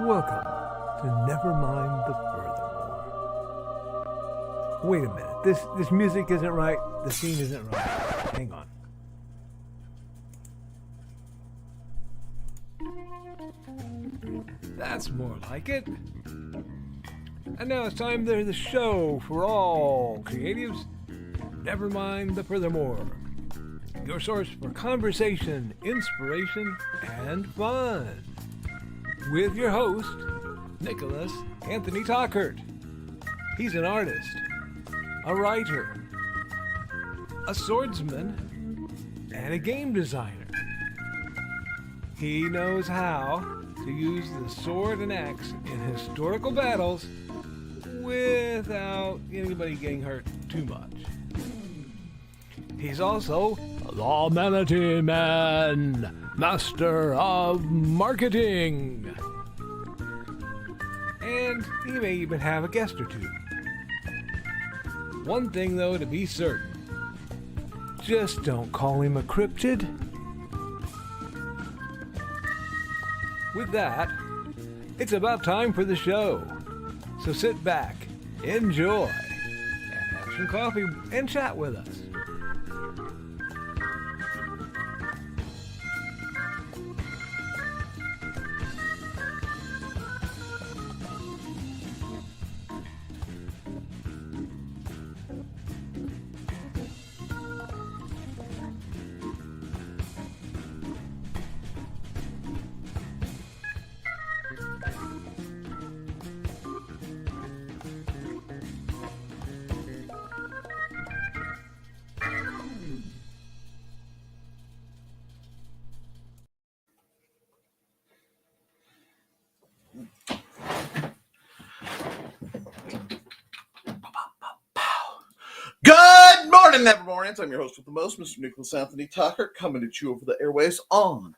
Welcome to Nevermind the Furthermore. Wait a minute, this music isn't right, the scene isn't right. Hang on. That's more like it. And now it's time for the show for all creatives. Nevermind the Furthermore. Your source for conversation, inspiration, and fun. With your host, Nicholas Anthony Tockert. He's an artist, a writer, a swordsman, and a game designer. He knows how to use the sword and axe in historical battles without anybody getting hurt too much. He's also the Manatee Man, master of marketing. And he may even have a guest or two. One thing, though, to be certain. Just don't call him a cryptid. With that, it's about time for the show. So sit back, enjoy, and have some coffee and chat with us. Good morning, Nevermorians. I'm your host with the most, Mr. Nicholas Anthony Tockert, coming at you over the airways on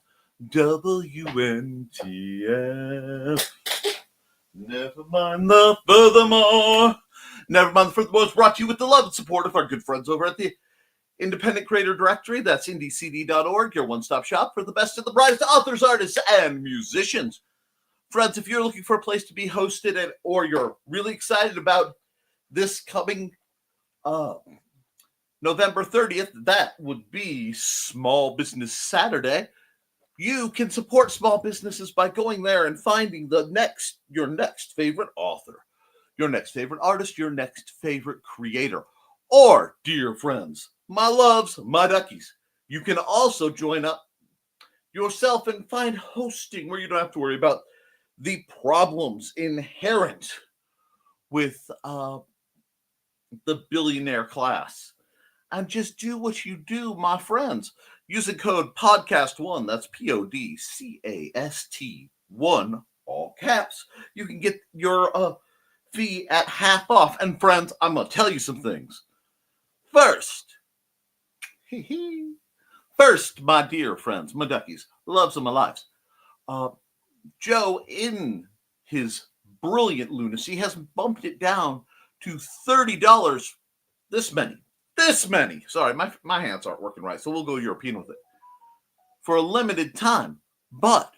WNTF. Nevermind the Furthermore. Nevermind the Furthermore is brought to you with the love and support of our good friends over at the Independent Creator Directory. That's indiecd.org, your one-stop shop for the best of the brightest authors, artists, and musicians. Friends, if you're looking for a place to be hosted at, or you're really excited about this coming November 30th, that would be Small Business Saturday. You can support small businesses by going there and finding your next favorite author, your next favorite artist, your next favorite creator. Or, dear friends, my loves, my duckies, you can also join up yourself and find hosting where you don't have to worry about the problems inherent with the billionaire class. And just do what you do, my friends. Using code PODCAST1, that's PODCAST1, all caps, you can get your fee at half off. And friends, I'm going to tell you some things. First, my dear friends, my duckies, loves of my lives, Joe, in his brilliant lunacy, has bumped it down to $30. This many. Sorry, my hands aren't working right, so we'll go European with it. For a limited time. But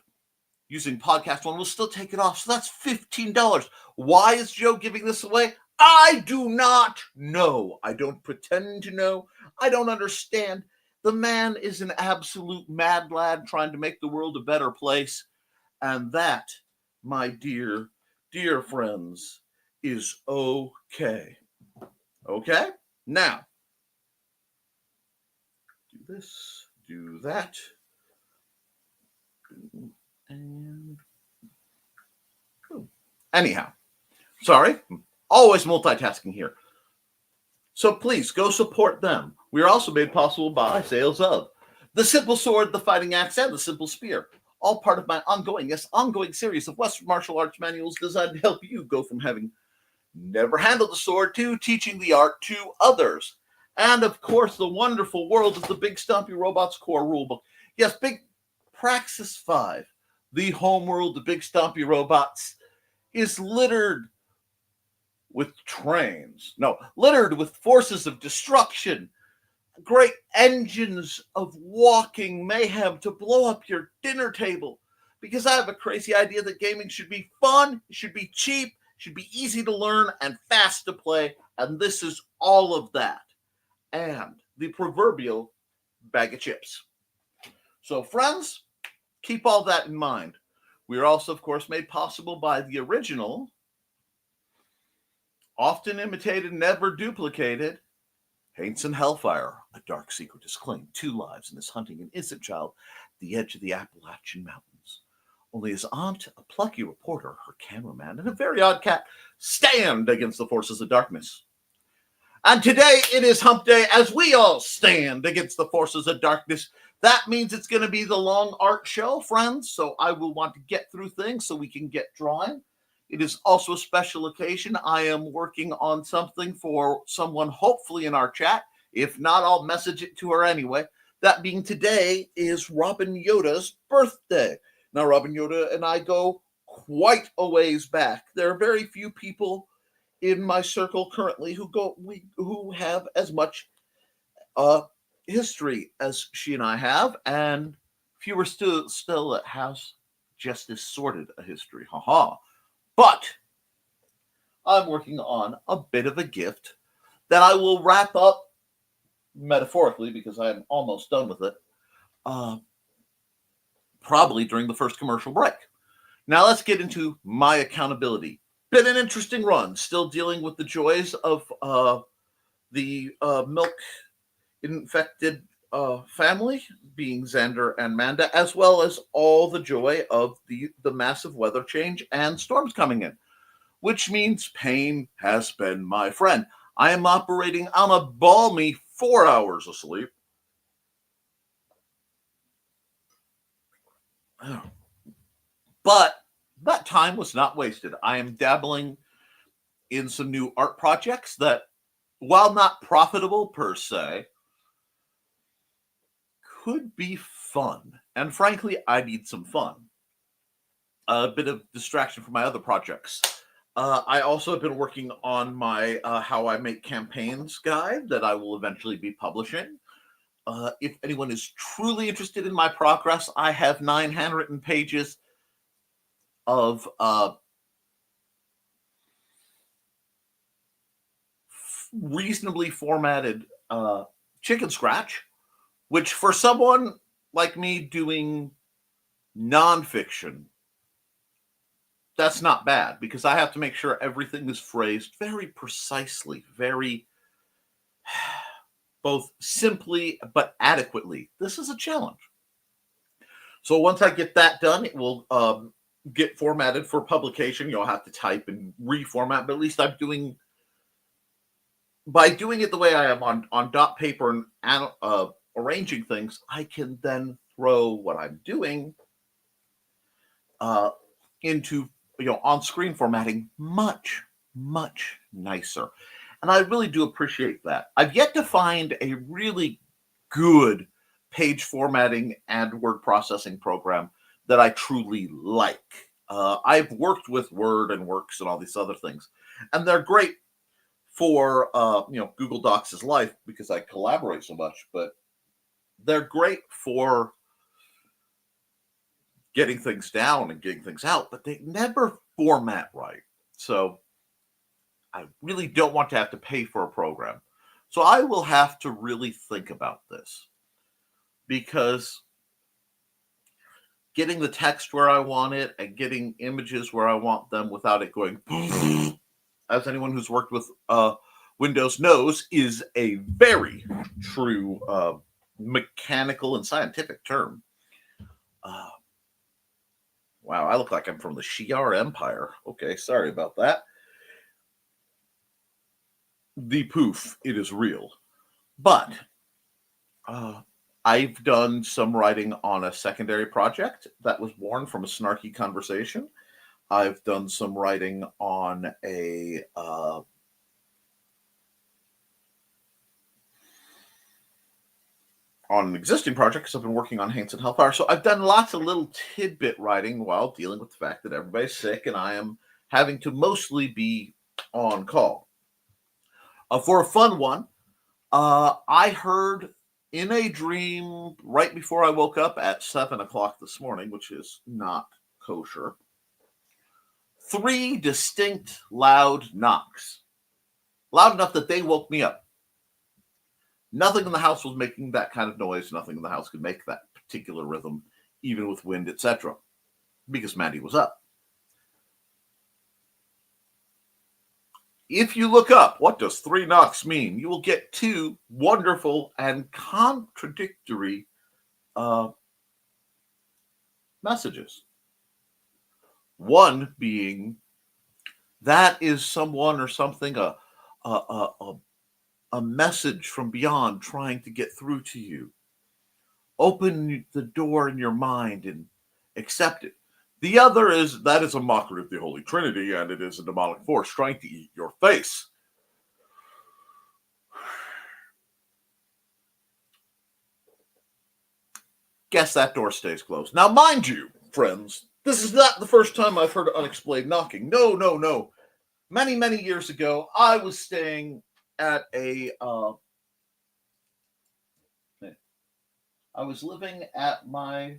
using Podcast One, we'll still take it off. So that's $15. Why is Joe giving this away? I do not know. I don't pretend to know. I don't understand. The man is an absolute mad lad trying to make the world a better place. And that, my dear, dear friends, is okay. Okay? Now, do this, do that, and boom. Anyhow, sorry, always multitasking here. So please go support them. We are also made possible by sales of the Simple Sword, the Fighting Axe, and the Simple Spear. All part of my ongoing series of Western martial arts manuals designed to help you go from having never handled the sword to teaching the art to others. And of course, the wonderful world of the Big Stompy Robots Core Rulebook. Yes, Big Praxis 5, the home world of Big Stompy Robots, is littered with forces of destruction, great engines of walking mayhem to blow up your dinner table. Because I have a crazy idea that gaming should be fun, it should be cheap, should be easy to learn, and fast to play. And this is all of that. And the proverbial bag of chips. So, friends, keep all that in mind. We are also, of course, made possible by the original, often imitated, never duplicated, Haints and Hellfire. A dark secret is claimed 2 lives and is hunting an innocent child at the edge of the Appalachian Mountains. Only his aunt, a plucky reporter, her cameraman, and a very odd cat stand against the forces of darkness. And today it is hump day as we all stand against the forces of darkness. That means it's going to be the long art show, friends. So I will want to get through things so we can get drawing. It is also a special occasion. I am working on something for someone, hopefully in our chat. If not, I'll message it to her anyway. That being today is Robin Yoda's birthday. Now, Robin Yoda and I go quite a ways back. There are very few people in my circle currently who have as much history as she and I have, and fewer still that has just as sordid a history. But I'm working on a bit of a gift that I will wrap up metaphorically because I am almost done with it. Probably during the first commercial break. Now let's get into my accountability. Been an interesting run, still dealing with the joys of the milk-infected family, being Xander and Manda, as well as all the joy of the massive weather change and storms coming in, which means pain has been my friend. I am operating on a balmy 4 hours of sleep. But that time was not wasted. I am dabbling in some new art projects that, while not profitable per se, could be fun. And frankly, I need some fun. A bit of distraction from my other projects. I also have been working on my How I Make Campaigns guide that I will eventually be publishing. If anyone is truly interested in my progress, I have 9 handwritten pages of reasonably formatted chicken scratch, which for someone like me doing nonfiction, that's not bad because I have to make sure everything is phrased very precisely, very both simply but adequately. This is a challenge. So once I get that done, it will get formatted for publication. You'll have to type and reformat, but at least I'm doing, by doing it the way I am on dot paper and arranging things, I can then throw what I'm doing into on-screen formatting much, much nicer. And I really do appreciate that. I've yet to find a really good page formatting and word processing program that I truly like. I've worked with Word and Works and all these other things, and they're great for Google Docs is life because I collaborate so much, but they're great for getting things down and getting things out, but they never format right. So I really don't want to have to pay for a program. So I will have to really think about this because getting the text where I want it and getting images where I want them without it going, as anyone who's worked with Windows knows, is a very true mechanical and scientific term. Wow, I look like I'm from the Shi'ar Empire. Okay, sorry about that. The poof, it is real. But I've done some writing on a secondary project that was born from a snarky conversation. I've done some writing on on an existing project because I've been working on Haints and Hellfire. So I've done lots of little tidbit writing while dealing with the fact that everybody's sick and I am having to mostly be on call. For a fun one, I heard in a dream right before I woke up at 7 o'clock this morning, which is not kosher, 3 distinct loud knocks, loud enough that they woke me up. Nothing in the house was making that kind of noise. Nothing in the house could make that particular rhythm, even with wind, etc., because Mandy was up. If you look up, what does 3 knocks mean? You will get 2 wonderful and contradictory messages. One being that is someone or something, a message from beyond trying to get through to you. Open the door in your mind and accept it. The other is that is a mockery of the Holy Trinity, and it is a demonic force trying to eat your face. Guess that door stays closed. Now, mind you, friends, this is not the first time I've heard unexplained knocking. No. Many, many years ago, I was staying at I was living at my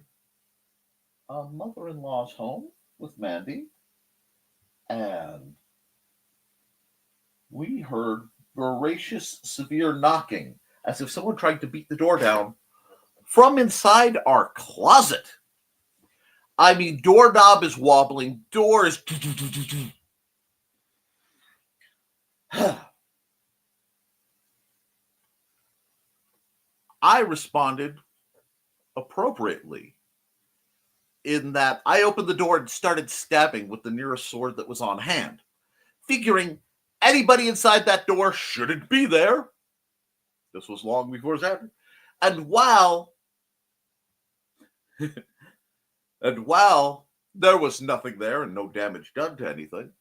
mother-in-law's home with Mandy, and we heard voracious, severe knocking, as if someone tried to beat the door down from inside our closet. I mean, doorknob is wobbling, door is... I responded appropriately in that I opened the door and started stabbing with the nearest sword that was on hand, figuring anybody inside that door shouldn't be there. This was long before it happened. And while there was nothing there and no damage done to anything,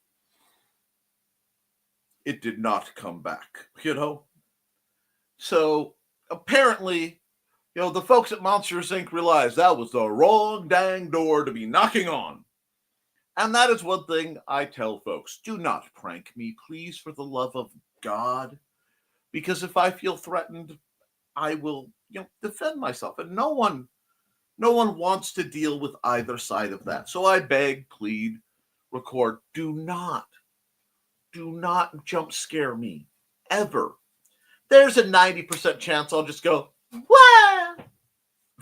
it did not come back, So apparently, the folks at Monsters Inc. realized that was the wrong dang door to be knocking on. And that is one thing I tell folks. Do not prank me, please, for the love of God. Because if I feel threatened, I will, defend myself. And no one wants to deal with either side of that. So I beg, plead, record. Do not jump scare me, ever. There's a 90% chance I'll just go, wah!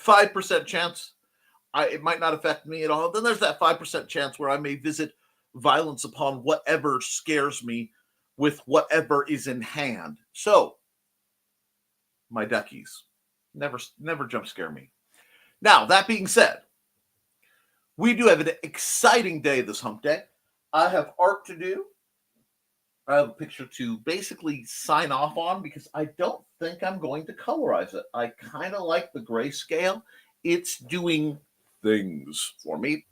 5% chance it might not affect me at all. Then there's that 5% chance where I may visit violence upon whatever scares me with whatever is in hand. So, my duckies, never jump scare me. Now, that being said, we do have an exciting day this hump day. I have art to do. I have a picture to basically sign off on because I don't think I'm going to colorize it. I kind of like the grayscale. It's doing things for me.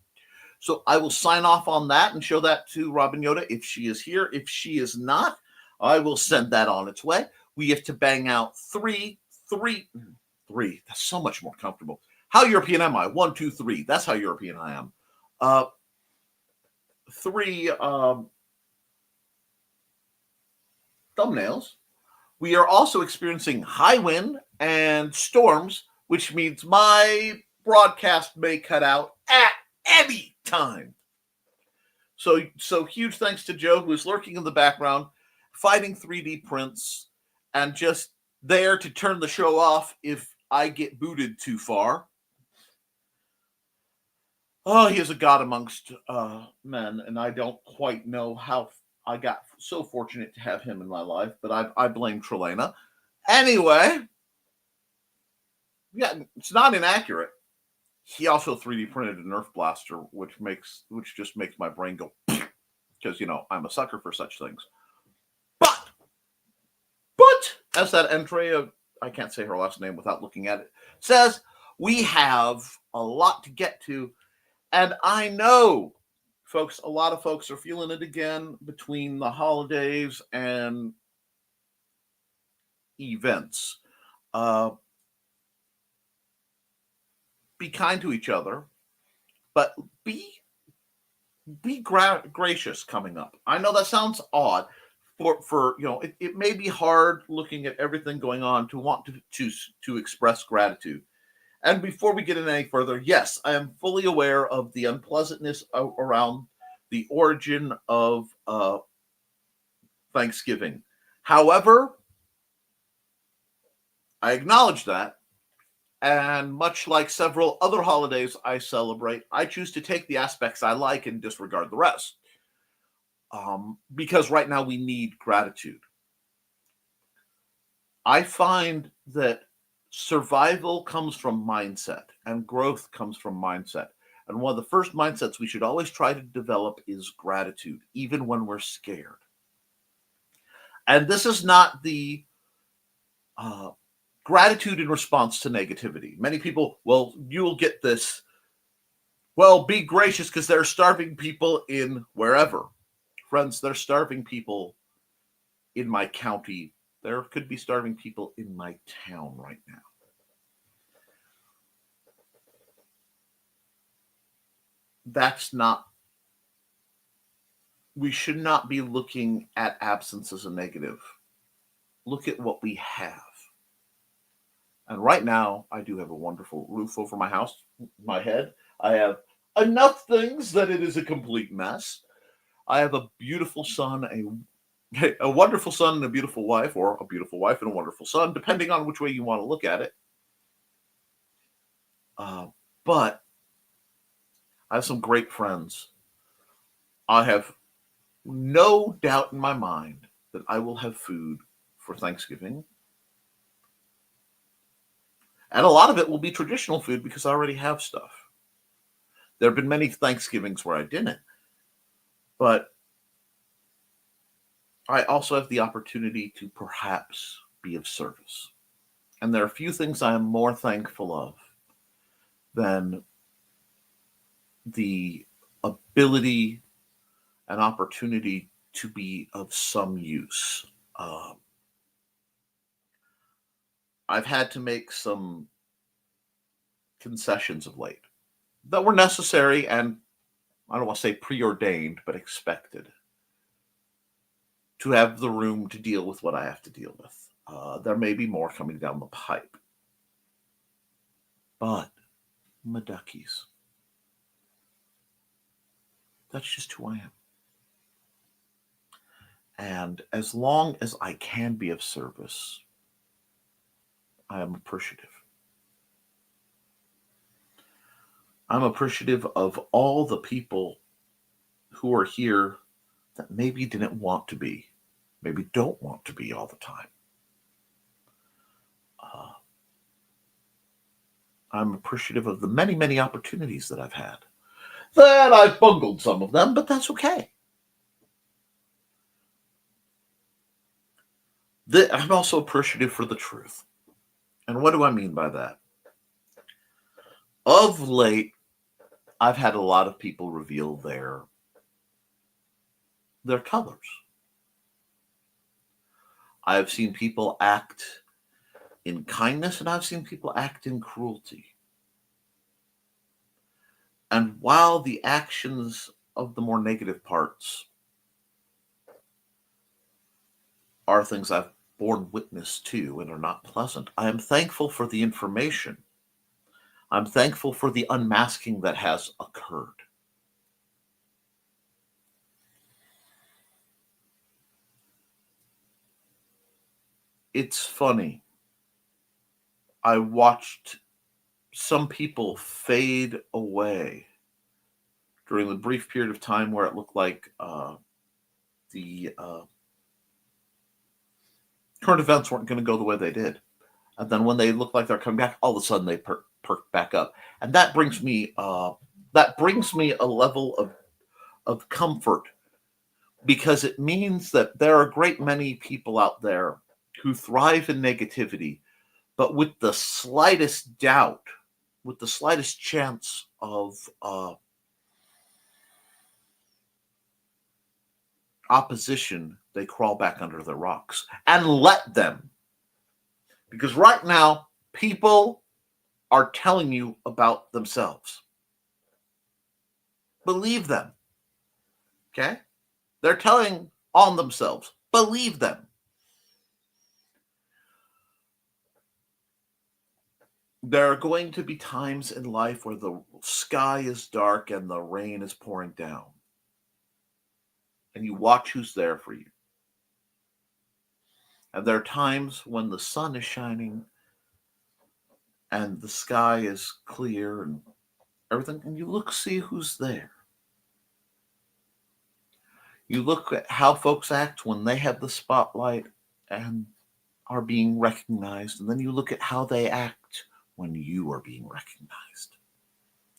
So I will sign off on that and show that to Robin Yoda if she is here. If she is not, I will send that on its way. We have to bang out three. That's so much more comfortable. How European am I? 1, 2, 3. That's how European I am. 3 thumbnails. We are also experiencing high wind and storms, which means my broadcast may cut out at any time. So huge thanks to Joe, who is lurking in the background, fighting 3D prints, and just there to turn the show off if I get booted too far. Oh, he is a god amongst men, and I don't quite know how I got so fortunate to have him in my life, but I blame Trelena. Anyway, yeah, it's not inaccurate. He also 3D printed a Nerf blaster, which just makes my brain go because I'm a sucker for such things. But as that entry of, I can't say her last name without looking at it, says, we have a lot to get to, and I know, folks, a lot of folks are feeling it again between the holidays and events. Be kind to each other, but be gracious coming up. I know that sounds odd. for it may be hard looking at everything going on to want to express gratitude. And before we get in any further, yes, I am fully aware of the unpleasantness around the origin of Thanksgiving. However, I acknowledge that. And much like several other holidays I celebrate, I choose to take the aspects I like and disregard the rest. Because right now we need gratitude. I find that survival comes from mindset and growth comes from mindset. And one of the first mindsets we should always try to develop is gratitude, even when we're scared. And this is not the gratitude in response to negativity. Many people, well, you'll get this. Well, be gracious because there are starving people in wherever. Friends, there's starving people in my county. There could be starving people in my town right now. That's not, we should not be looking at absence as a negative. Look at what we have. And right now, I do have a wonderful roof over my house, my head. I have enough things that it is a complete mess. I have a beautiful son, a wonderful son and a beautiful wife, or a beautiful wife and a wonderful son, depending on which way you want to look at it. But I have some great friends. I have no doubt in my mind that I will have food for Thanksgiving. And a lot of it will be traditional food because I already have stuff. There have been many Thanksgivings where I didn't. But I also have the opportunity to perhaps be of service. And there are a few things I am more thankful of than the ability and opportunity to be of some use. I've had to make some concessions of late that were necessary and I don't want to say preordained, but expected to have the room to deal with what I have to deal with. There may be more coming down the pipe. But, my duckies, that's just who I am. And as long as I can be of service, I am appreciative. I'm appreciative of all the people who are here that maybe didn't want to be, maybe don't want to be all the time. I'm appreciative of the many, many opportunities that I've had. That I've bungled some of them, but that's okay. I'm also appreciative for the truth. And what do I mean by that? Of late, I've had a lot of people reveal their colors. I have seen people act in kindness and I've seen people act in cruelty. And while the actions of the more negative parts are things I've borne witness to and are not pleasant, I am thankful for the information. I'm thankful for the unmasking that has occurred. It's funny. I watched some people fade away during the brief period of time where it looked like the current events weren't going to go the way they did. And then when they look like they're coming back, all of a sudden they perk back up. And that brings me a level of comfort because it means that there are a great many people out there who thrive in negativity, but with the slightest doubt, with the slightest chance of opposition, they crawl back under their rocks. And let them. Because right now, people are telling you about themselves. Believe them. Okay? They're telling on themselves. Believe them. There are going to be times in life where the sky is dark and the rain is pouring down. And you watch who's there for you. And there are times when the sun is shining and the sky is clear and everything, and you look, see who's there. You look at how folks act when they have the spotlight and are being recognized, and then you look at how they act when you are being recognized,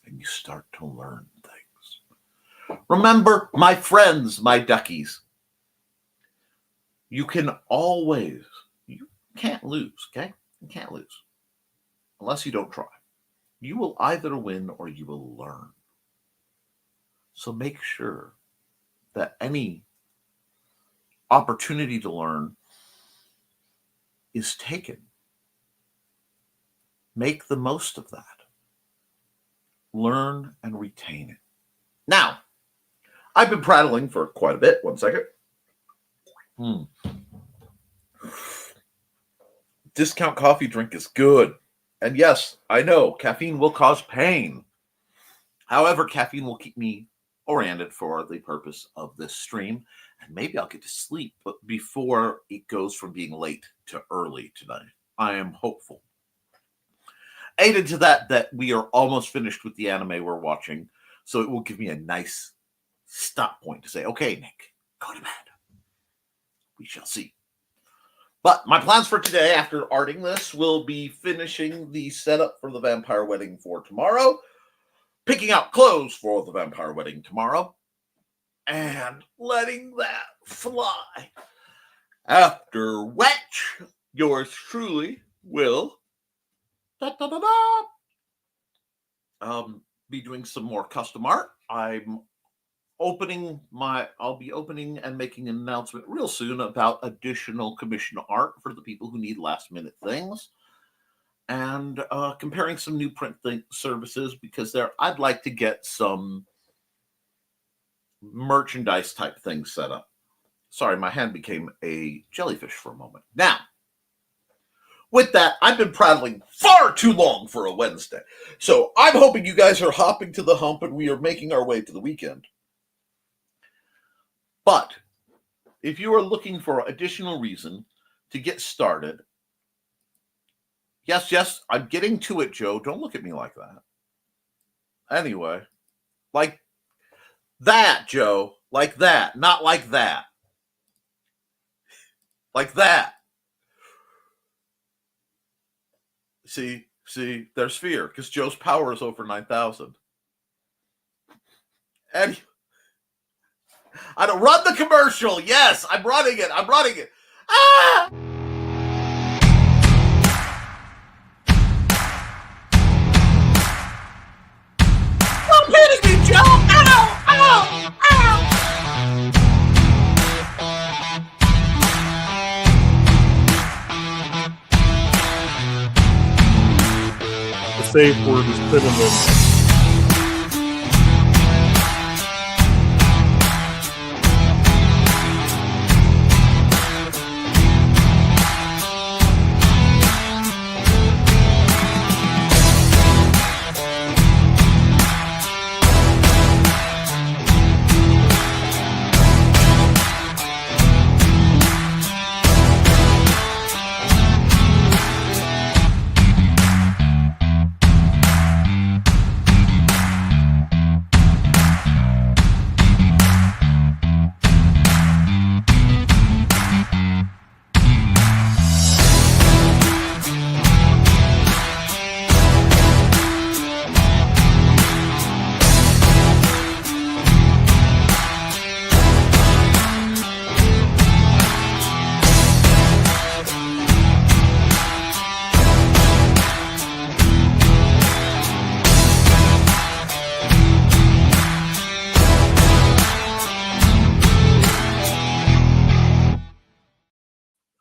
and you start to learn things. Remember, my friends, my duckies, you can't lose, okay? You can't lose unless you don't try. You will either win or you will learn. So make sure that any opportunity to learn is taken. Make the most of that. Learn and retain it. Now, I've been prattling for quite a bit. One second. Discount coffee drink is good. And yes, I know caffeine will cause pain. However, caffeine will keep me oriented for the purpose of this stream. And maybe I'll get to sleep before it goes from being late to early tonight. I am hopeful. Added to that we are almost finished with the anime we're watching. So it will give me a nice stop point to say, okay, Nick, go to bed. We shall see. But my plans for today, after arting this, will be finishing the setup for the vampire wedding for tomorrow, picking out clothes for the vampire wedding tomorrow, and letting that fly. After which, yours truly will be doing some more custom art. I'll be opening and making an announcement real soon about additional commission art for the people who need last minute things, and comparing some new print services, because I'd like to get some merchandise type things set up. Sorry, my hand became a jellyfish for a moment. Now, with that, I've been prattling far too long for a Wednesday. So I'm hoping you guys are hopping to the hump and we are making our way to the weekend. But if you are looking for additional reason to get started, yes, I'm getting to it, Joe. Don't look at me like that. Anyway, like that, Joe. Like that. Not like that. Like that. See, there's fear because Joe's power is over 9,000. And I don't run the commercial. Yes, I'm running it. Ah! Stop hitting me, Joe! Ow! Ow! Ow! The safe word is cinnamon.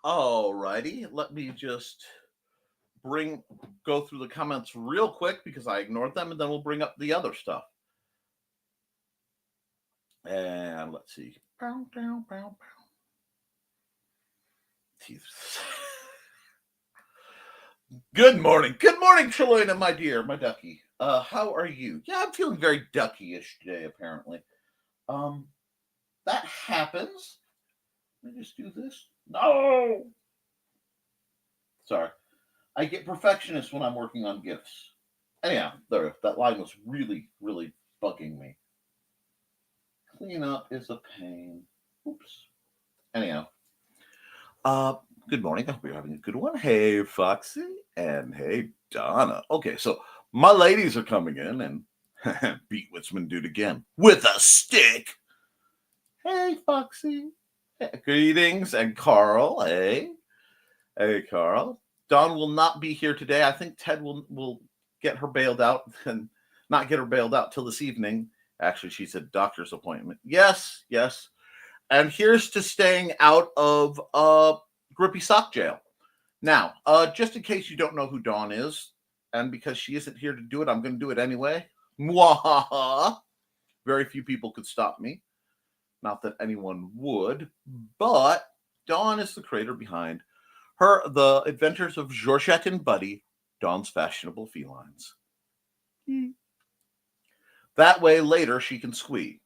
Alrighty, let me just go through the comments real quick because I ignored them, and then we'll bring up the other stuff. And let's see. teeth. Good morning, Shalina, my dear, my ducky. How are you? Yeah, I'm feeling very ducky-ish today, apparently. That happens. Let me just do this. No! Sorry. I get perfectionist when I'm working on GIFs. Anyhow, there, that line was really, really bugging me. Cleanup is a pain. Oops. Anyhow. Good morning. I hope you're having a good one. Hey, Foxy. And hey, Donna. Okay, so my ladies are coming in and beat Witzman dude again with a stick. Hey, Foxy. Hey, greetings. And Carl. Hey. Hey, Carl. Dawn will not be here today. I think Ted will get her bailed out and not get her bailed out till this evening. Actually, she's a doctor's appointment. Yes. And here's to staying out of Grippy Sock Jail. Now, just in case you don't know who Dawn is, and because she isn't here to do it, I'm going to do it anyway. Mwahaha. Very few people could stop me. Not that anyone would, but Dawn is the creator behind the Adventures of Georgette and Buddy, Dawn's Fashionable Felines. That way, later, she can squeak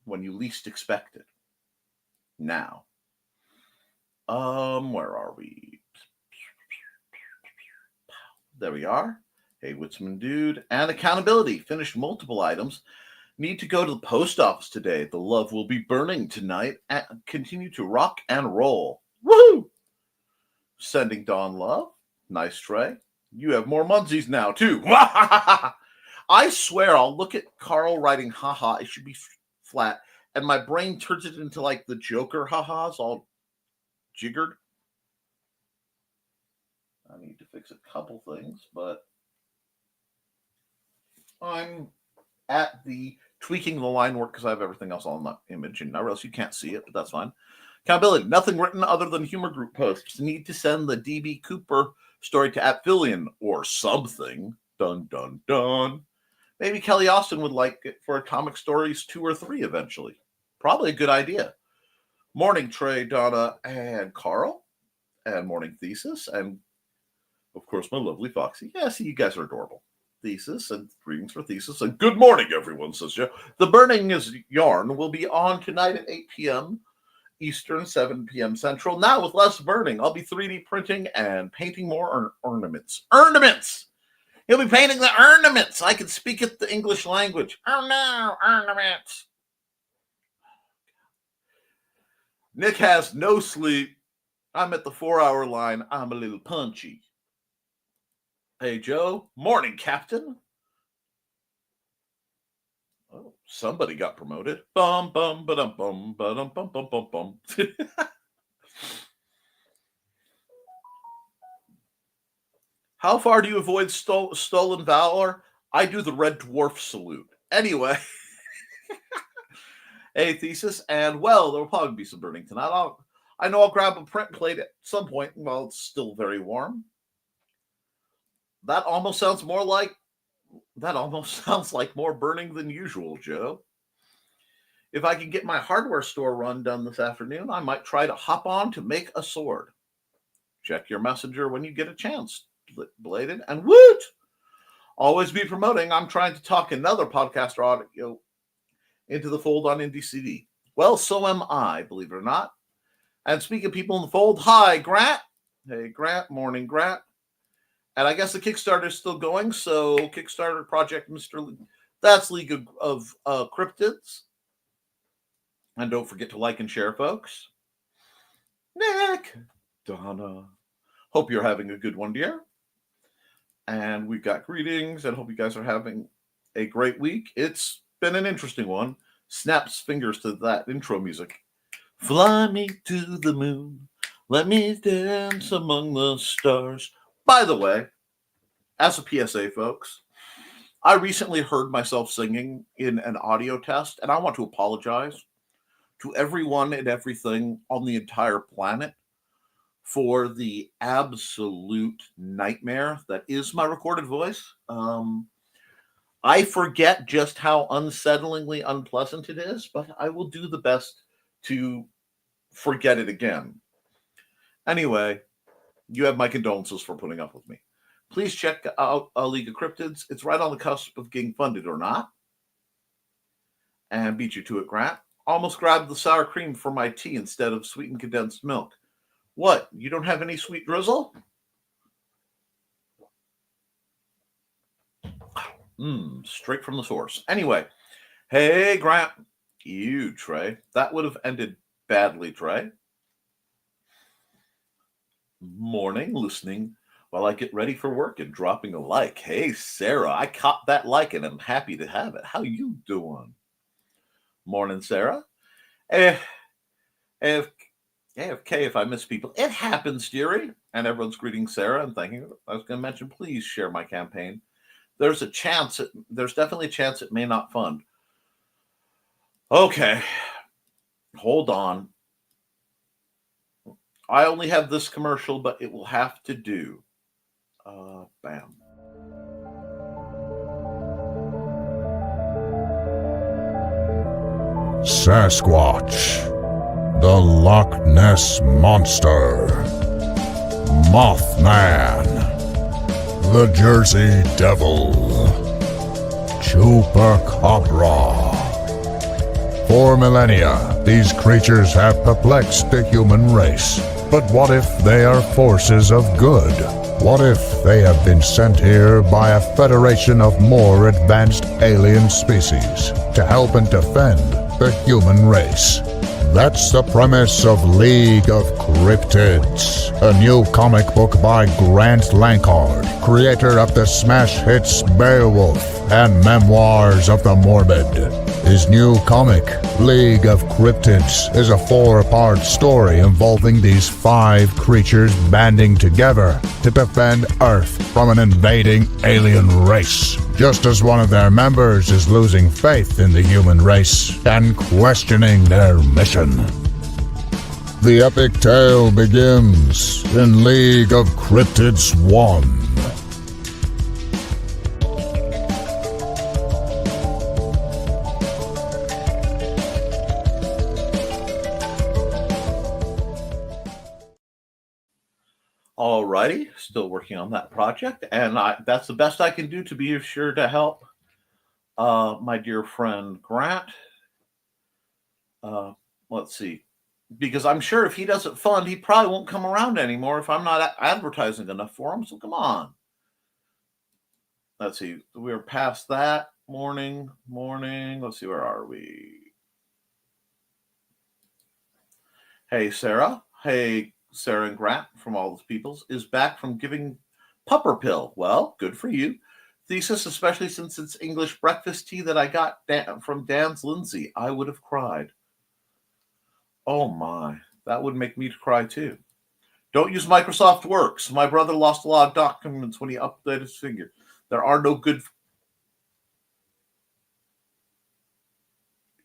when you least expect it. Now, where are we? There we are. Hey, Witzman dude. And accountability. Finished multiple items. Need to go to the post office today. The love will be burning tonight. And continue to rock and roll. Woohoo! Sending Dawn love. Nice tray. You have more munsies now, too. I swear I'll look at Carl writing haha. It should be flat. And my brain turns it into like the Joker ha-has, all jiggered. I need to fix a couple things, but I'm at the tweaking the line work because I have everything else on the image, and or else you can't see it, but that's fine. Accountability. Nothing written other than humor group posts. Need to send the DB Cooper story to @Villian or something. Dun, dun, dun. Maybe Kelly Austin would like it for Atomic Stories 2 or 3 eventually. Probably a good idea. Morning, Trey, Donna, and Carl. And morning, Thesis. And, of course, my lovely Foxy. Yeah, see, you guys are adorable. Thesis, and greetings for Thesis. And good morning, everyone, says Joe. The Burning is Yarn will be on tonight at 8 p.m. Eastern, 7 p.m. Central. Now with less burning, I'll be 3D printing and painting more ornaments. Ornaments! He'll be painting the ornaments. I can speak it the English language. Oh, no, ornaments. Nick has no sleep. I'm at the 4-hour line. I'm a little punchy. Hey, Joe. Morning, Captain. Oh, somebody got promoted. Bum, bum, ba-dum, bum, ba-dum, bum, bum, bum, bum. How far do you avoid stolen valor? I do the Red Dwarf salute. Anyway. Hey, Thesis, and well, there will probably be some burning tonight. I know I'll grab a print plate at some point while it's still very warm. That almost sounds like more burning than usual, Joe. If I can get my hardware store run done this afternoon, I might try to hop on to make a sword. Check your messenger when you get a chance, Bladed, and woot! Always be promoting. I'm trying to talk another podcaster audio into the fold on Indie CD. Well, so am I, believe it or not. And speaking of people in the fold, hi, Grant. Hey, Grant. Morning, Grant. And I guess the Kickstarter is still going, so Kickstarter Project Mr. That's League of Cryptids. And don't forget to like and share, folks. Nick. Donna. Hope you're having a good one, dear. And we've got greetings, and hope you guys are having a great week. It's been an interesting one. Snaps fingers to that intro music. Fly me to the moon. Let me dance among the stars. By the way, as a PSA, folks, I recently heard myself singing in an audio test, and I want to apologize to everyone and everything on the entire planet for the absolute nightmare that is my recorded voice. I forget just how unsettlingly unpleasant it is, but I will do the best to forget it again. Anyway, you have my condolences for putting up with me. Please check out A League of Cryptids. It's right on the cusp of getting funded or not. And beat you to it, Grant. Almost grabbed the sour cream for my tea instead of sweetened condensed milk. What? You don't have any sweet drizzle? Straight from the source. Anyway, hey, Grant. You, Trey. That would have ended badly, Trey. Morning, listening while I get ready for work and dropping a like. Hey, Sarah, I caught that like and I'm happy to have it. How you doing? Morning, Sarah. AFK if I miss people. It happens, dearie. And everyone's greeting Sarah and thanking her. I was going to mention, please share my campaign. There's definitely a chance it may not fund. Okay. Hold on. I only have this commercial, but it will have to do. Bam. Sasquatch, the Loch Ness Monster, Mothman, the Jersey Devil, Chupacabra. For millennia, these creatures have perplexed the human race. But what if they are forces of good? What if they have been sent here by a federation of more advanced alien species to help and defend the human race? That's the premise of League of Cryptids, a new comic book by Grant Lankard, creator of the smash hits Beowulf and Memoirs of the Morbid. His new comic, League of Cryptids, is a 4-part story involving these 5 creatures banding together to defend Earth from an invading alien race, just as one of their members is losing faith in the human race and questioning their mission. The epic tale begins in League of Cryptids 1. Alrighty, still working on that project, and that's the best I can do to be sure to help my dear friend Grant. Let's see, because I'm sure if he doesn't fund, he probably won't come around anymore if I'm not advertising enough for him. So come on. Let's see, we're past that. Morning. Let's see, where are we? Hey, Sarah. Hey, Sarah and Grant from All the Peoples is back from giving pupper pill. Well, good for you. Thesis, especially since it's English breakfast tea that I got from Dan's Lindsay. I would have cried. Oh my, that would make me cry too. Don't use Microsoft Works. My brother lost a lot of documents when he updated his finger. There are no good...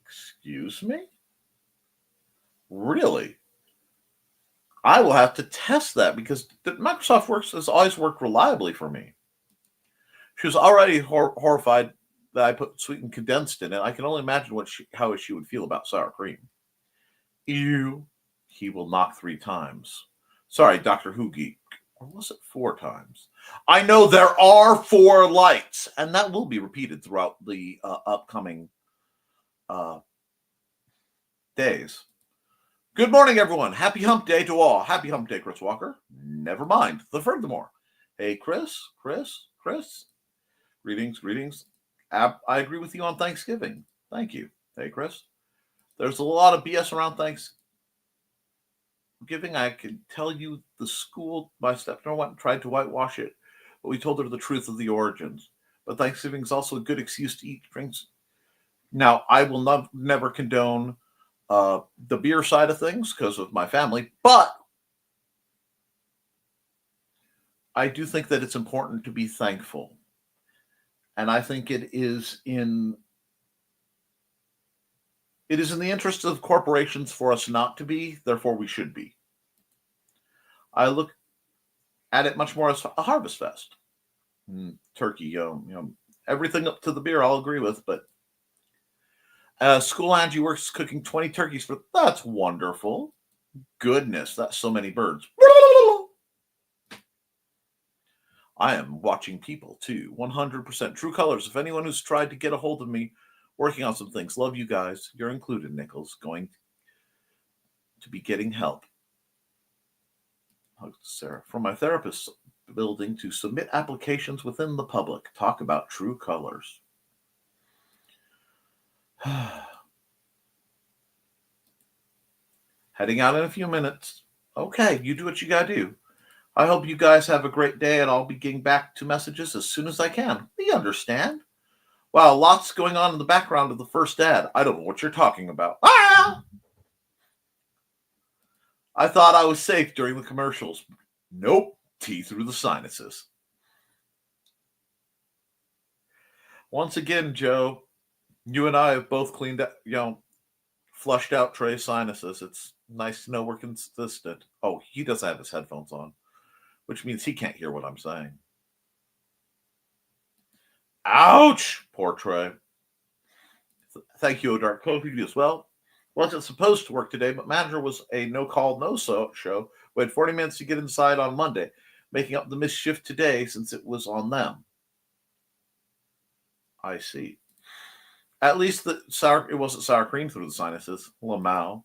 Excuse me? Really? I will have to test that because Microsoft Works has always worked reliably for me. She was already horrified that I put sweet and condensed in it. I can only imagine how she would feel about sour cream. Ew. He will knock 3 times. Sorry, Dr. Who Geek. Or was it 4 times? I know there are 4 lights, and that will be repeated throughout the upcoming days. Good morning, everyone. Happy hump day to all. Happy hump day, Chris Walker. Never mind the furthermore. Hey, Chris. Greetings. I agree with you on Thanksgiving. Thank you. Hey, Chris. There's a lot of BS around Thanksgiving. I can tell you the school, my stepdaughter went and tried to whitewash it, but we told her the truth of the origins. But Thanksgiving is also a good excuse to eat drinks. Now, I will never condone the beer side of things because of my family, but I do think that it's important to be thankful. And I think it is in the interest of corporations for us not to be, therefore we should be. I look at it much more as a harvest fest. Turkey, everything up to the beer I'll agree with, but School Angie works cooking 20 turkeys that's wonderful. Goodness, that's so many birds. I am watching people too. 100%. True colors. If anyone who's tried to get a hold of me, working on some things, love you guys. You're included, Nichols. Going to be getting help. Sarah. From my therapist building to submit applications within the public. Talk about true colors. Heading out in a few minutes. Okay, you do what you gotta do. I hope you guys have a great day, and I'll be getting back to messages as soon as I can. We understand. Wow, lots going on in the background of the first ad. I don't know what you're talking about. Ah! I thought I was safe during the commercials. Nope. Tea through the sinuses. Once again, Joe, you and I have both cleaned up, flushed out Trey's sinuses. It's nice to know we're consistent. Oh, he doesn't have his headphones on, which means he can't hear what I'm saying. Ouch! Poor Trey. Thank you, Dark Koepp, as well. Wasn't supposed to work today, but manager was a no-call, no-show. We had 40 minutes to get inside on Monday, making up the missed shift today since it was on them. I see. At least it wasn't sour cream through the sinuses. Lamau.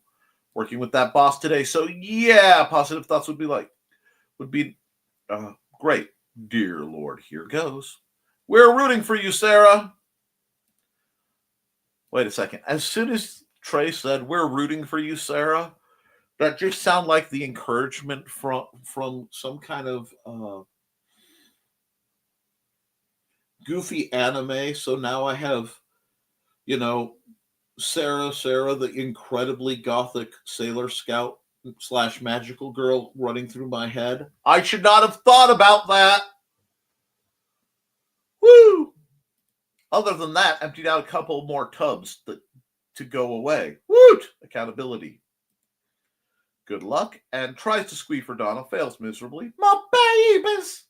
Working with that boss today. So, yeah, positive thoughts would be great. Dear Lord, here goes. We're rooting for you, Sarah. Wait a second. As soon as Trey said, we're rooting for you, Sarah, that just sounded like the encouragement from some kind of goofy anime. So now I have, Sarah, the incredibly gothic Sailor Scout / magical girl running through my head. I should not have thought about that. Woo! Other than that, emptied out a couple more tubs to go away. Woot! Accountability. Good luck. And tries to squeeze for Donna. Fails miserably. My babies!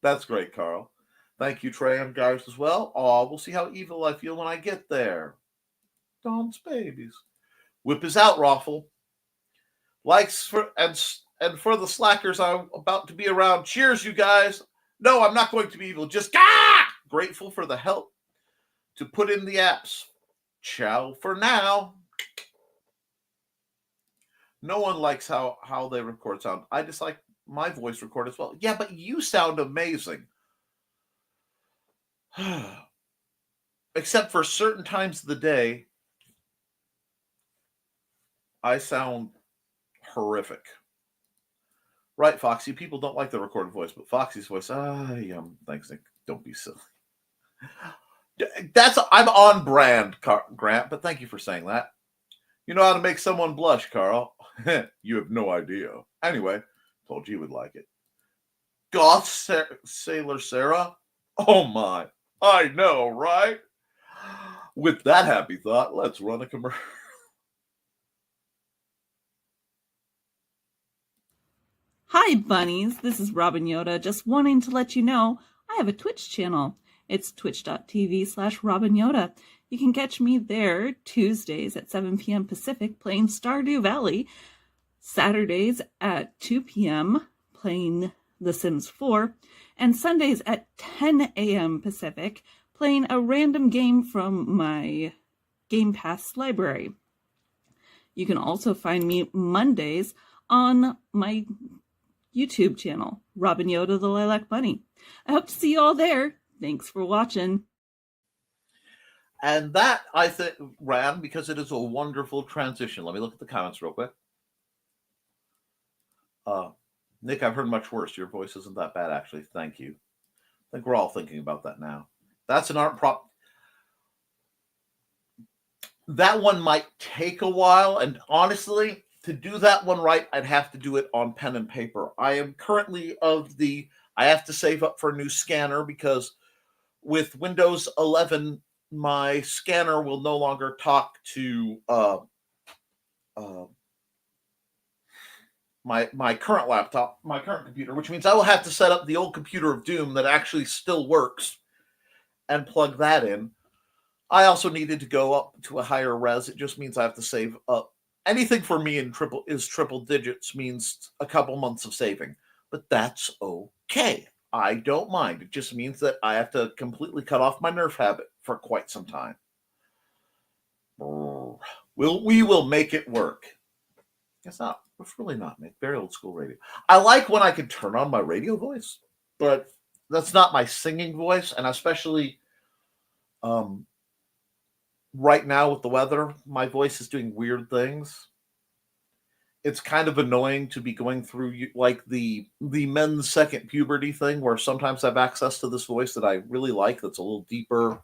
That's great, Carl. Thank you, Trey and guys as well. Oh, we'll see how evil I feel when I get there. Don's babies. Whip is out, Raffle. Likes for for the slackers I'm about to be around. Cheers, you guys. No, I'm not going to be evil. Just grateful for the help to put in the apps. Ciao for now. No one likes how they record sound. I dislike my voice record as well. Yeah, but you sound amazing. Except for certain times of the day, I sound horrific. Right, Foxy. People don't like the recorded voice, but Foxy's voice, thanks, Nick. Don't be silly. I'm on brand, Grant, but thank you for saying that. You know how to make someone blush, Carl. You have no idea. Anyway, told you would like it. Goth Sailor Sarah? Oh my. I know, right? With that happy thought, let's run a commercial. Hi, bunnies. This is Robin Yoda, just wanting to let you know I have a Twitch channel. It's twitch.tv/Robin Yoda. You can catch me there Tuesdays at 7 p.m. Pacific playing Stardew Valley, Saturdays at 2 p.m. playing The Sims 4, and Sundays at 10 a.m. Pacific playing a random game from my Game Pass library. You can also find me Mondays on my YouTube channel, Robin Yoda the Lilac Bunny. I hope to see you all there. Thanks for watching. And that, I think, ran because it is a wonderful transition. Let me look at the comments real quick. Nick, I've heard much worse. Your voice isn't that bad, actually. Thank you. I think we're all thinking about that now. That's an art prop. That one might take a while. And honestly, to do that one right, I'd have to do it on pen and paper. I am currently I have to save up for a new scanner because with Windows 11, my scanner will no longer talk to my current laptop, my current computer, which means I will have to set up the old computer of doom that actually still works and plug that in. I also needed to go up to a higher res. It just means I have to save up. Anything for me in triple digits means a couple months of saving. but that's okay. I don't mind. It just means that I have to completely cut off my nerf habit for quite some time. We will make it work. It's really not very old school radio. I like when I can turn on my radio voice, but that's not my singing voice. And especially right now with the weather, my voice is doing weird things. It's kind of annoying to be going through like the men's second puberty thing, where sometimes I have access to this voice that I really like, that's a little deeper,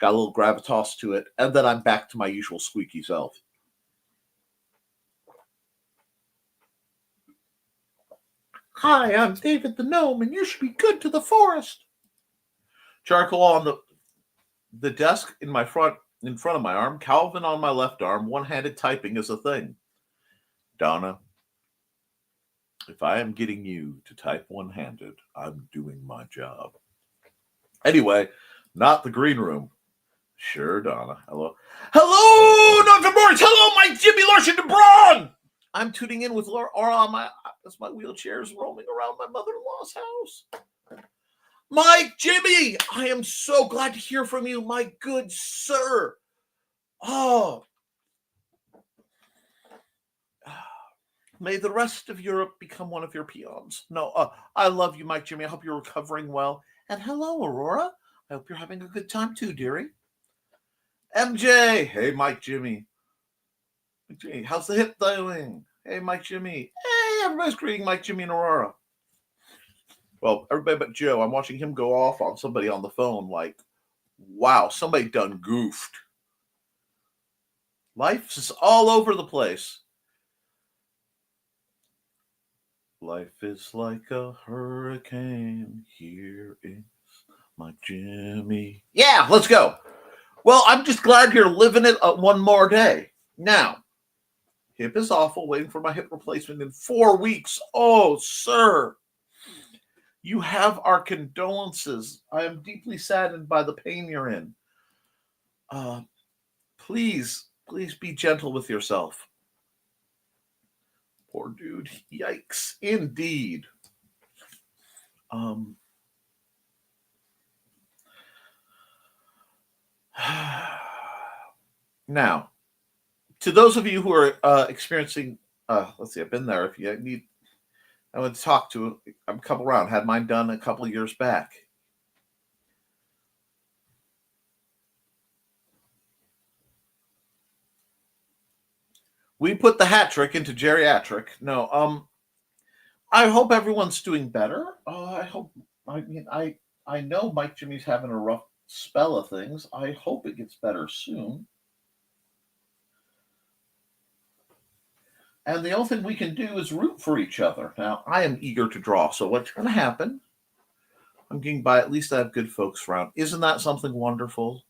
got a little gravitas to it, and then I'm back to my usual squeaky self. Hi, I'm David the Gnome, and you should be good to the forest. Charcoal on the desk in front of my arm, Calvin on my left arm, one-handed typing is a thing. Donna, if I am getting you to type one-handed, I'm doing my job. Anyway, not the green room. Sure, Donna. Hello. Hello, Dr. Morris. Hello, my Jimmy Larson DeBron. I'm tuning in with Laura as my wheelchair is roaming around my mother-in-law's house. Mike, Jimmy, I am so glad to hear from you, my good sir. Oh, may the rest of Europe become one of your peons. No, I love you, Mike, Jimmy. I hope you're recovering well. And hello, Aurora. I hope you're having a good time too, dearie. MJ, hey, Mike, Jimmy. Jimmy, how's the hip doing? Hey, Mike, Jimmy. Hey, everybody's greeting Mike, Jimmy, and Aurora. Well, everybody but Joe. I'm watching him go off on somebody on the phone like, wow, somebody done goofed. Life is all over the place. Life is like a hurricane. Here is my Jimmy. Yeah, let's go. Well, I'm just glad you're living it one more day. Now, hip is awful, waiting for my hip replacement in 4 weeks. Oh, sir. You have our condolences. I am deeply saddened by the pain you're in. Please be gentle with yourself. Poor dude. Yikes. Indeed. Now, to those of you who are experiencing, let's see, I've been there. If you need, I would talk to a couple around. Had mine done a couple of years back. We put the hat trick into geriatric. No, I hope everyone's doing better. I know Mike Jimmy's having a rough spell of things. I hope it gets better soon. And the only thing we can do is root for each other. Now, I am eager to draw. So what's going to happen? I'm getting by. At least I have good folks around. Isn't that something wonderful?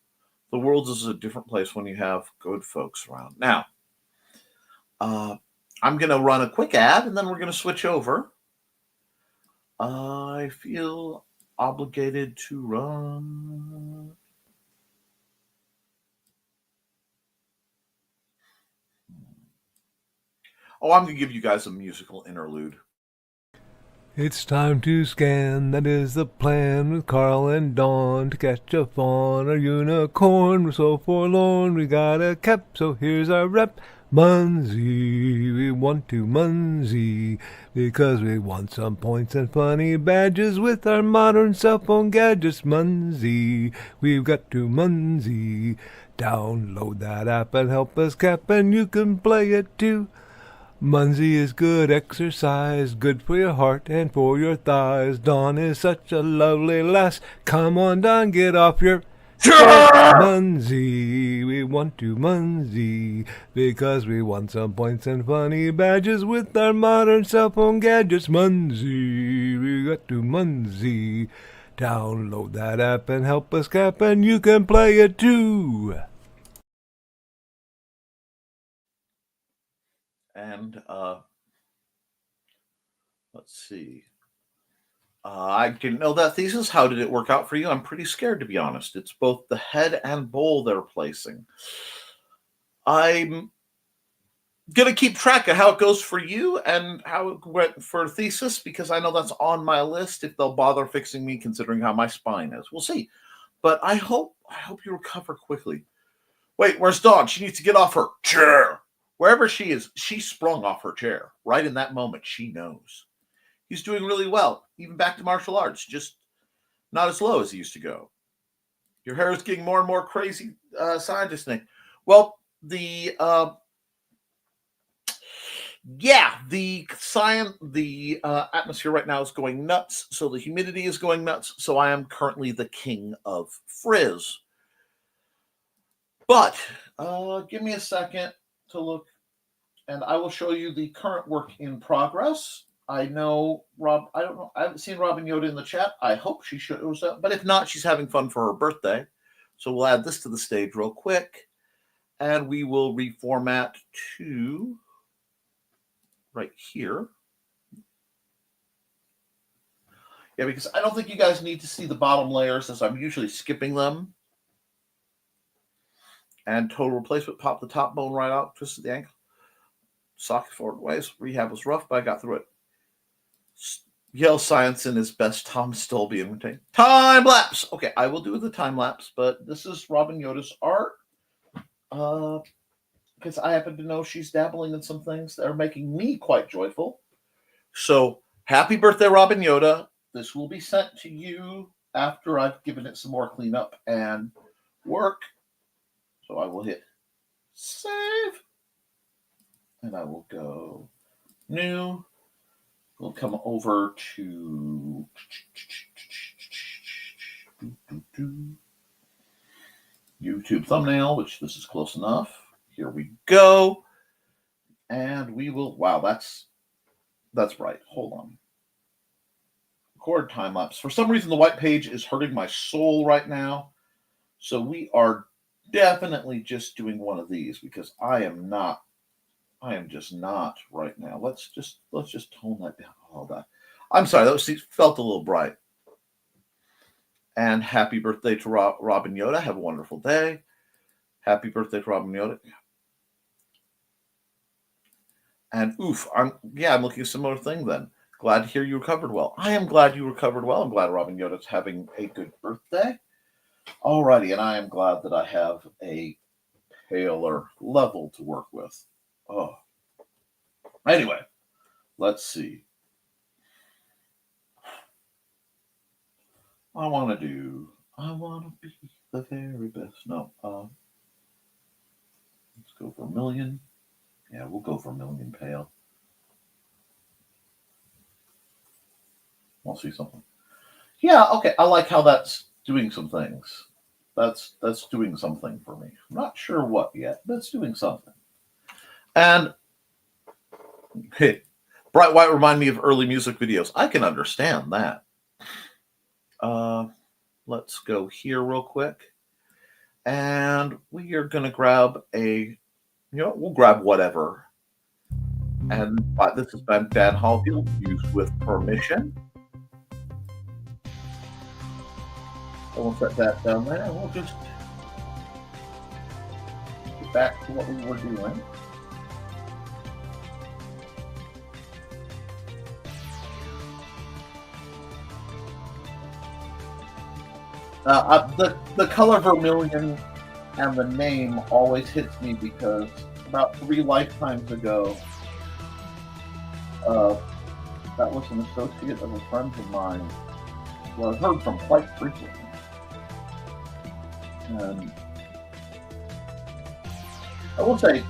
The world is a different place when you have good folks around. Now, I'm going to run a quick ad, and then we're going to switch over. I feel obligated to run. Oh, I'm going to give you guys a musical interlude. It's time to scan, that is the plan, with Carl and Dawn to catch a fawn or unicorn. We're so forlorn, we got a Koepp, so here's our rep. Munsey, we want to Munsey, because we want some points and funny badges with our modern cell phone gadgets. Munsey, we've got to Munsey. Download that app and help us Koepp, and you can play it too. Munsey is good exercise, good for your heart and for your thighs. Dawn is such a lovely lass. Come on, Dawn, get off your Munsey. We want to Munsey, because we want some points and funny badges with our modern cell phone gadgets. Munsey, we got to Munsey. Download that app and help us Koepp, and you can play it too. And let's see. I didn't know that thesis. How did it work out for you? I'm pretty scared, to be honest. It's both the head and bowl they're placing. I'm gonna keep track of how it goes for you and how it went for thesis, because I know that's on my list. If they'll bother fixing me, considering how my spine is, we'll see. But I hope you recover quickly. Wait, where's Dawn? She needs to get off her chair. Wherever she is, she sprung off her chair. Right in that moment, she knows. He's doing really well, even back to martial arts, just not as low as he used to go. Your hair is getting more and more crazy, scientist thing. Well, the atmosphere right now is going nuts, so the humidity is going nuts, so I am currently the king of frizz. But give me a second to look, and I will show you the current work in progress. I know I don't know, I haven't seen Robin Yoda in the chat. I hope she shows up, but if not, she's having fun for her birthday. So we'll add this to the stage real quick, and we will reformat to right here. Yeah, because I don't think you guys need to see the bottom layers, as I'm usually skipping them. And total replacement, pop the top bone right out, twisted the ankle. Socket forward ways. Rehab was rough, but I got through it. Yale Science in his best Tom Stolby imitation. Time lapse. Okay, I will do the time lapse, but this is Robin Yoda's art. Because I happen to know she's dabbling in some things that are making me quite joyful. So, happy birthday, Robin Yoda. This will be sent to you after I've given it some more cleanup and work. So I will hit save. And I will go new. We'll come over to YouTube thumbnail, which this is close enough. Here we go. And we will, wow, that's right. Hold on. Record time lapse. For some reason, the white page is hurting my soul right now. So we are definitely just doing one of these, because I am just not right now. Let's just tone that down. Hold on. I'm sorry, that felt a little bright. And happy birthday to Robin Yoda. Have a wonderful day. Happy birthday to Robin Yoda. And I'm looking at a similar thing then. Glad to hear you recovered well. I am glad you recovered well. I'm glad Robin Yoda's having a good birthday. Alrighty, and I am glad that I have a paler level to work with. Oh. Anyway, let's see. I want to be the very best. No, let's go for 1 million. Yeah, we'll go for 1 million pale. We'll see something. Yeah, okay. I like how that's doing some things. That's doing something for me. I'm not sure what yet, but it's doing something. And hey, bright white remind me of early music videos. I can understand that. Let's go here real quick. And we are going to grab we'll grab whatever. And this has been Dan Hallfield, used with permission. So we'll set that down there, and we'll just get back to what we were doing. The color vermilion and the name always hits me, because about 3 lifetimes ago, that was an associate of a friend of mine who I've heard from quite frequently. And I will say,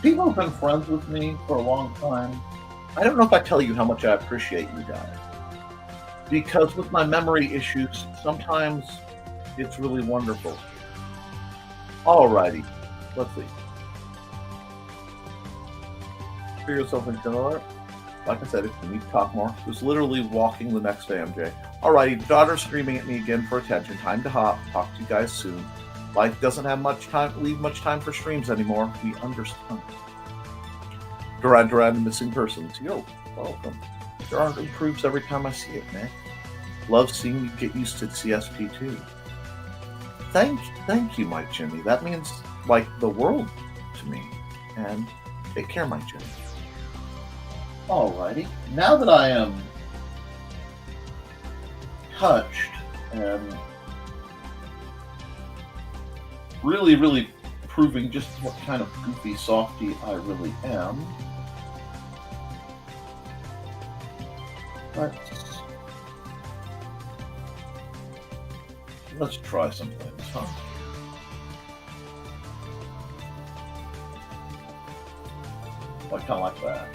people have been friends with me for a long time. I don't know if I tell you how much I appreciate you guys. Because with my memory issues, sometimes it's really wonderful. Alrighty, let's see. Figure something similar. Like I said, if you need to talk more, it was literally walking the next day, MJ. Alrighty, daughter's screaming at me again for attention. Time to hop. Talk to you guys soon. Life doesn't have leave much time for streams anymore. We understand. Duran, missing persons. Yo, welcome. Duran improves every time I see it, man. Love seeing you get used to CSP too. Thank you, Mike Jimmy. That means like the world to me. And Take care, my Jimmy. Alrighty. Now that I am touched and really proving just what kind of goofy softy I really am, let's try some things, huh? I kind of like that.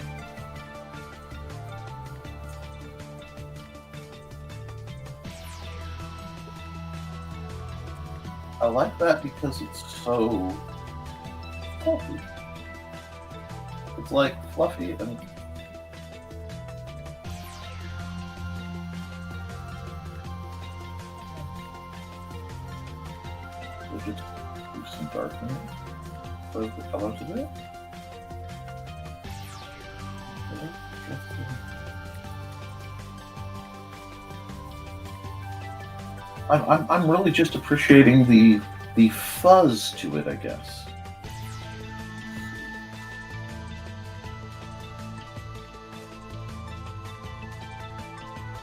I like that because it's so fluffy. It's like fluffy and we'll just do some darkening for the colors of it. I'm really just appreciating the fuzz to it, I guess.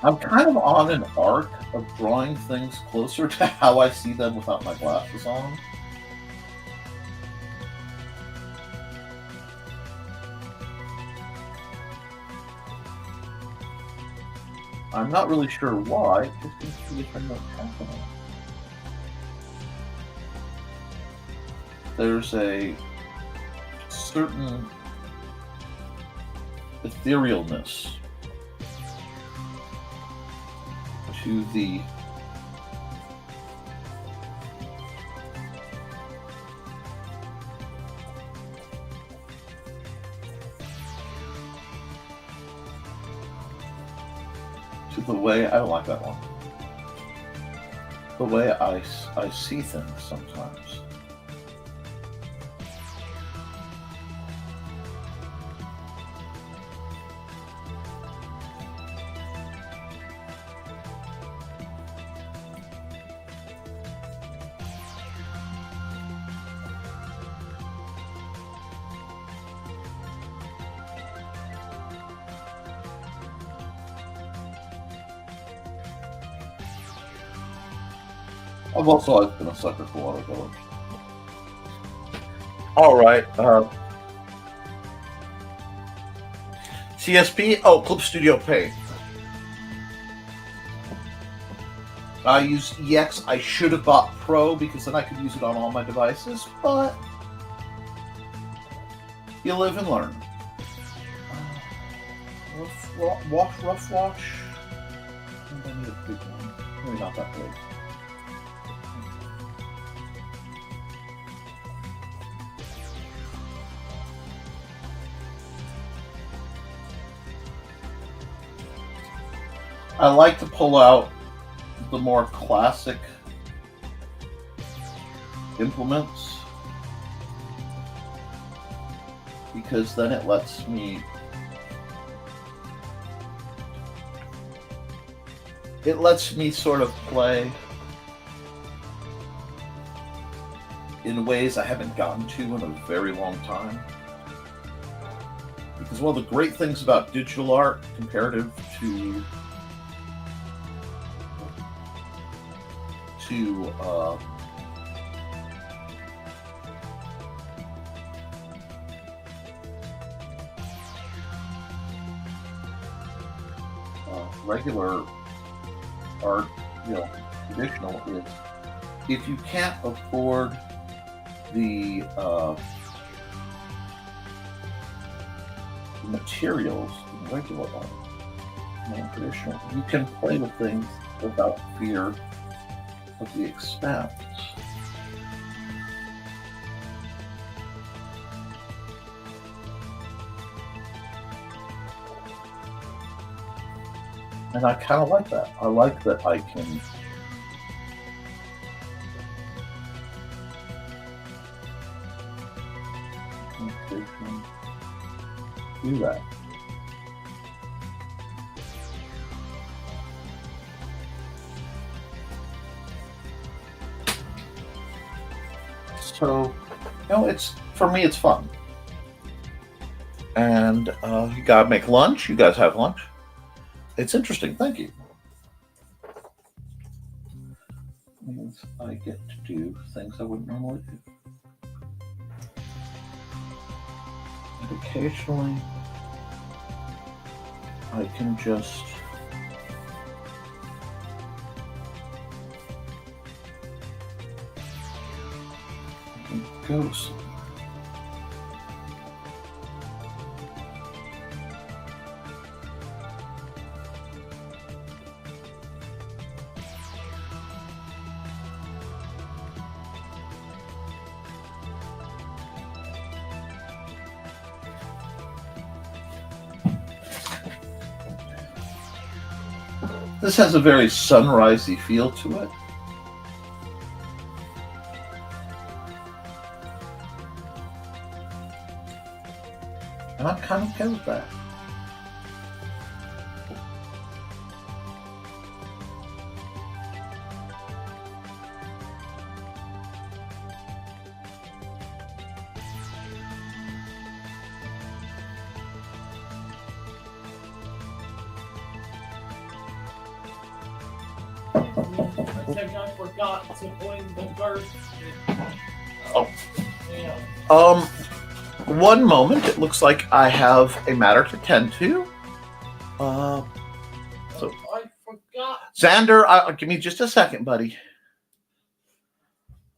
I'm kind of on an arc of drawing things closer to how I see them without my glasses on. I'm not really sure why, it just seems to be a thing that's happening. There's a certain etherealness to the way, I don't like that one. The way I see things sometimes. I've also always been a sucker for watercolors. Alright, CSP? Oh, Clip Studio Paint. I use EX. I should have bought Pro because then I could use it on all my devices, but you live and learn. Rough wash. I need a big one. Maybe not that big. I like to pull out the more classic implements because then it lets me sort of play in ways I haven't gotten to in a very long time. Because one of the great things about digital art comparative to regular art, traditional, is if you can't afford the materials in regular art, traditional, you can play with things without fear of the expense. And I kind of like that. I like that I can do that. So, it's, for me, it's fun. And you gotta make lunch. You guys have lunch. It's interesting. Thank you. Means I get to do things I wouldn't normally do. And occasionally, I can just go. This has a very sunrisey feel to it. And I'm kind of okay with that. I think I forgot to bring the garbage. Oh. Yeah. One moment. It looks like I have a matter to tend to. So I forgot. Xander, give me just a second, buddy.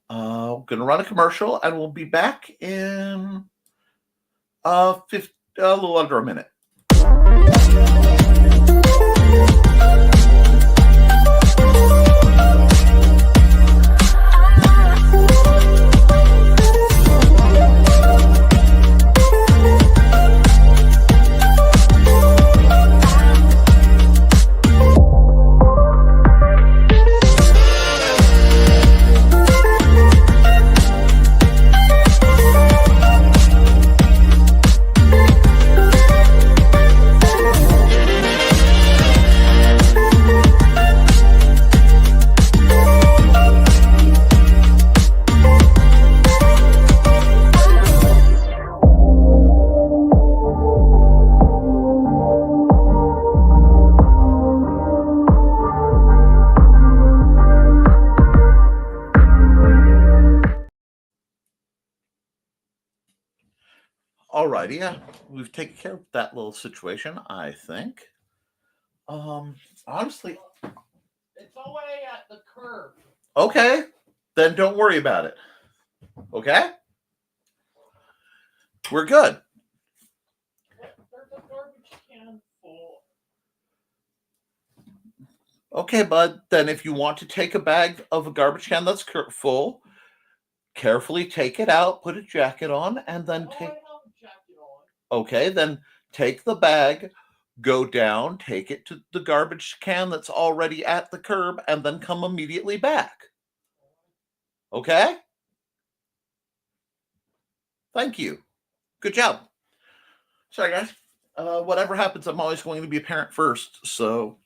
Gonna run a commercial, and we'll be back in a little under a minute. Alrighty, yeah, we've taken care of that little situation, I think. Honestly, It's away at the curb. okay, then don't worry about it. Okay? We're good. There's a garbage can full. Okay, bud, then if you want to take a bag of a garbage can that's full, carefully take it out, put a jacket on, and then I take... have a jacket on. Okay, then take the bag, go down, take it to the garbage can that's already at the curb, and then come immediately back. Okay? Thank you. Good job. Sorry, guys. Whatever happens, I'm always going to be a parent first, so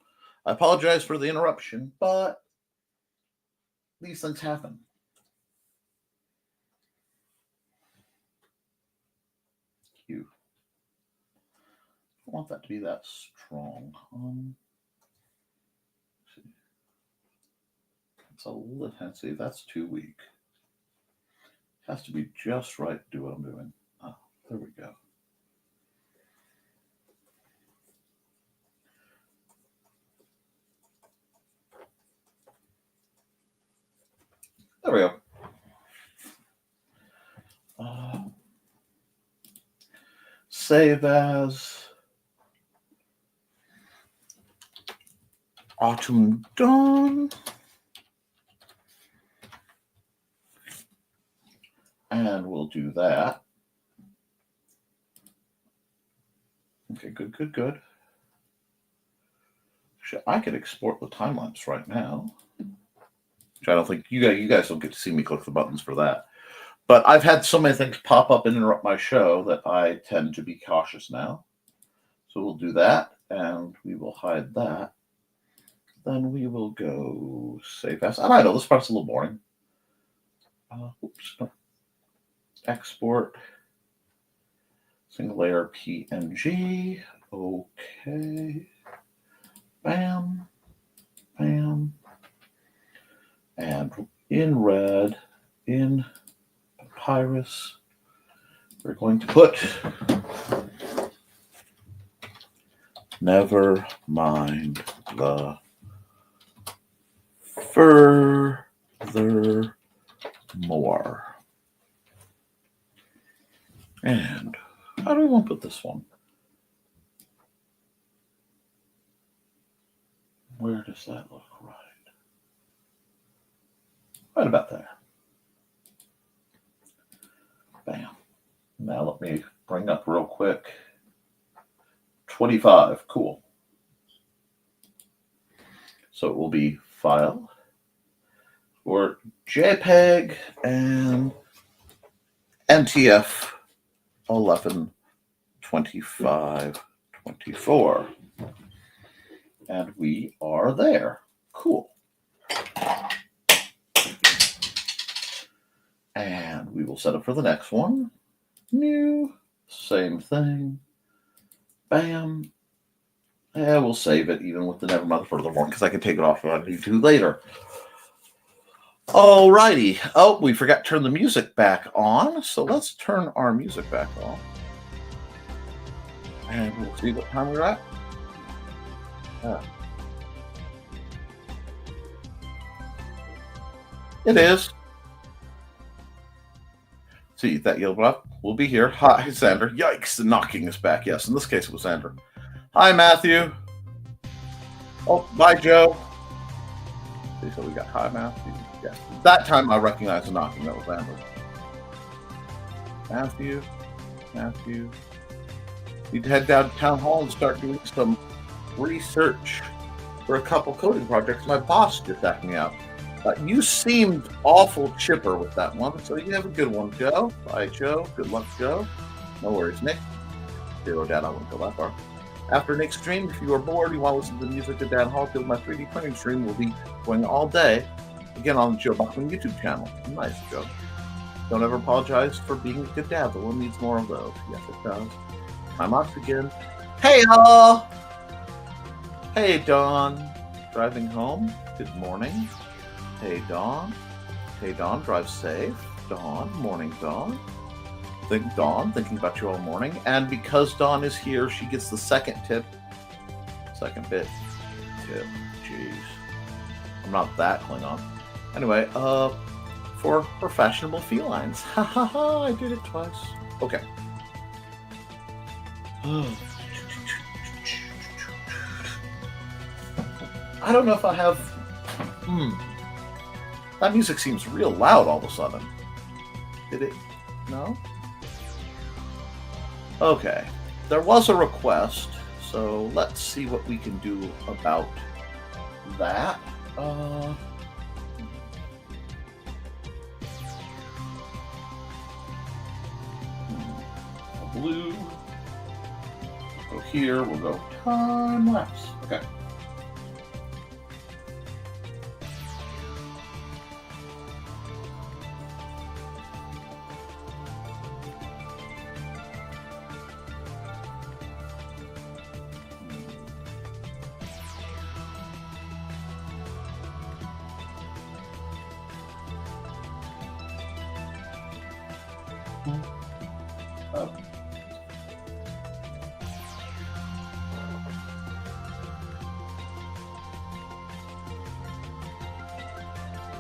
I apologize for the interruption, but these things happen. You don't want that to be that strong. Let's see. It's a little, let's see, that's too weak. Has to be just right to do what I'm doing. Oh, there we go. There we go. Save as Autumn Dawn. And we'll do that. Okay, good, good, good. I could export the time lapse right now. Which I don't think you guys don't get to see me click the buttons for that. But I've had so many things pop up and interrupt my show that I tend to be cautious now. So we'll do that, and we will hide that. Then we will go save as. And I know this part's a little boring. Oops. Export Single layer PNG. Okay. Bam. Bam. And in red, in papyrus, we're going to put Nevermind the Furthermore. And how do we want to put this one? Where does that look right? Right about there. Bam. Now let me bring up real quick. 25. Cool. So it will be file or JPEG and NTF 112524. And we are there. Cool. And we will set up for the next one. New. Same thing. Bam. And we'll save it even with the Nevermind the Furthermore because I can take it off if I need to later. Alrighty. Oh, we forgot to turn the music back on. So let's turn our music back on. And we'll see what time we're at. It is. See, that yellow block will be here. Hi, Xander. Yikes, the knocking is back. Yes, in this case it was Xander. Hi, Matthew. Oh, bye, Joe. See, so we got hi, Matthew. Yes. That time I recognized the knocking. That was Xander. Matthew. Need to head down to Town Hall and start doing some research for a couple coding projects. My boss just asked me out. You seemed awful chipper with that one, so you have a good one, Joe. Bye, Joe. Good luck, Joe. No worries, Nick. Zero down, I won't go that far. After Nick's stream, if you are bored, you want to listen to the music at Dan Hall, my 3D printing stream will be going all day. Again, on the Joe Bachman YouTube channel. Nice, Joe. Don't ever apologize for being a good dad. The world needs more of those. Yes, it does. Time off again. Hey, all! Hey, Dawn. Driving home? Good morning. Hey, Dawn. Hey, Dawn, drive safe. Dawn, morning, Dawn. Thinking about you all morning. And because Dawn is here, she gets the second tip. Second bit. Tip. Jeez. I'm not that Klingon. Anyway, for fashionable felines. Ha ha ha, I did it twice. Okay. I don't know if I have... That music seems real loud all of a sudden. Did it? No? Okay. There was a request, so let's see what we can do about that. Blue. Go here, we'll go time lapse. Okay.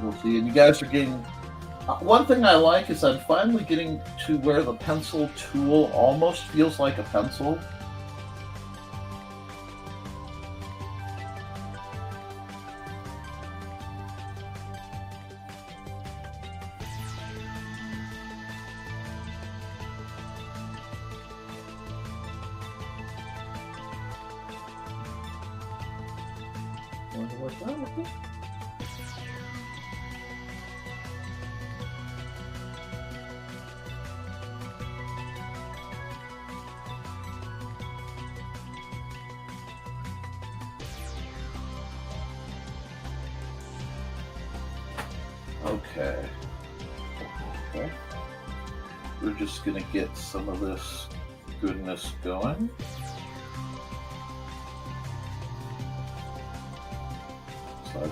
We'll see, and you guys are getting... one thing I like is I'm finally getting to where the pencil tool almost feels like a pencil. Okay. We're just going to get some of this goodness going. So,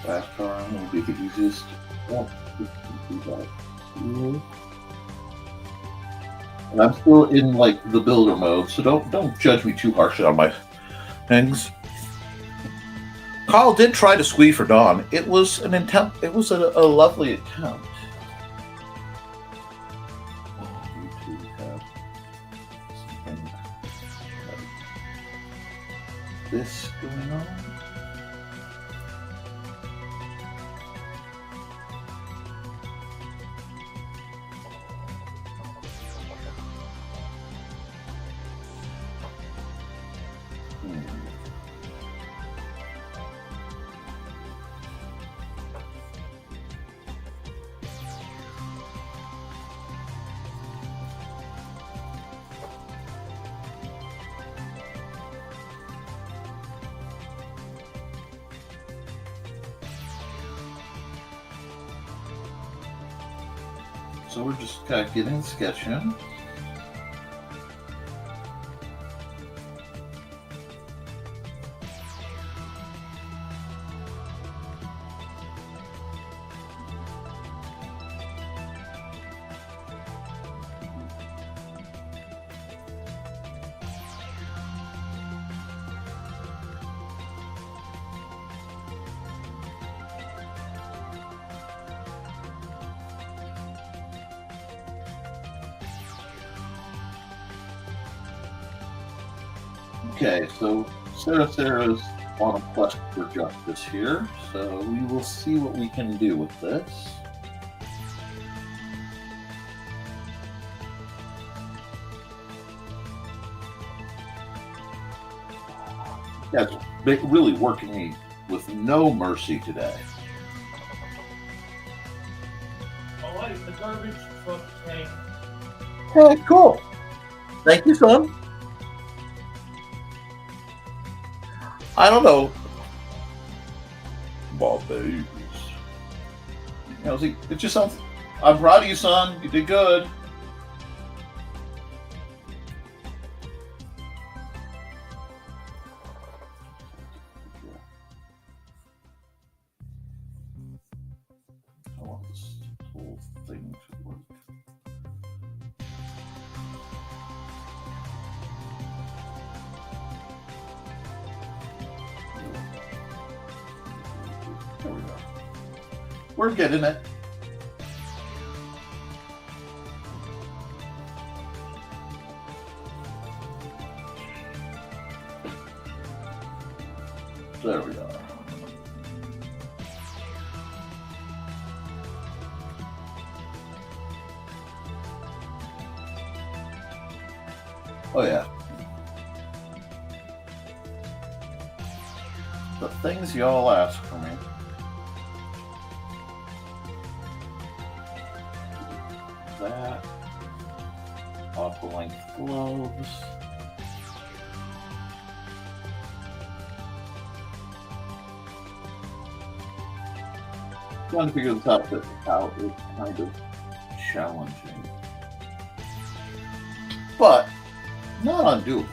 back arm will be the easiest. And I'm still in like the builder mode, so don't judge me too harshly on my things. Carl did try to squeeze for Dawn. It was an attempt. It was a lovely attempt. You two have something like this going on. So we're just kind of getting the sketch in. Okay, so Sarah's on a quest for justice here, so we will see what we can do with this. That's really working me with no mercy today. I like the garbage truck tank. Okay, cool. Thank you, son. I don't know. My babies. You know, see, it just sounds. I'm proud of you, son. You did good. I want this whole thing to work. There we go. We're getting it. There we are. Oh yeah. The things y'all ask for me. That. Aqua length gloves. Trying to figure this out, but how it's kind of challenging. But not undoable.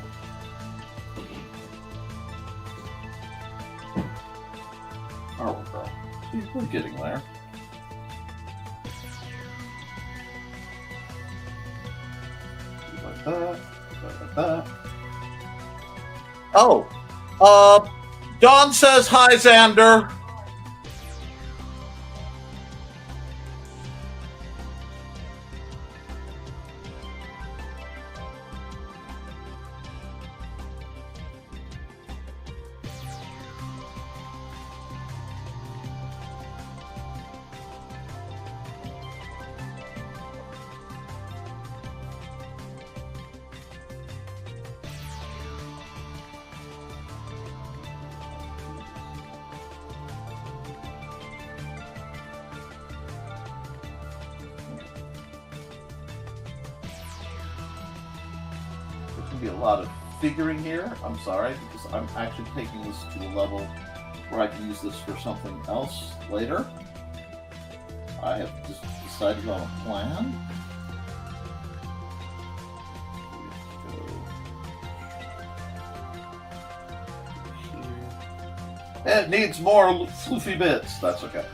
Oh, bro. See, we're getting there. Like that, like that. Oh, Dawn says hi, Xander. to be a lot of figuring here. I'm sorry, because I'm actually taking this to a level where I can use this for something else later. I have just decided on a plan. It needs more floofy bits. That's okay.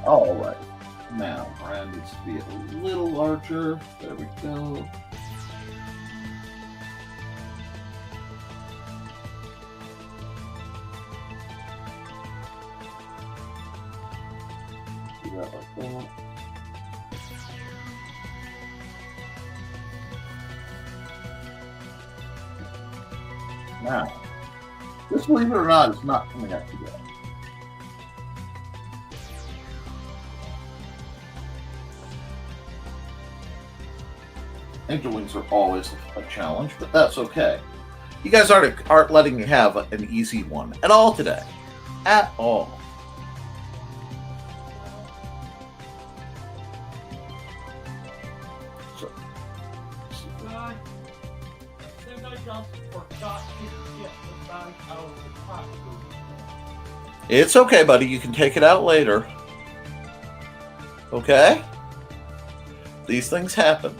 All right. Now, brand needs to be a little larger. There we go. Do that like that. Now, this, believe it or not, is not coming out too bad. Angel wings are always a challenge, but that's okay. You guys aren't letting me have an easy one at all today. At all. So, I think I just forgot to get the bag out of the costume. it's okay, buddy. You can take it out later. Okay? These things happen.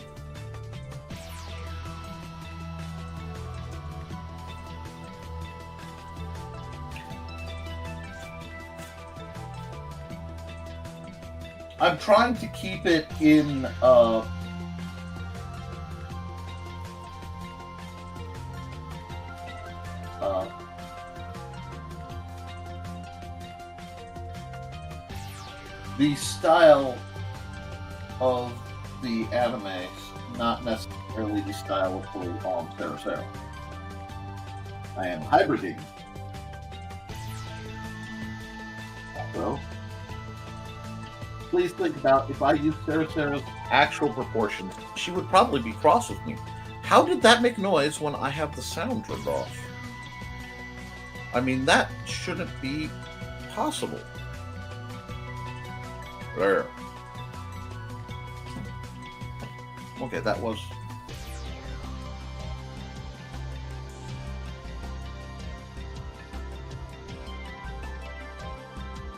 I'm trying to keep it in the style of the animes, not necessarily the style of fully on Sarah. I am hybriding. So, please think about if I use Sarah's actual proportions, she would probably be cross with me. How did that make noise when I have the sound turned off? I mean, that shouldn't be possible. There. Okay, that was...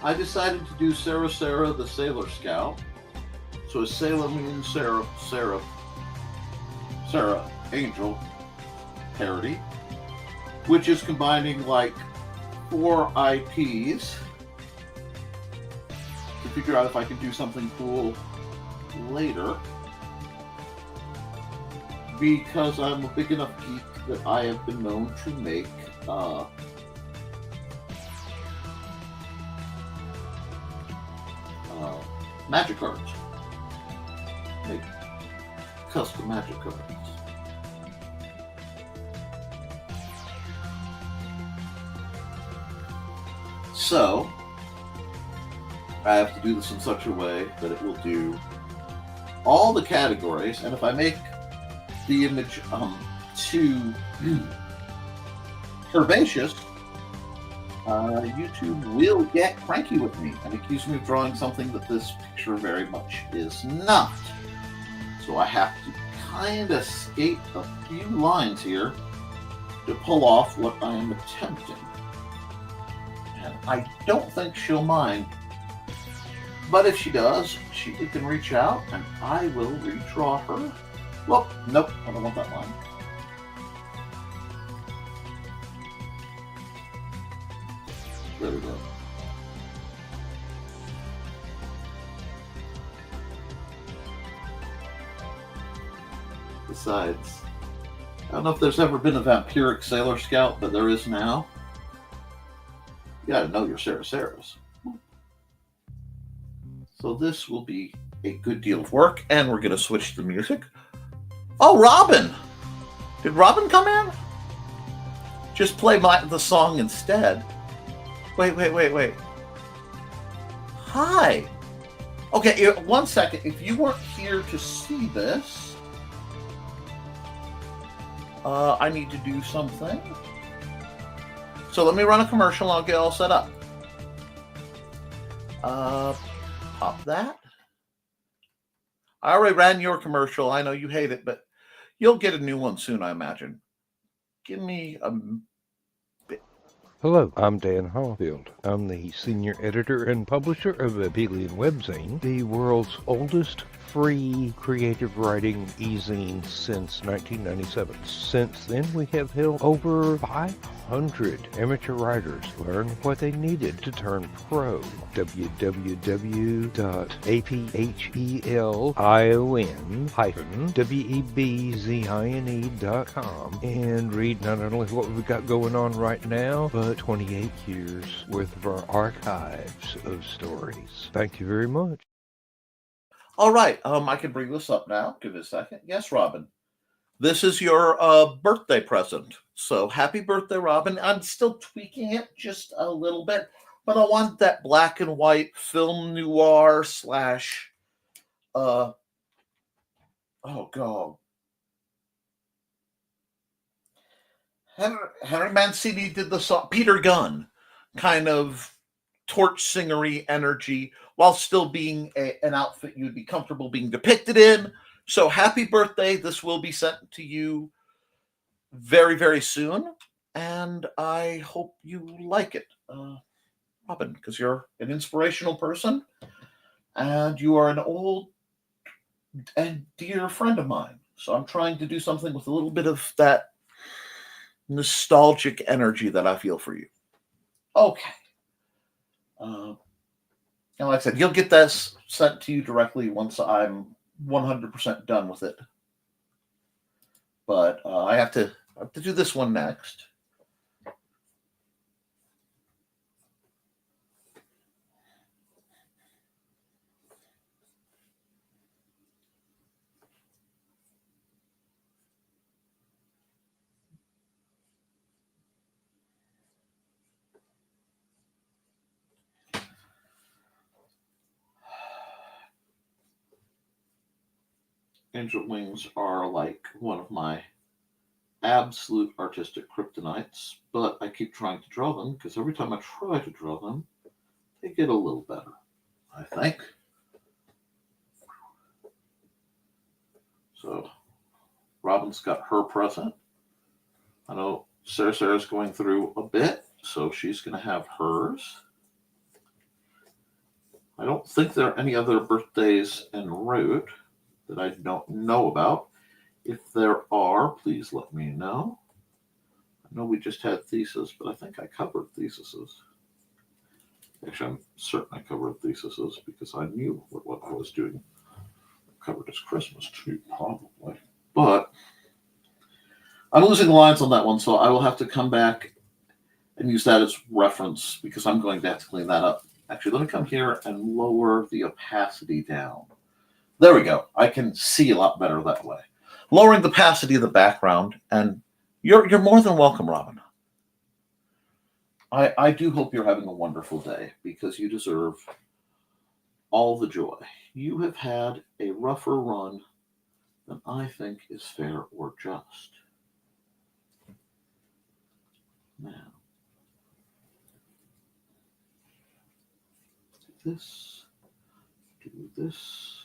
I decided to do Sarah the Sailor Scout. So a Sailor Moon Sarah Angel parody, which is combining like 4 IPs to figure out if I can do something cool later. Because I'm a big enough geek that I have been known to make magic cards. Make custom magic cards. So, I have to do this in such a way that it will do all the categories, and if I make the image too herbaceous, YouTube will get cranky with me and accuse me of drawing something that this picture very much is not. So I have to kind of skate a few lines here to pull off what I am attempting. And I don't think she'll mind. But if she does, she can reach out and I will redraw her. Well, nope, I don't want that line. There we go. Besides, I don't know if there's ever been a vampiric Sailor Scout, but there is now. You gotta know your Sarah's. So this will be a good deal of work, and we're gonna switch the music. Oh, Robin! Did Robin come in? Just play the song instead. Wait. Hi. Okay, 1 second. If you weren't here to see this, I need to do something. So let me run a commercial. I'll get all set up. Pop that. I already ran your commercial. I know you hate it, but you'll get a new one soon, I imagine. Give me a bit. Hello, I'm Dan Hallfield. I'm the senior editor and publisher of Abelian Webzine, the world's oldest free creative writing e-zine since 1997. Since then, we have helped over 500 amateur writers learn what they needed to turn pro. www.aphelion-webzine.com and read not only what we've got going on right now, but 28 years worth of our archives of stories. Thank you very much. All right. I can bring this up now. Give it a second. Yes, Robin. This is your birthday present. So happy birthday, Robin. I'm still tweaking it just a little bit, but I want that black and white film noir slash oh god. Henry Mancini did the song Peter Gunn kind of torch singery energy while still being an outfit you'd be comfortable being depicted in. So happy birthday. This will be sent to you very, very soon. And I hope you like it, Robin, because you're an inspirational person and you are an old and dear friend of mine. So I'm trying to do something with a little bit of that nostalgic energy that I feel for you. Okay. And like I said, you'll get this sent to you directly once I'm 100% done with it. But I have to do this one next. Angel wings are like one of my absolute artistic kryptonites, but I keep trying to draw them because every time I try to draw them, they get a little better, I think. So Robin's got her present. I know Sarah's going through a bit, so she's going to have hers. I don't think there are any other birthdays en route that I don't know about. If there are, please let me know. I know we just had thesis, but I think I covered theses. Actually, I'm certain I covered theses because I knew what I was doing. I covered as Christmas tree, probably. But I'm losing the lines on that one, so I will have to come back and use that as reference because I'm going to have to clean that up. Actually, let me come here and lower the opacity down. There we go. I can see a lot better that way. Lowering the opacity of the background, and you're more than welcome, Robin. I do hope you're having a wonderful day because you deserve all the joy. You have had a rougher run than I think is fair or just. Now, do this, do this.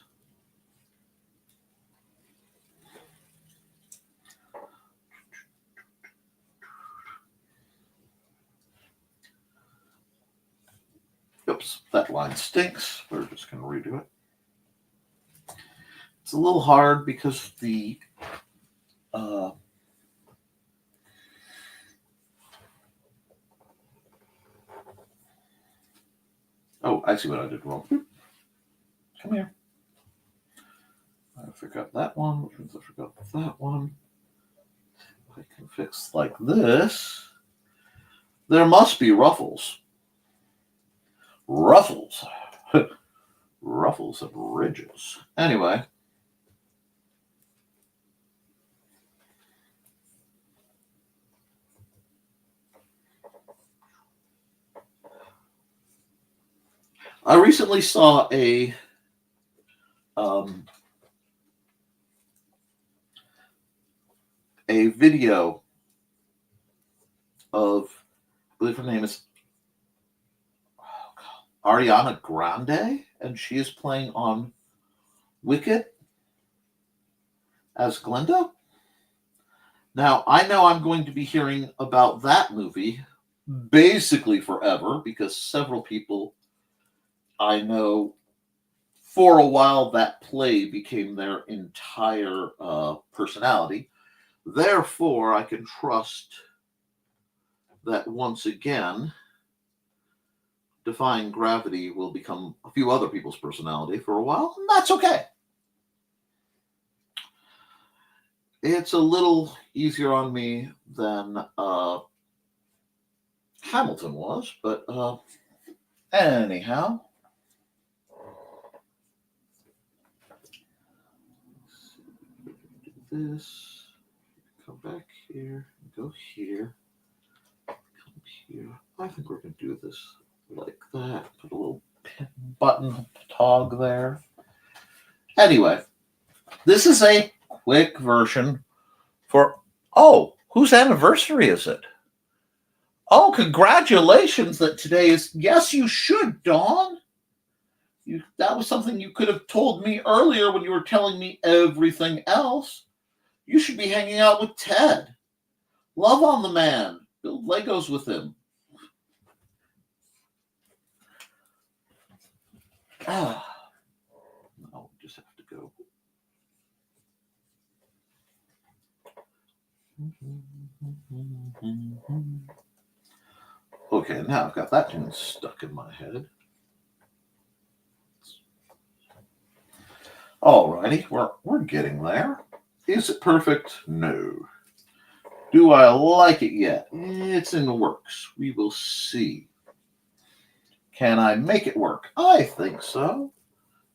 Oops, that line stinks. We're just going to redo it. It's a little hard because the oh, I see what I did wrong. Come here. I forgot that one, which means I forgot that one. If I can fix like this. There must be ruffles. Ruffles. Ruffles and ridges. Anyway. I recently saw a video of, I believe her name is Ariana Grande, and she is playing on Wicked, as Glenda. Now, I know I'm going to be hearing about that movie basically forever because several people I know, for a while, that play became their entire personality. Therefore, I can trust that once again, Defying Gravity will become a few other people's personality for a while, and that's okay. It's a little easier on me than Hamilton was, but anyhow. This, come back here, go here, come here. I think we're going to do this like that. Put a little button tog there. Anyway, this is a quick version for, oh, whose anniversary is it? Oh, congratulations that today is, yes, you should, Dawn. That was something you could have told me earlier when you were telling me everything else. You should be hanging out with Ted. Love on the man. Build Legos with him. No, we just have to go. Okay, now I've got that tune stuck in my head. Alrighty, we're getting there. Is it perfect? No. Do I like it yet? It's in the works. We will see. Can I make it work? I think so.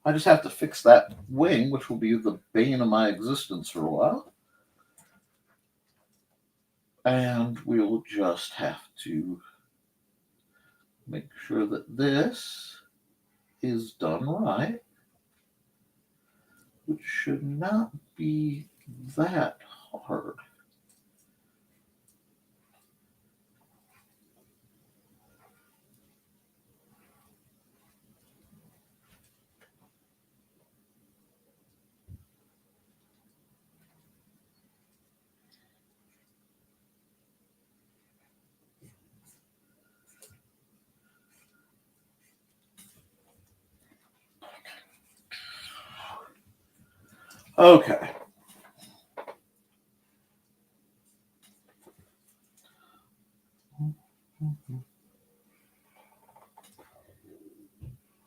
I just have to fix that wing, which will be the bane of my existence for a while. And we'll just have to make sure that this is done right, which should not be that hard. Okay.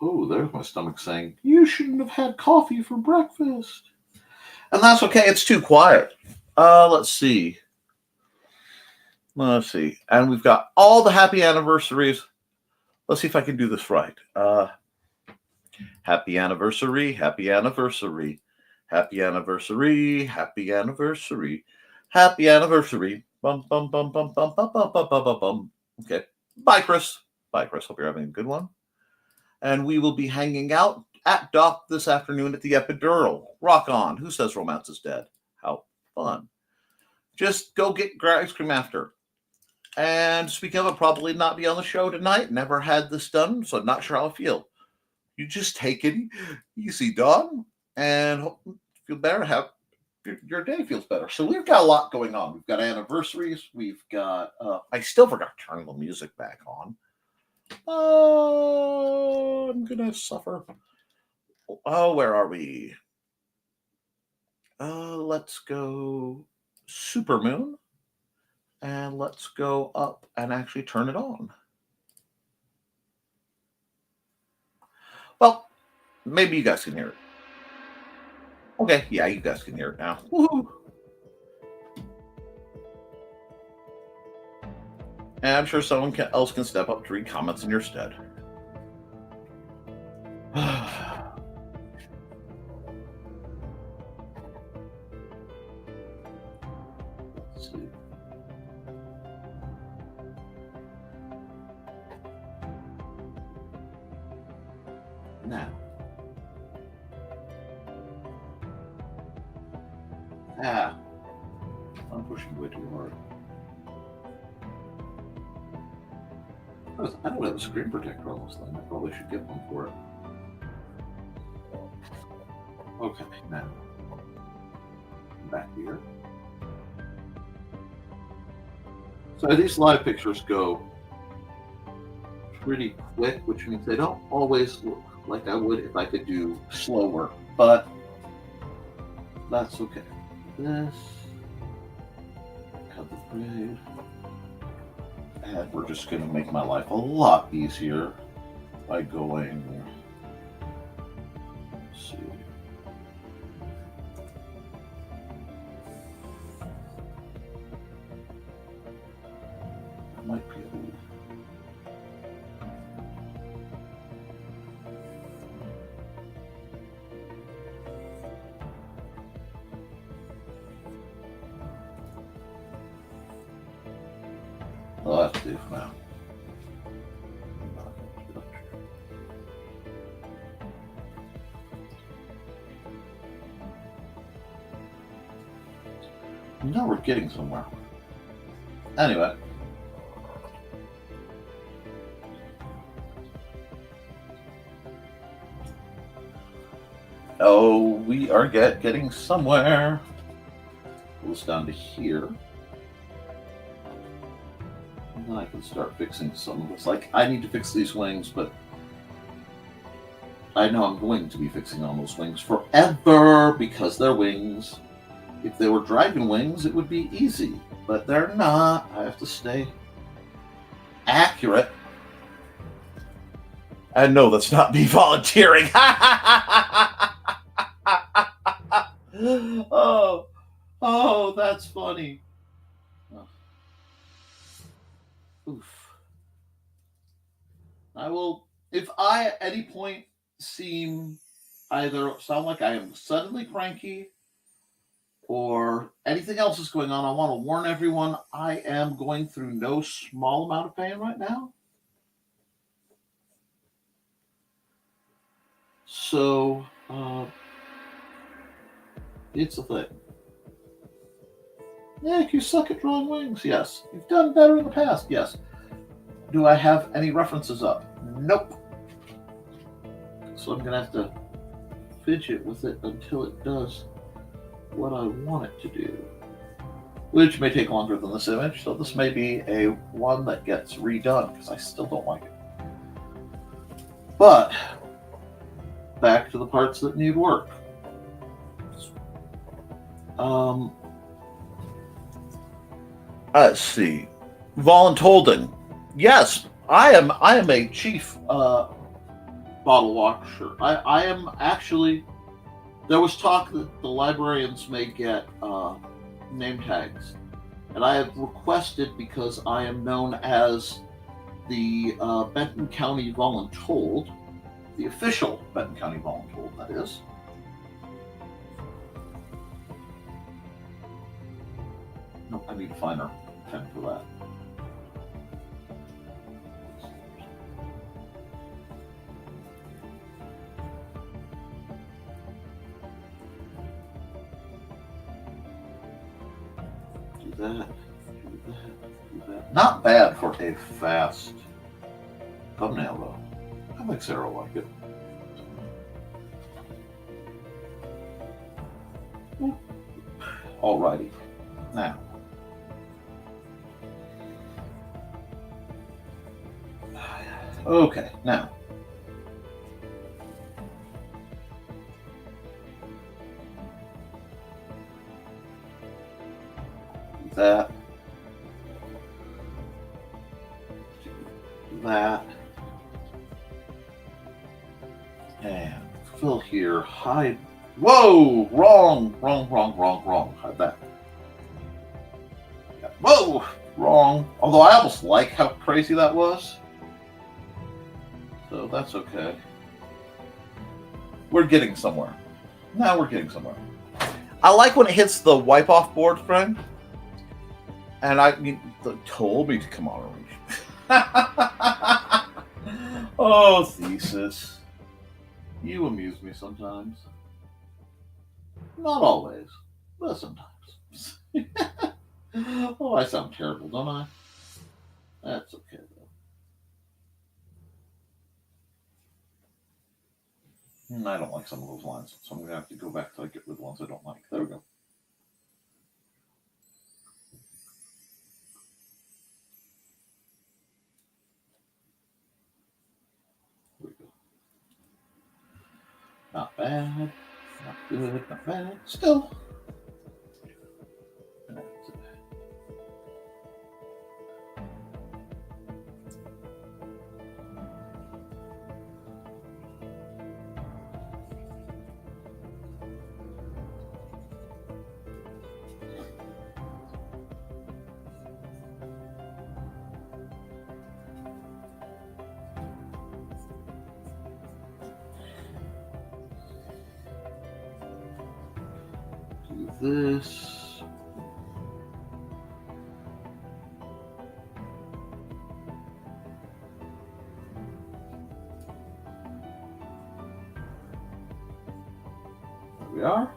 Oh, there's my stomach saying, you shouldn't have had coffee for breakfast. And that's okay. It's too quiet. Let's see. And we've got all the happy anniversaries. Let's see if I can do this right. Happy anniversary, happy anniversary, happy anniversary, happy anniversary, happy anniversary. Bum, bum, bum, bum, bum, bum, bum, bum, bum, bum, bum. Okay. Bye, Chris. Bye, Chris. Hope you're having a good one. And we will be hanging out at Doc this afternoon at the Epidural. Rock on. Who says romance is dead? How fun. Just go get ice cream after. And speaking of, I'll probably not be on the show tonight. Never had this done, so I'm not sure how I feel. You just take it easy, Dawn, and feel better. Have your day feels better. So we've got a lot going on. We've got anniversaries. We've got. I still forgot to turn the music back on. I'm gonna suffer. Oh, where are we? Let's go Supermoon, and let's go up and actually turn it on. Well, maybe you guys can hear it. Okay, yeah, you guys can hear it now. Woohoo! And I'm sure someone else can step up to read comments in your stead. Let's see. Now. I'm pushing way too hard. I don't have a screen protector on this thing. I probably should get one for it. Okay, now. back here. So these live pictures go pretty quick, which means they don't always look like I would if I could do slower, but that's okay. This, cut the braid, and we're just going to make my life a lot easier by going, let's see. That might be a little. Well, that's safe now. Now we're getting somewhere. Anyway. Oh, we are getting somewhere. Goes down to here. And then I can start fixing some of this. Like, I need to fix these wings, but I know I'm going to be fixing all those wings forever because they're wings. If they were dragon wings, it would be easy, but they're not. I have to stay accurate. And no, that's not me volunteering. Oh, that's funny. Oh. Oof. I will, if I at any point sound like I am suddenly cranky or anything else is going on, I want to warn everyone I am going through no small amount of pain right now. So, it's a thing. Nick, you suck at drawing wings. Yes. You've done better in the past. Yes. Do I have any references up? Nope. So I'm going to have to fidget with it until it does what I want it to do, which may take longer than this image. So this may be a one that gets redone because I still don't like it. But back to the parts that need work. Let's see. Voluntolding. Yes, I am a chief bottle washer. I am actually. There was talk that the librarians may get name tags, and I have requested because I am known as the Benton County Voluntold, the official Benton County Voluntold, that is. No, I need to find a pen for that. Do that. Not bad for a fast thumbnail, though. I think Sarah will like it. Alrighty. Now. Okay, now. That. That. And fill here. Hide. Whoa! Wrong. Hide that. Yeah. Whoa! Wrong. Although I almost like how crazy that was. So that's okay. We're getting somewhere. Now we're getting somewhere. I like when it hits the wipe off board, friend. And they told me to come on. Oh, Thesis. You amuse me sometimes. Not always, but sometimes. Oh, I sound terrible, don't I? That's okay, though. I don't like some of those lines, so I'm going to have to go back till I get rid of the ones I don't like. There we go. Not bad. Not good. Not bad. Still. Do this. There we are.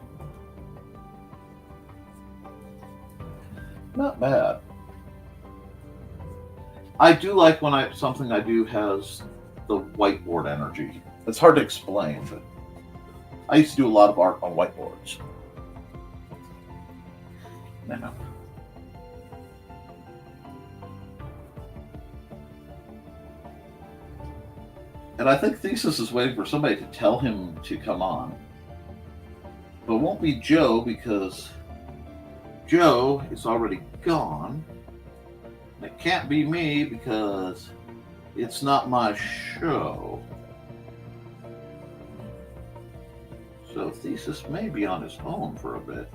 Not bad. I do like when something I do has the whiteboard energy. It's hard to explain, but I used to do a lot of art on whiteboards. Now, and I think Thesis is waiting for somebody to tell him to come on. But it won't be Joe because Joe is already gone. And it can't be me because it's not my show. So Thesis may be on his own for a bit.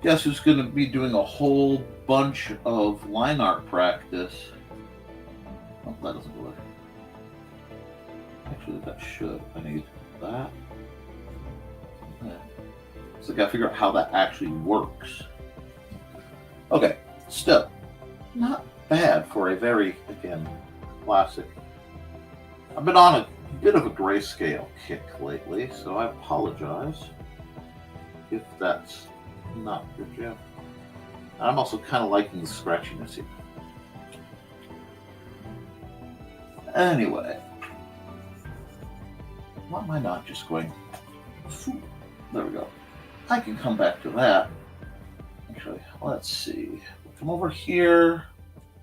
Guess who's going to be doing a whole bunch of line art practice? Oh, that doesn't work. Actually, that should. I need that. So I gotta figure out how that actually works. Okay, still not bad for a very, again, classic. I've been on a bit of a grayscale kick lately, so I apologize if that's not your jam. I'm also kind of liking the scratchiness here. Anyway, why am I not just going? There we go. I can come back to that. Actually, let's see. Come over here.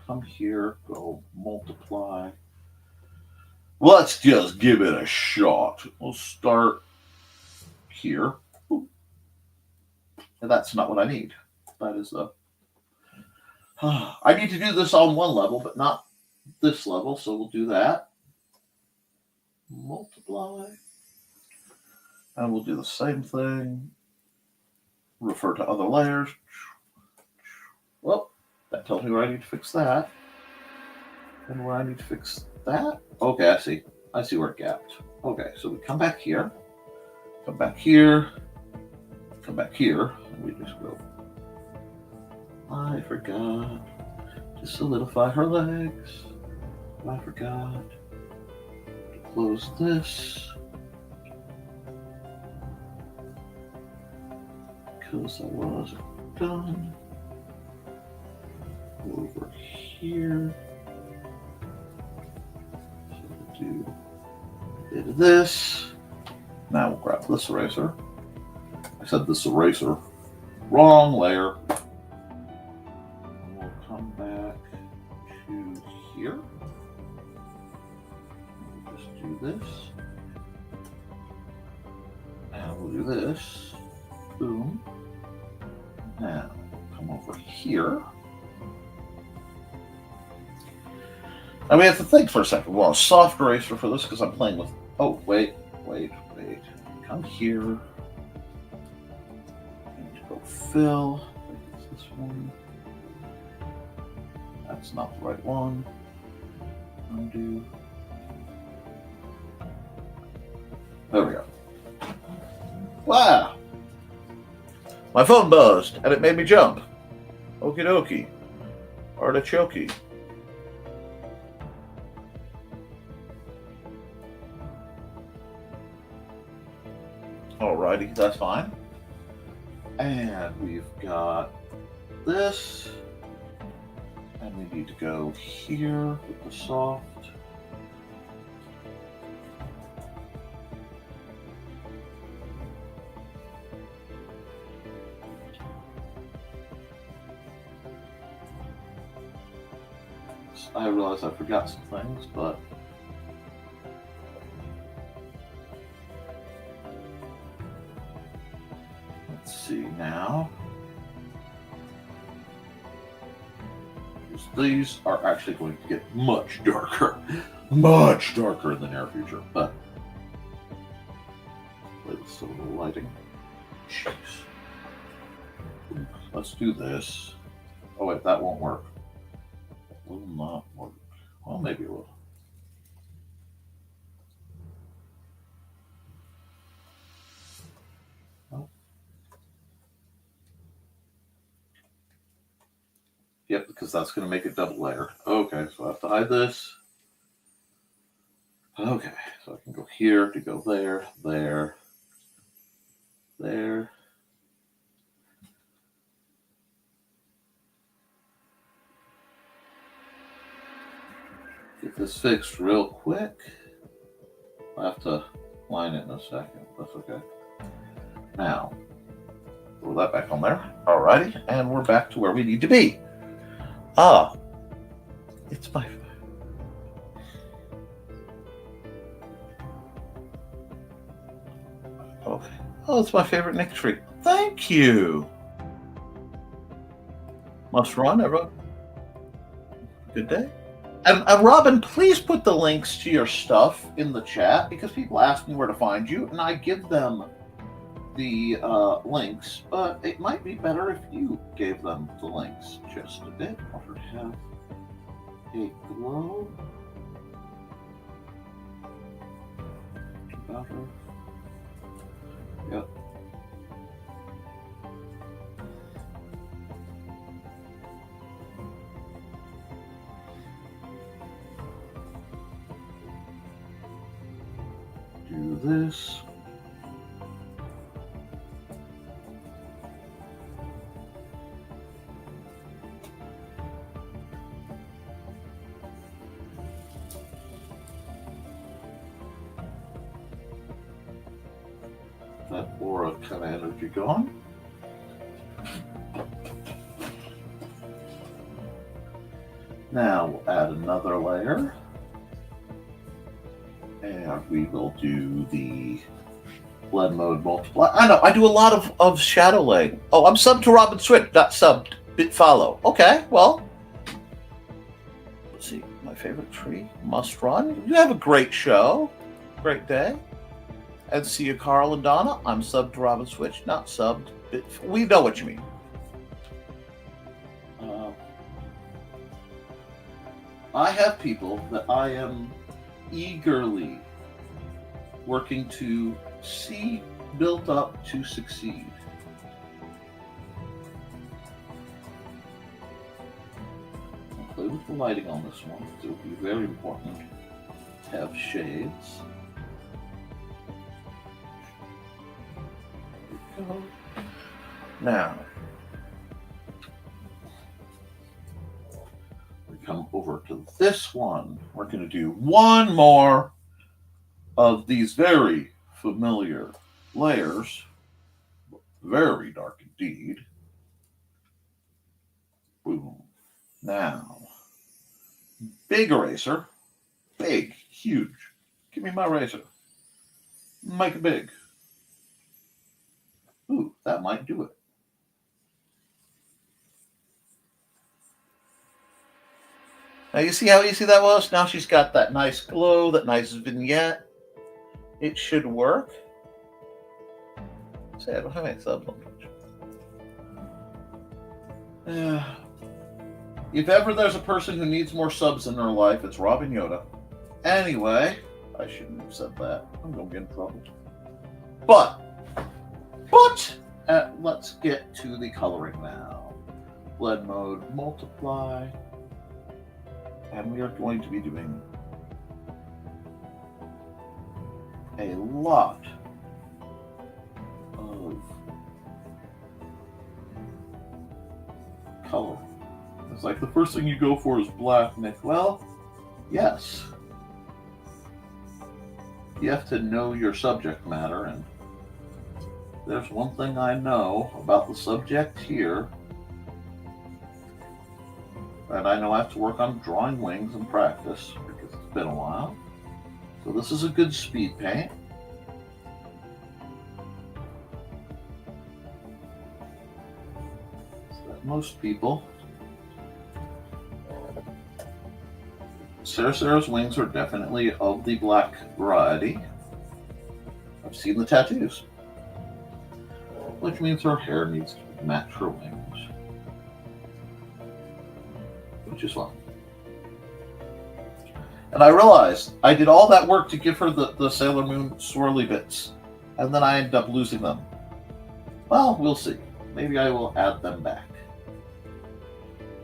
Come here. Go multiply. Let's just give it a shot. We'll start here. And that's not what I need. That is the. I need to do this on one level, but not this level. So we'll do that. Multiply. And we'll do the same thing. Refer to other layers. Well, that tells me where I need to fix that. And where I need to fix that. Okay, I see. I see where it gapped. Okay, so we come back here. Come back here. Come back here. And we just go. I forgot to solidify her legs. I forgot to close this. Because I wasn't done. Over here. So we'll do a bit of this. Now we'll grab this eraser. I said this eraser. Wrong layer. And we'll come back to here. We'll just do this. And we'll do this. Boom. Now, come over here. Now we have to think for a second. We want a soft eraser for this because I'm playing with. Oh, wait. Come here. I need to go fill. I think it's this one. That's not the right one. Undo. There we go. Wow. My phone buzzed, and it made me jump. Okie dokie. Artichoke. Alrighty, that's fine. And we've got this. And we need to go here with the soft. I realize I forgot some things, but let's see now. These are actually going to get much darker in the near future, but let's some of the lighting. Jeez. Let's do this. Oh wait, that won't work. Will not work. Well, maybe it will. Oh. Yep, because that's going to make it double layer. Okay, so I have to hide this. Okay, so I can go here to go there, there, there. Get this fixed real quick. I have to line it in a second. That's okay. Now, throw that back on there. Alrighty, and we're back to where we need to be. Ah, it's my... Okay. Oh, it's my favorite Nick tree. Thank you. Must run, everyone. Good day. And Robin, please put the links to your stuff in the chat because people ask me where to find you, and I give them the links. But it might be better if you gave them the links just a bit. Offer to have a glow. About her. Yep. Do this. That aura kind of energy gone. Now we'll add another layer. And we will do the blend mode multiply. I know, I do a lot of shadow laying. Oh, I'm subbed to Robin Switch, not subbed bit follow. Okay, well. Let's see, my favorite tree, Must Run. You have a great show. Great day. And see you, Carl and Donna. I'm subbed to Robin Switch, not subbed. We know what you mean. I have people that I am eagerly working to see built up to succeed. I'll play with the lighting on this one. It will be very important to have shades. Now, we come over to this one. We're going to do one more of these very familiar layers. Very dark indeed. Boom. Now, big eraser. Big, huge. Give me my eraser. Make it big. Ooh, that might do it. Now you see how easy that was? Now she's got that nice glow, that nice vignette. It should work. See, I don't have any subs on Twitch. If ever there's a person who needs more subs in their life, it's Robin Yoda. Anyway, I shouldn't have said that. I'm going to get in trouble. But let's get to the coloring now. Blend mode, multiply. And we are going to be doing a lot of color. It's like the first thing you go for is black, Nick. Well, yes. You have to know your subject matter, and there's one thing I know about the subject here. And I know I have to work on drawing wings and practice because it's been a while. So this is a good speed paint. So that most people, Sarah's wings are definitely of the black variety. I've seen the tattoos, which means her hair needs to match her wings, which is fine. And I realized I did all that work to give her the Sailor Moon swirly bits, and then I ended up losing them. Well, we'll see. Maybe I will add them back.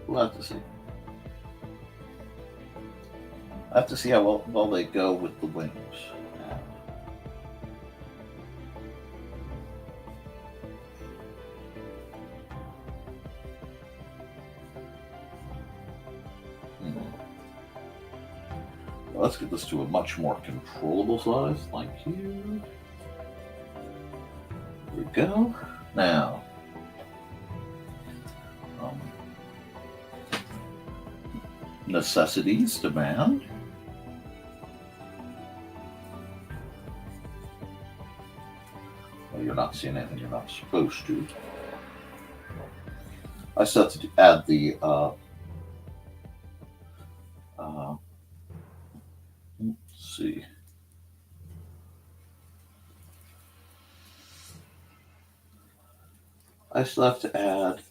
We'll have to see. I have to see how well they go with the wings. Let's get this to a much more controllable size. Thank you. There we go. Now, necessities demand. Well, you're not seeing anything you're not supposed to. I still have to add the let's see. I still have to add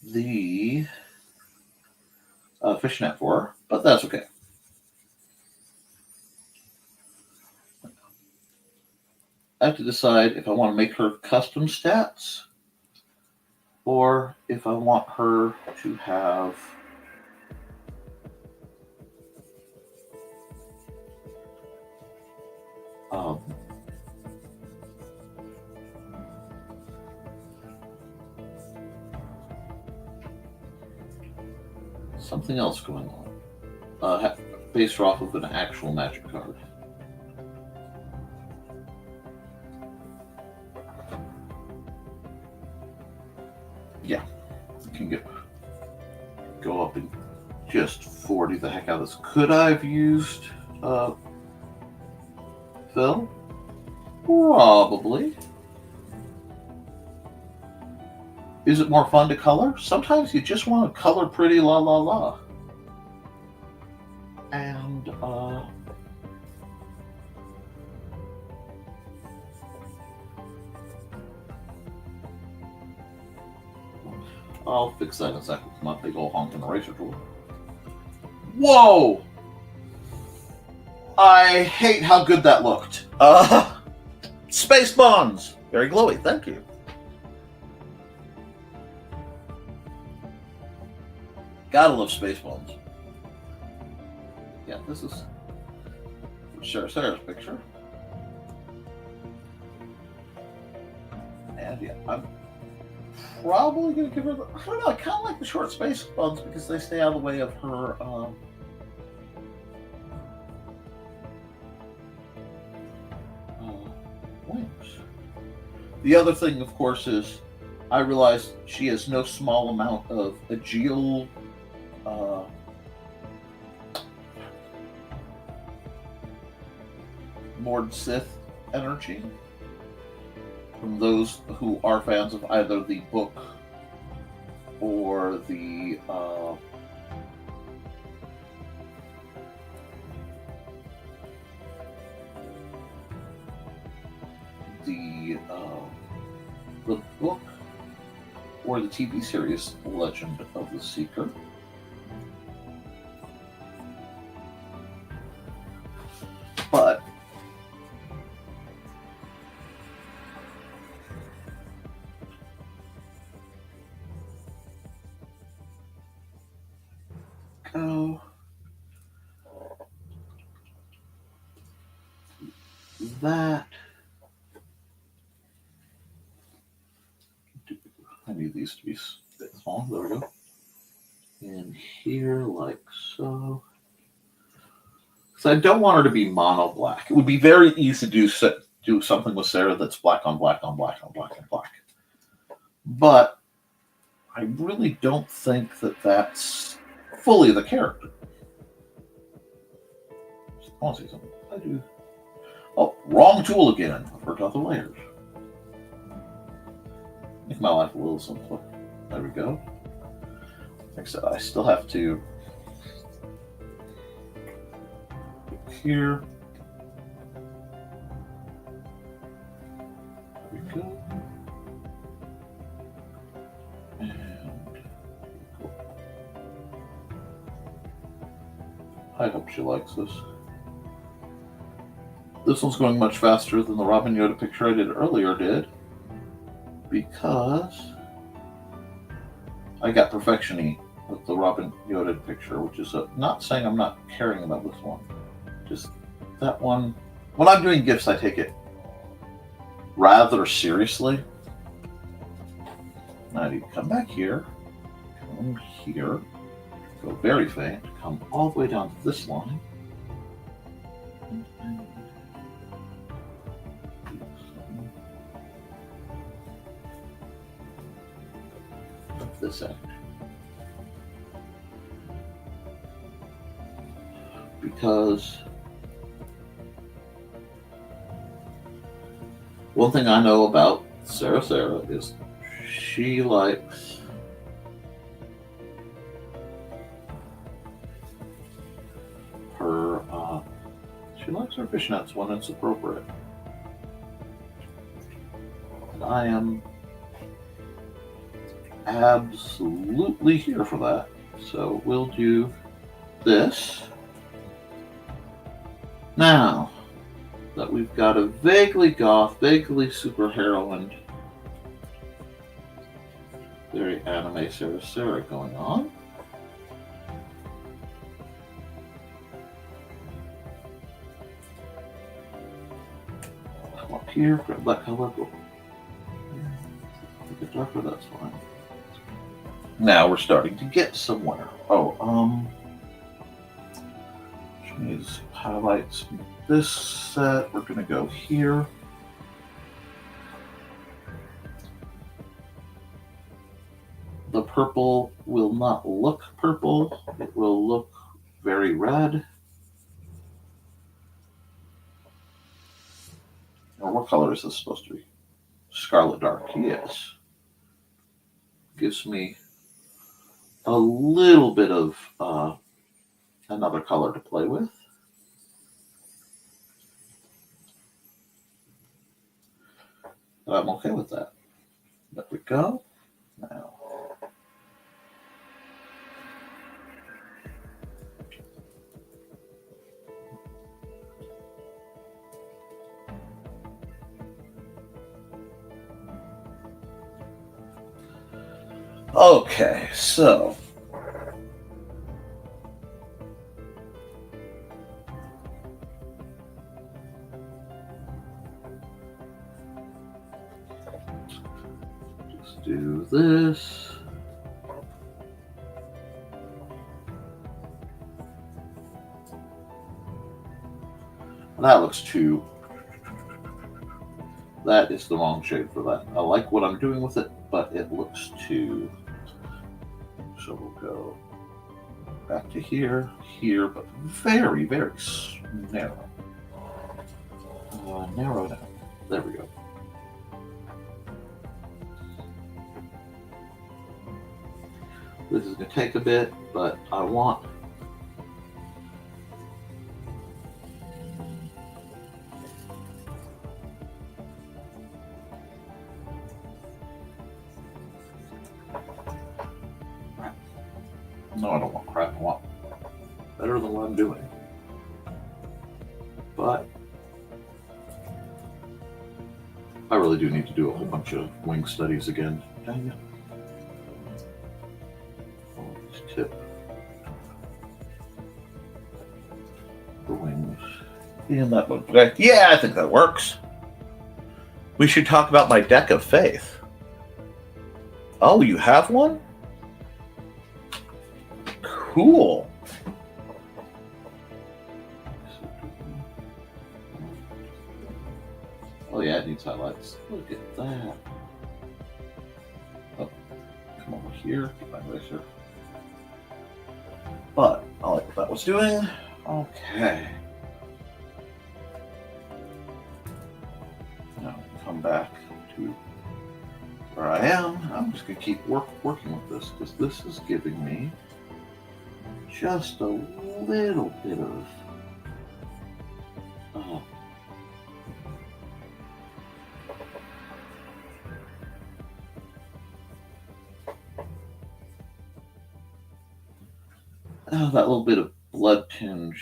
the fishnet for her, but that's okay. I have to decide if I want to make her custom stats or if I want her to have something else going on, based her off of an actual magic card. Yeah, can go up and just 40 the heck out of this. Could I have used Phil? Probably. Is it more fun to color? Sometimes you just want to color pretty la la la. And I'll fix that in a second with my big old honking eraser tool. Whoa! I hate how good that looked. Space bonds! Very glowy, thank you. Gotta love space bonds. Yeah, this is Sarah's picture. And yeah, I'm probably gonna give her the, I don't know, I kinda like the short space buns because they stay out of the way of her wings. The other thing, of course, is I realized she has no small amount of Aegil Lord Sith energy from those who are fans of either the book or the book or the TV series Legend of the Seeker. But that I need these to be a bit small. There we go. In here, like so. Because I don't want her to be mono black. It would be very easy to do something with Sarah that's black on black on black on black on black. But I really don't think that that's fully the character. I want to see something. I do. Oh, wrong tool again. I forgot the layers. Make my life a little simpler. There we go. Like I said, I still have to here. There we go. And I hope she likes this. This one's going much faster than the Robin Yoda picture I did earlier did, because I got perfection-y with the Robin Yoda picture, which is not saying I'm not caring about this one. Just that one. When I'm doing gifts, I take it rather seriously. Now I need to come back here, come here, go very faint, come all the way down to this line. This end. Because one thing I know about Sarah is she likes her fishnets when it's appropriate. And I am absolutely here for that. So we'll do this. Now that we've got a vaguely goth, vaguely superheroine, very anime Sarah going on. Come up here, grab that color, go. Make it darker, that's fine. Now we're starting to get somewhere. Which needs highlights. This set, we're gonna go here. The purple will not look purple. It will look very red. Now, what color is this supposed to be? Scarlet Dark, yes. Gives me a little bit of another color to play with. And I'm okay with that. There we go. Now. Okay, so just do this. That looks too. That is the wrong shade for that. I like what I'm doing with it, but it looks too. So we'll go back to here, but very, very narrow. Narrow down. There we go. This is going to take a bit, but I want no, I don't want crap. I want better than what I'm doing. But I really do need to do a whole bunch of wing studies again. Dang it. Let's tip the wings in that one. Okay. Yeah, I think that works. We should talk about my deck of faith. Oh, you have one? Cool. Oh yeah, it needs highlights. Look at that. Oh, come over here, keep my eraser. But I like what that was doing. Okay. Now come back to where I am. I'm just going to keep working with this because this is giving me just a little bit of that little bit of blood-tinged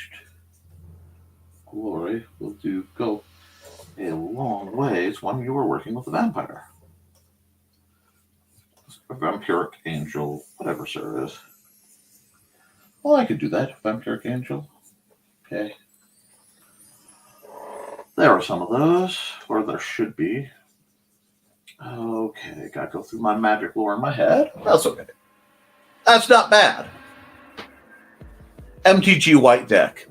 glory will go a long ways when you are working with a vampire. A vampiric angel, whatever sir is. Well, I could do that. Vampiric angel. Okay. There are some of those, or there should be. Okay, gotta go through my magic lore in my head. That's okay. That's not bad. MTG white deck.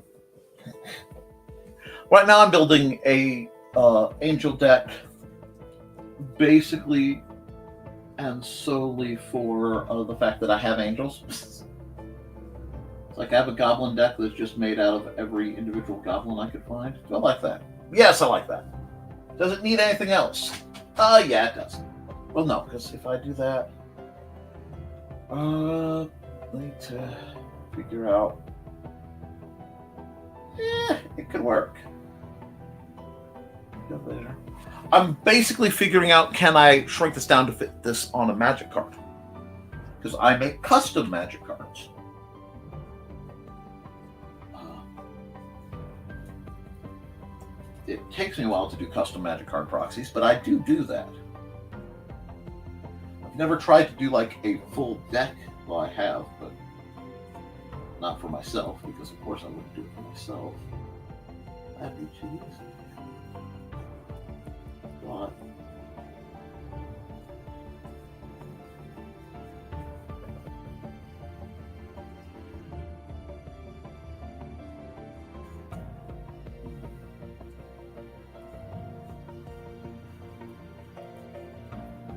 Right now I'm building a angel deck basically and solely for the fact that I have angels. It's like I have a goblin deck that's just made out of every individual goblin I could find. Do I like that? Yes, I like that. Does it need anything else? Yeah, it does. Well, no, because if I do that, I need to figure out. It could work. I'm basically figuring out, can I shrink this down to fit this on a magic card? Because I make custom magic cards. It takes me a while to do custom magic card proxies, but I do that. I've never tried to do like a full deck. Well, I have, but not for myself, because of course I wouldn't do it for myself. That'd be too easy. But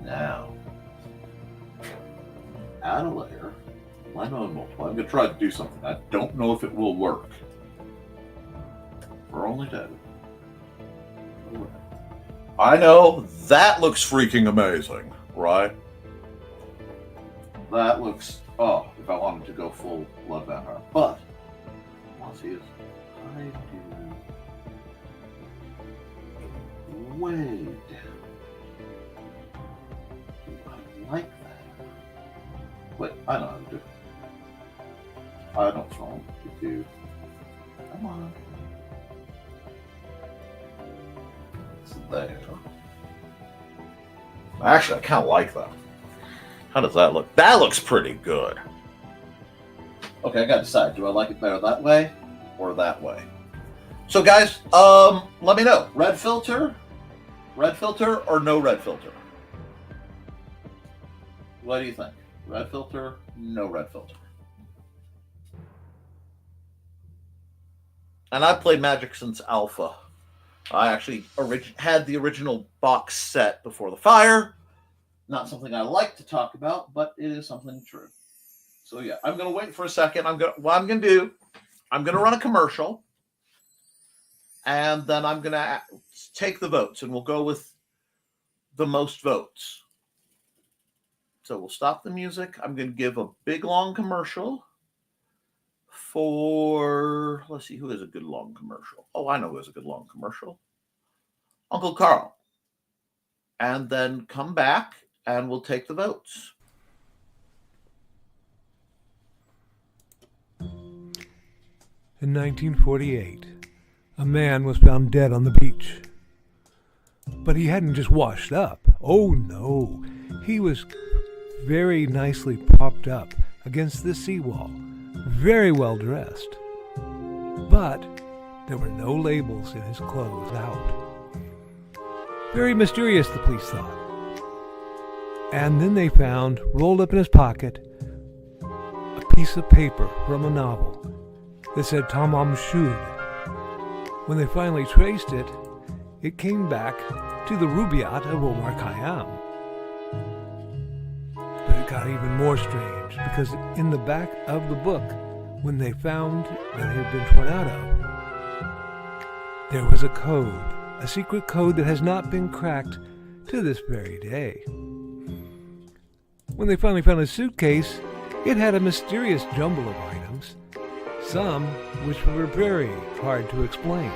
now, add a layer. Why not multiply? I'm going to try to do something. I don't know if it will work. We're only dead. I know that looks freaking amazing, right? That looks, if I wanted to go full blood vampire. But, once he is, I do way down. I like that. Wait, I know how to do it. I know what's wrong to do. Come on. It's there. Actually, I kind of like that. How does that look? That looks pretty good. Okay, I gotta decide. Do I like it better that way or that way? So, guys, let me know. Red filter or no red filter? What do you think? Red filter, no red filter. And I've played Magic since Alpha. I actually had the original box set before the fire. Not something I like to talk about, but it is something true. So yeah, I'm going to wait for a second. What I'm going to do, I'm going to run a commercial. And then I'm going to take the votes, and we'll go with the most votes. So we'll stop the music. I'm going to give a big, long commercial for, let's see, who is a good long commercial? Oh, I know who is a good long commercial. Uncle Carl. And then come back, and we'll take the votes. In 1948, a man was found dead on the beach. But he hadn't just washed up. Oh, no. He was very nicely propped up against the seawall, very well dressed. But there were no labels in his clothes out. Very mysterious, the police thought. And then they found, rolled up in his pocket, a piece of paper from a novel that said Tamam Shud. When they finally traced it, it came back to the Rubaiyat of Omar Khayyam. But it got even more strange because in the back of the book, when they found that it had been torn out of, there was a code, a secret code that has not been cracked to this very day. When they finally found the suitcase, it had a mysterious jumble of items, some which were very hard to explain.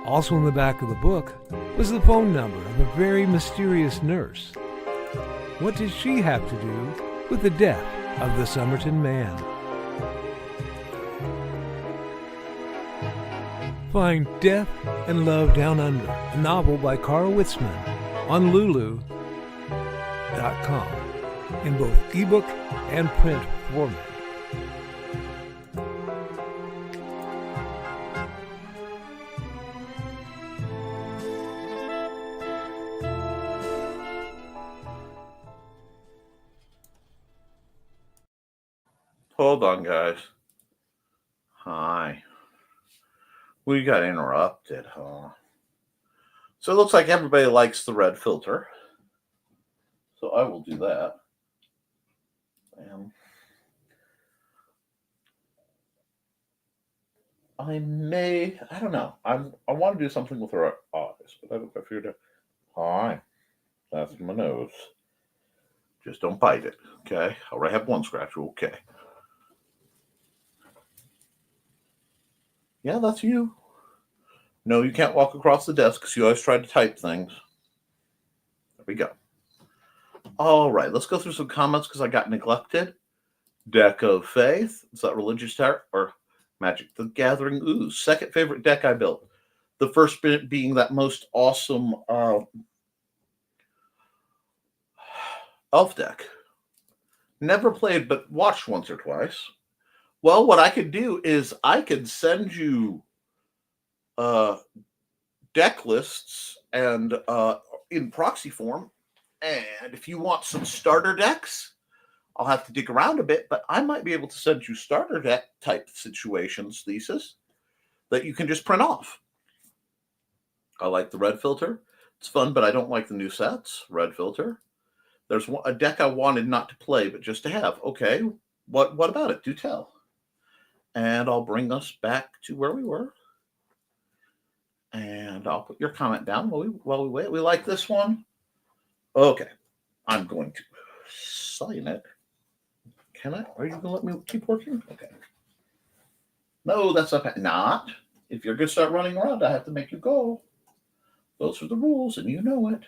Also in the back of the book was the phone number of a very mysterious nurse. What did she have to do with the death of the Somerton man? Find Death and Love Down Under, a novel by Carl Witzman, on Lulu.com in both ebook and print format. Hold on, guys. Hi. We got interrupted, huh? So it looks like everybody likes the red filter. So I will do that. I don't know. I want to do something with our eyes, but I figured out. Hi. That's my nose. Just don't bite it, okay? I already have one scratch, okay. Yeah, that's you. No, you can't walk across the desk because you always try to type things. There we go. All right, let's go through some comments because I got neglected. Deck of Faith. Is that religious tarot or Magic the Gathering? Ooh, second favorite deck I built. The first bit being that most awesome elf deck. Never played, but watched once or twice. Well, what I could do is I could send you deck lists and in proxy form. And if you want some starter decks, I'll have to dig around a bit, but I might be able to send you starter deck type situations, thesis, that you can just print off. I like the red filter. It's fun, but I don't like the new sets. Red filter. There's a deck I wanted not to play, but just to have. Okay, what about it? Do tell. And I'll bring us back to where we were. And I'll put your comment down while we wait. We like this one. Okay. I'm going to sign it. Can I? Are you going to let me keep working? Okay. No, that's not. If you're going to start running around, I have to make you go. Those are the rules, and you know it.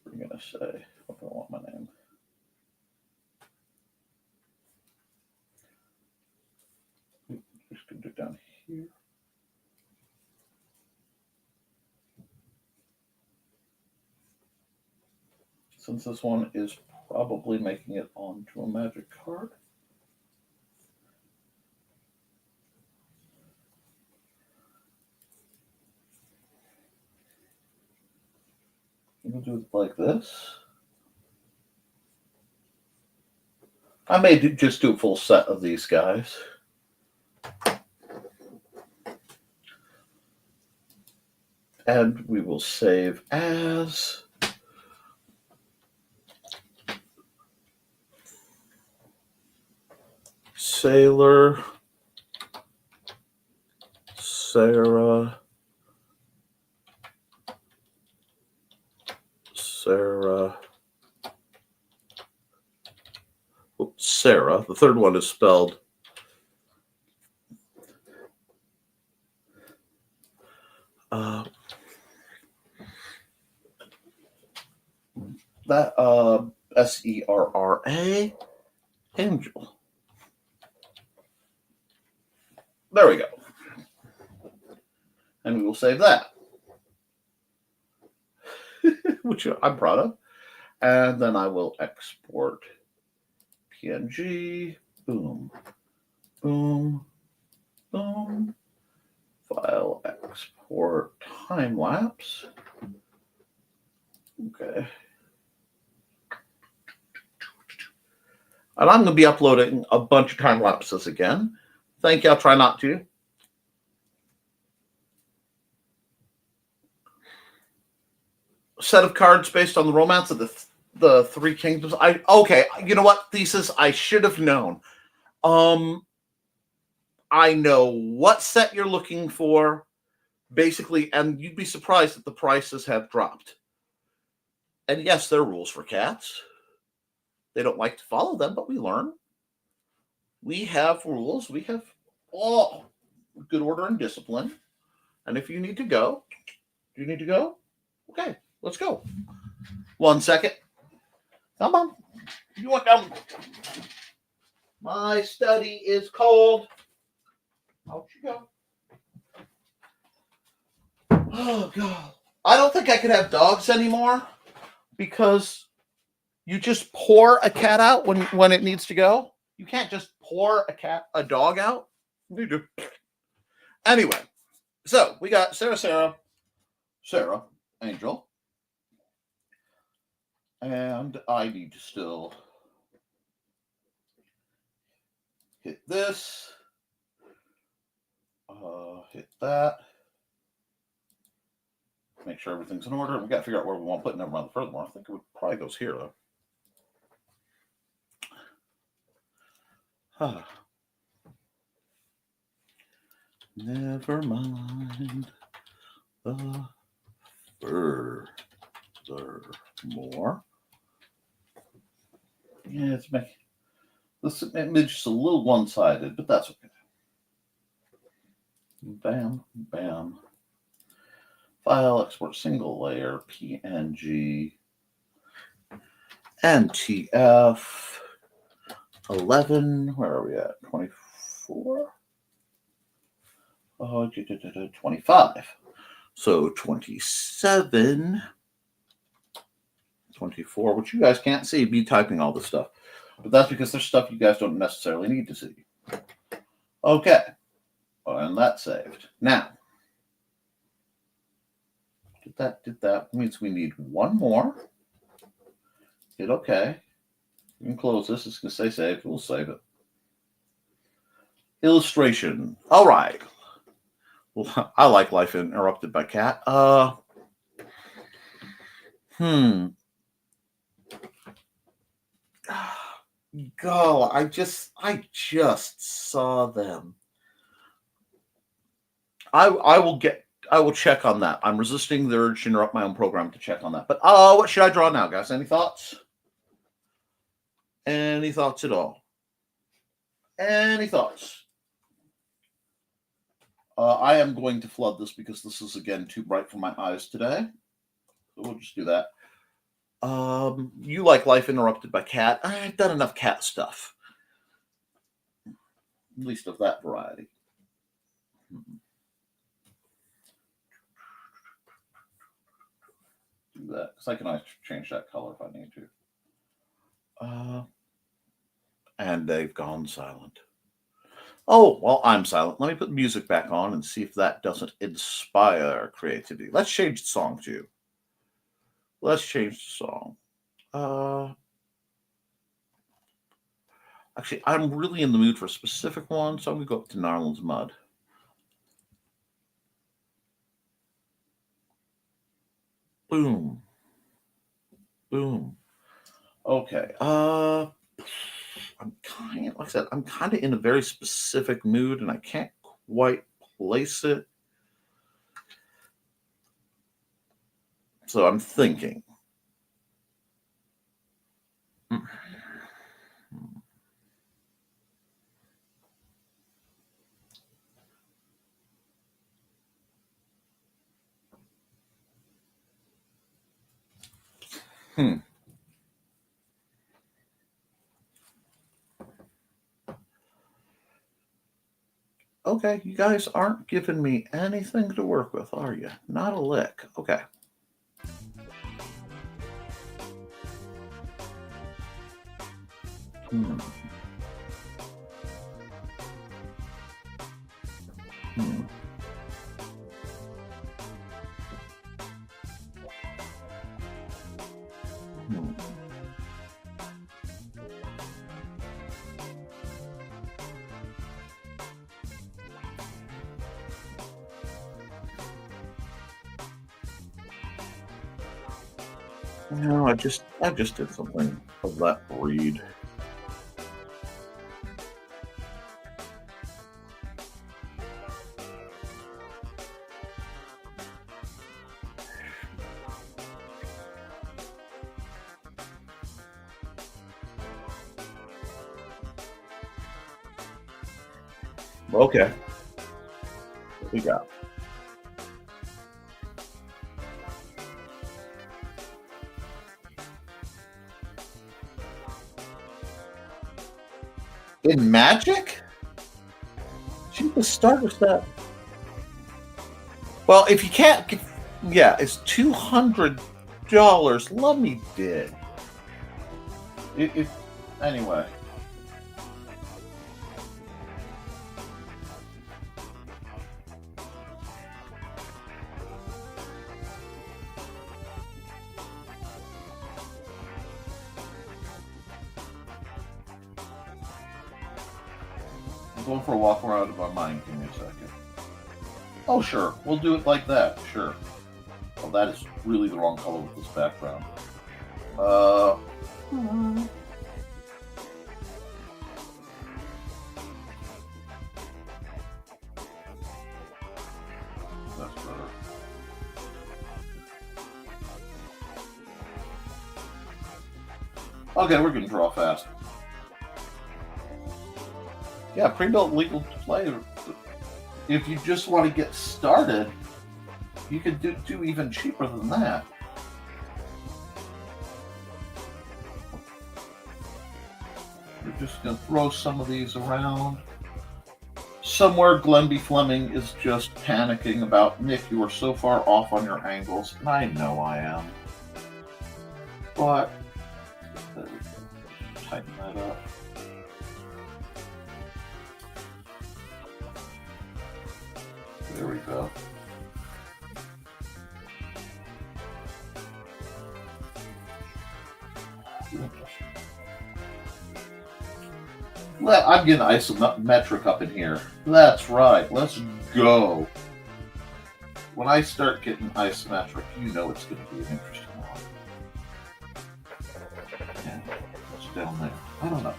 What are you going to say? What do I want my name? Just going to do it down here. Since this one is probably making it onto a magic card. We'll do it like this. I may just do a full set of these guys. And we will save as Sailor, Sarah, Sarah. The third one is spelled Serra, Angel. There we go. And we will save that, which I'm proud of. And then I will export PNG. Boom, boom, boom. File export time lapse. Okay. And I'm going to be uploading a bunch of time lapses again. Thank you. I'll try not to. set of cards based on the romance of the Three Kingdoms. Okay, you know what? Thesis I should have known. I know what set you're looking for, basically, and you'd be surprised that the prices have dropped. And yes, there are rules for cats. They don't like to follow them, but we learn. We have rules. We have good order and discipline. And if you need to go, do you need to go? Okay, let's go. 1 second. Come on. You want down? My study is cold. Out you go. Oh, God. I don't think I could have dogs anymore because you just pour a cat out when it needs to go. You can't just pour a dog out. You do. Anyway, so we got Sarah, Angel. And I need to still hit this. Hit that. Make sure everything's in order. We got to figure out where we want to put Nevermind the Furthermore. I think it probably goes here, though. Never mind the furthermore. Yeah, it's making this image is a little one-sided, but that's okay. Bam, bam. File, export single layer, PNG, NTF, 11, where are we at? 24? 25. So 27, 24, which you guys can't see me typing all this stuff. But that's because there's stuff you guys don't necessarily need to see. Okay. And that's saved. Now, did that. Means we need one more. Hit OK. You can close this. It's going to say saved. We'll save it. Illustration. All right. Well, I like Life Interrupted by Cat. God, I just saw them. I will check on that. I'm resisting the urge to interrupt my own program to check on that. But what should I draw now, guys? Any thoughts? Any thoughts at all? Any thoughts? I am going to flood this because this is, again, too bright for my eyes today. So we'll just do that. You like Life Interrupted by Cat? I've done enough cat stuff. At least of that variety. Do that, because I can always change that color if I need to. And they've gone silent. Oh, well, I'm silent. Let me put the music back on and see if that doesn't inspire creativity. Let's change the song too. Let's change the song. Actually, I'm really in the mood for a specific one, so I'm going to go up to Narland's Mud. Boom. Boom. Okay. I'm kind of in a very specific mood, and I can't quite place it. So I'm thinking. Okay, you guys aren't giving me anything to work with, are you? Not a lick. Okay. No, I just did something of that breed. Okay. What we got? In Magic? Cheapest starter set. Well, if you can't get, yeah, it's $200. Let me dig. Anyway. I'm going for a walk around in my mind. Give me a second. Oh, sure. We'll do it like that. Sure. Well, that is really the wrong color with this background. That's better. Okay, we're gonna draw fast. Yeah, pre-built legal to play. If you just want to get started, you could do even cheaper than that. We're just going to throw some of these around. Somewhere Glenby Fleming is just panicking about, Nick, you are so far off on your angles. And I know I am. But, tighten that up. There we go. I'm getting isometric up in here. That's right. Let's go. When I start getting isometric, you know it's going to be an interesting one. Yeah, what's down there? I don't know.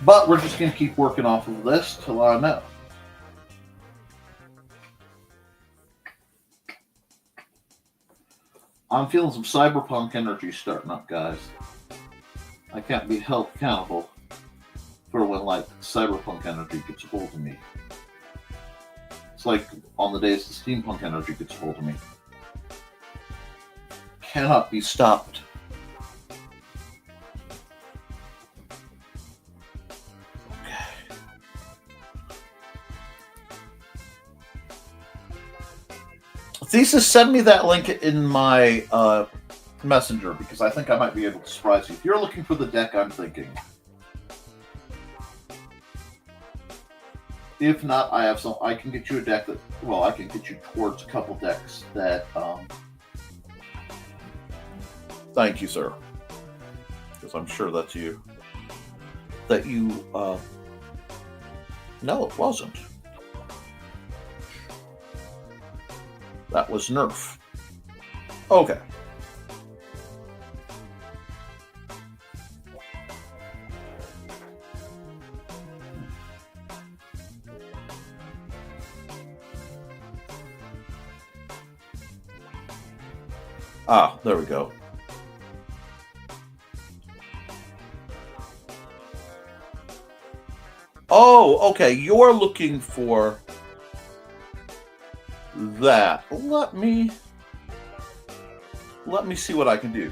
But we're just going to keep working off of this till I know. I'm feeling some cyberpunk energy starting up, guys. I can't be held accountable for when, like, cyberpunk energy gets a hold of me. It's like on the days the steampunk energy gets a hold of me. Cannot be stopped. Thesis, send me that link in my messenger because I think I might be able to surprise you. If you're looking for the deck I'm thinking. If not, I have some. I can get you a deck that. Well, I can get you towards a couple decks that. Thank you, sir. Because I'm sure that's you. That you. No, it wasn't. That was Nerf. Okay. Ah, there we go. Oh, okay. You're looking for that. Let me see what I can do.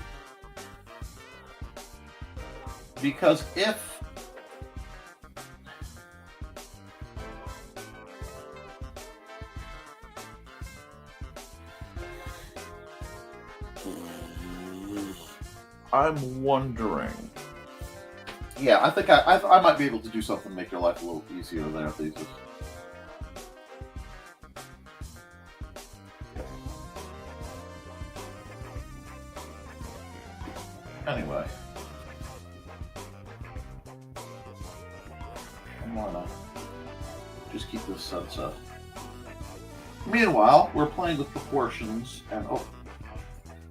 Because if I'm wondering. Yeah, I think I might be able to do something to make your life a little easier there, Thesis. Anyway. I'm gonna just keep this sunset. Meanwhile, we're playing with proportions and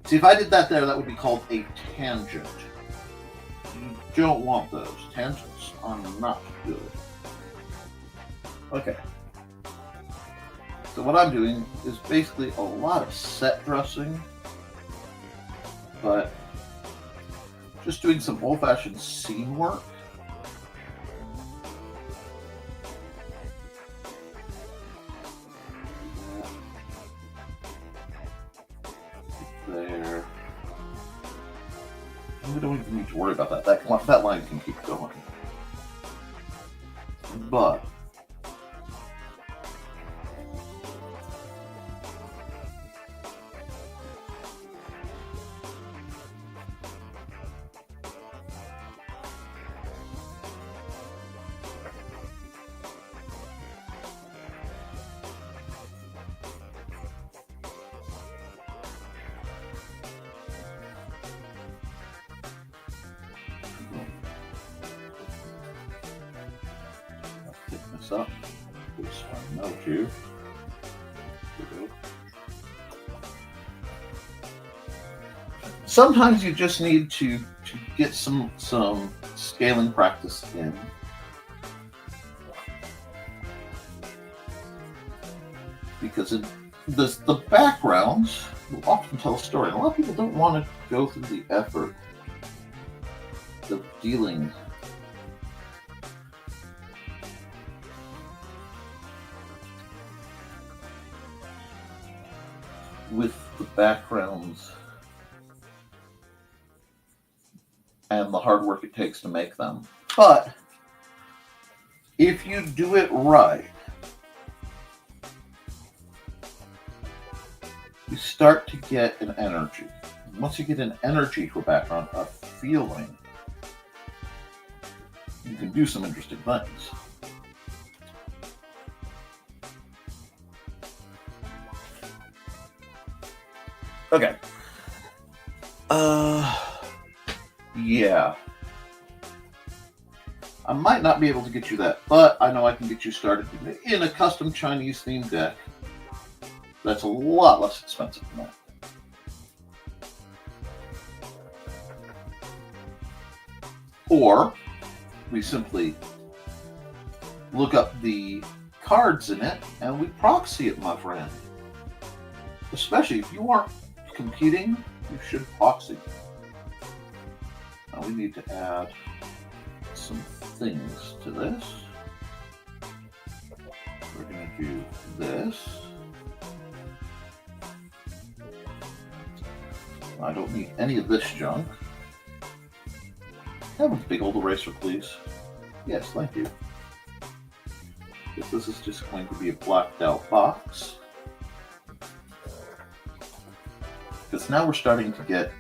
See, if I did that there, that would be called a tangent. You don't want those. Tangents are not good. Okay. So what I'm doing is basically a lot of set dressing, but just doing some old-fashioned scene work. There. We don't even need to worry about that. That line can keep going. But pick this up. This one, no, two. Sometimes you just need to get some scaling practice in. Because the backgrounds will often tell a story. And a lot of people don't want to go through the effort of dealing with the backgrounds and the hard work it takes to make them. But if you do it right, you start to get an energy. Once you get an energy to a background, a feeling, you can do some interesting things. Okay. Yeah. I might not be able to get you that, but I know I can get you started in a custom Chinese themed deck that's a lot less expensive than that. Or we simply look up the cards in it and we proxy it, my friend. Especially if you aren't competing, you should proxy. Now we need to add some things to this. We're going to do this. I don't need any of this junk. Have a big old eraser, please. Yes, thank you. If this is just going to be a blacked out box. Because now we're starting to get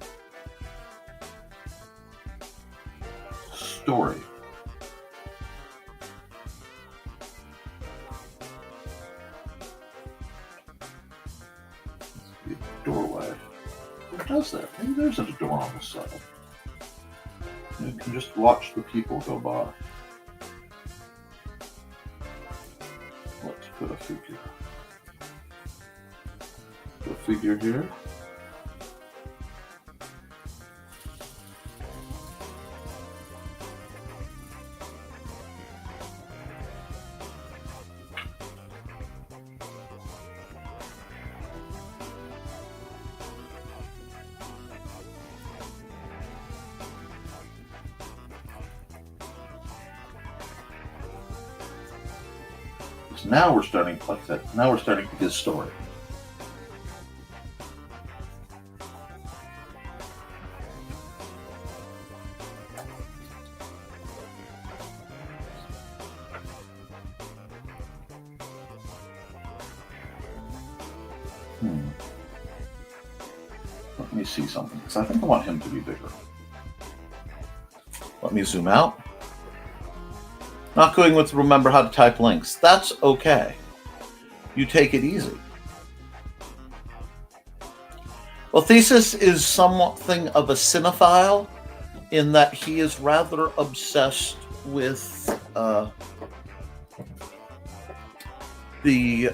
story. Let's be a doorway. What does that? Maybe there's a door on the side. You can just watch the people go by. Let's put a figure. Put a figure here. Now we're starting, like I said, now we're starting to get a story. Let me see something, because I think I want him to be bigger. Let me zoom out. Not going with remember how to type links. That's okay. You take it easy. Well, Thesis is something of a cinephile in that he is rather obsessed with the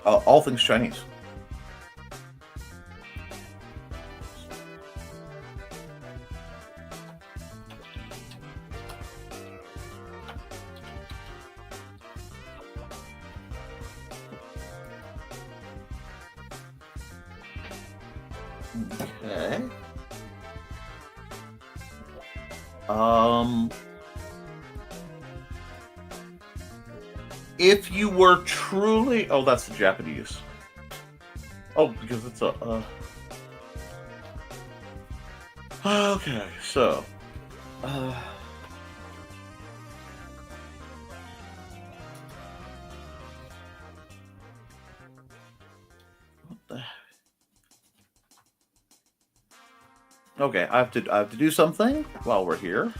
all things Chinese. Okay. If you were truly, oh, that's the Japanese. Oh, because it's a. Okay, so. What the? Okay, I have to do something while we're here.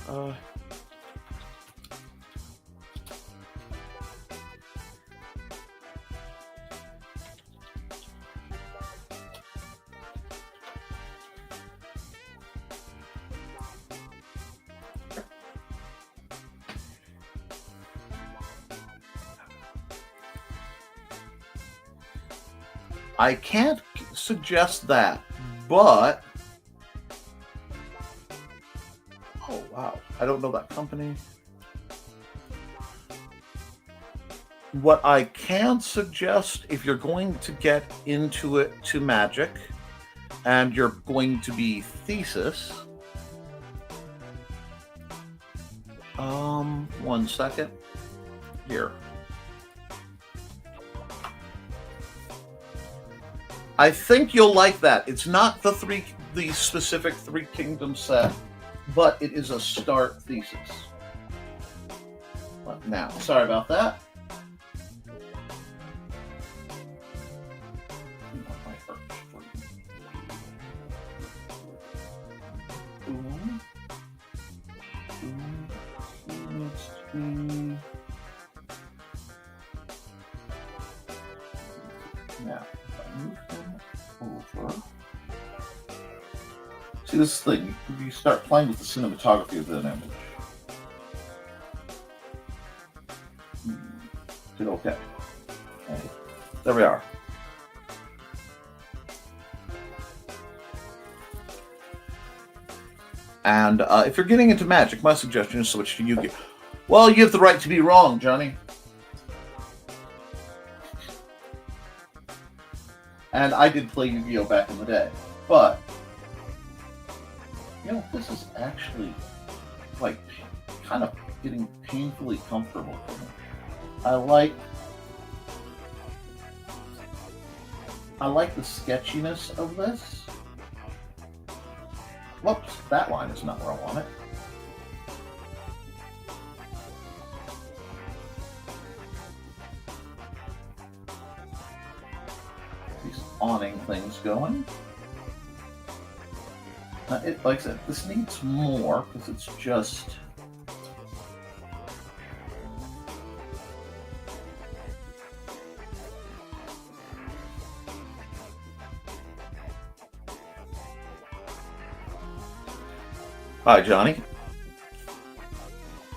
I can't suggest that, but oh wow, I don't know that company. What I can suggest, if you're going to get into it to magic, and you're going to be thesis, 1 second here. I think you'll like that. It's not the specific Three Kingdoms set, but it is a start thesis. But now, sorry about that. Now, move them over. See this thing, you start playing with the cinematography of that image. Did okay. Okay. There we are. And if you're getting into magic, my suggestion is switch to Yu-Gi-Oh! Well, you have the right to be wrong, Johnny. And I did play Yu-Gi-Oh! Back in the day. But, you know, this is actually, like, kind of getting painfully comfortable for me. I like the sketchiness of this. Whoops, that line is not where I want it. These awning things going. Now, like I said, this needs more because it's just. Hi, Johnny.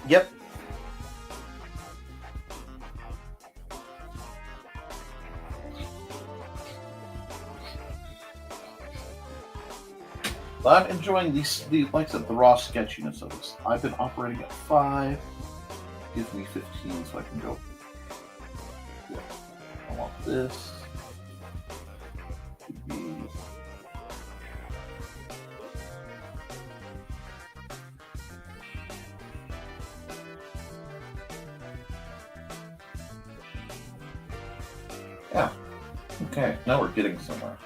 Yep. But I'm enjoying like I said, the raw sketchiness of this. I've been operating at 5. Gives me 15, so I can go. Yeah. I want this to be. Yeah. Okay, now we're getting somewhere.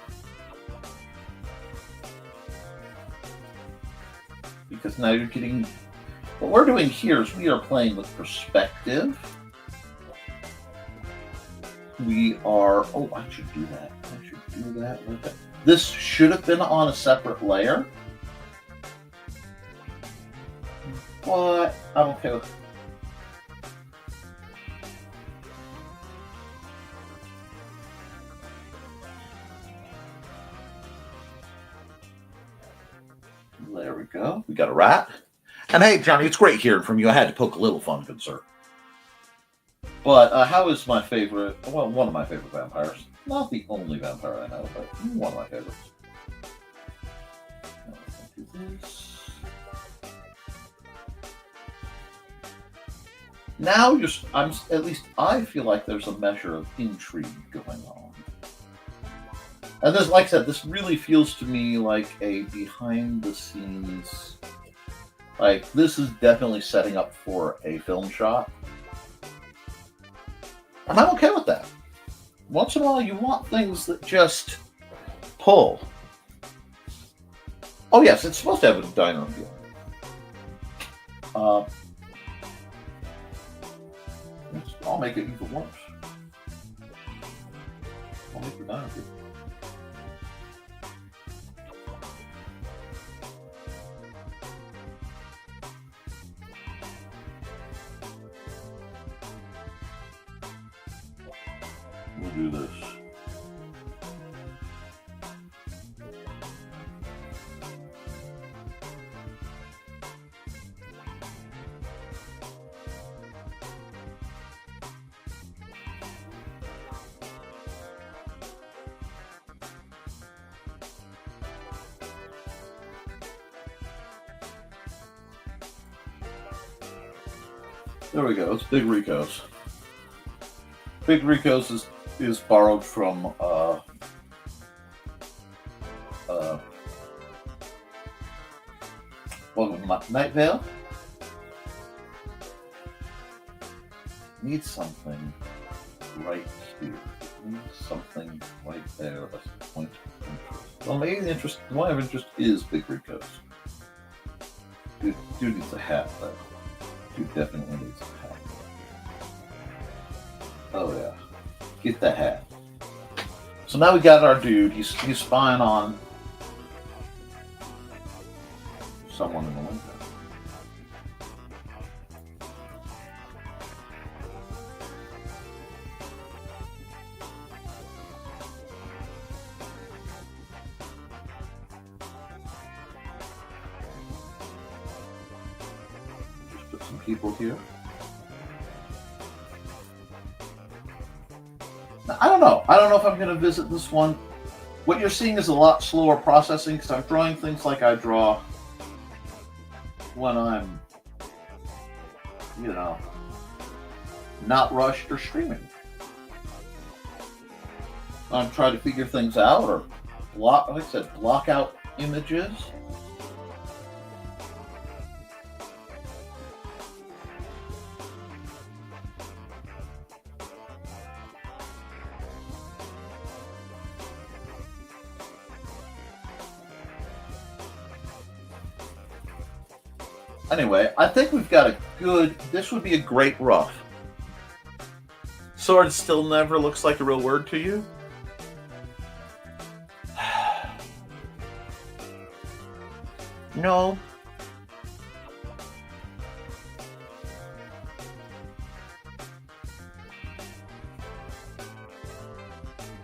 Because now you're getting... What we're doing here is we are playing with perspective. We are... Oh, I should do that. I should do that with it. This should have been on a separate layer. But I'm okay with it. There we go. We got a rat. And hey, Johnny, it's great hearing from you. I had to poke a little fun, good sir. But how is my favorite, well, one of my favorite vampires? Not the only vampire I know, but one of my favorites. Now let's do this. Now at least I feel like there's a measure of intrigue going on. And this, like I said, this really feels to me like a behind the scenes, like this is definitely setting up for a film shot. And I'm okay with that. Once in a while you want things that just pull. Oh yes, it's supposed to have a diner feel. I'll make it even worse. I'll make the diner feel. We'll do this. There we go. It's Big Rico's. Big Rico's is borrowed from Night Vale. Needs something right here. Needs something right there as a point of interest. Well, maybe the point of interest is Big Rico's. Dude needs a hat though. Dude definitely needs a hat. Oh yeah. Get the hat. So now we got our dude. He's spying on someone in the window. Just put some people here. Now, I don't know. I don't know if I'm going to visit this one. What you're seeing is a lot slower processing because I'm drawing things like I draw when I'm, not rushed or streaming. I'm trying to figure things out or block out images. Anyway, I think we've got this would be a great rough. Sword still never looks like a real word to you? No.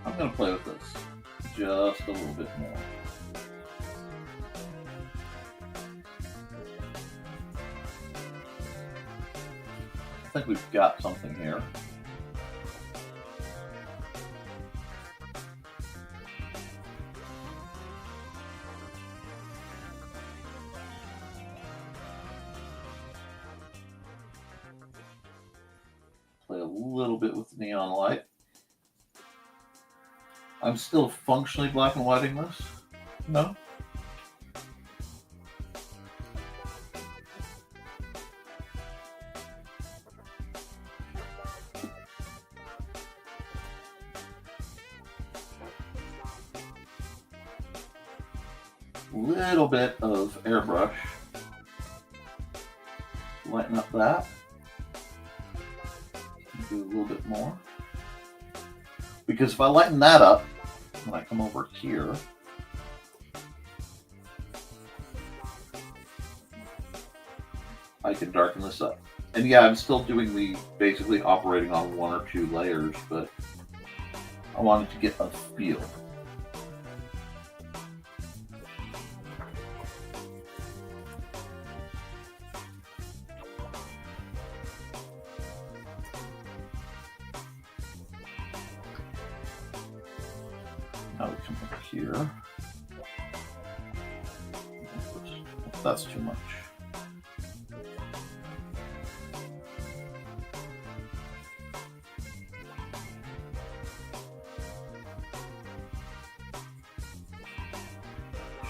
I'm going to play with this just a little bit more. I think we've got something here. Play a little bit with the neon light. I'm still functionally black and whiting this. No? Little bit of airbrush. Lighten up that. Do a little bit more. Because if I lighten that up, when I come over here, I can darken this up. And yeah, I'm still doing basically operating on one or two layers, but I wanted to get a feel. here. That's too much.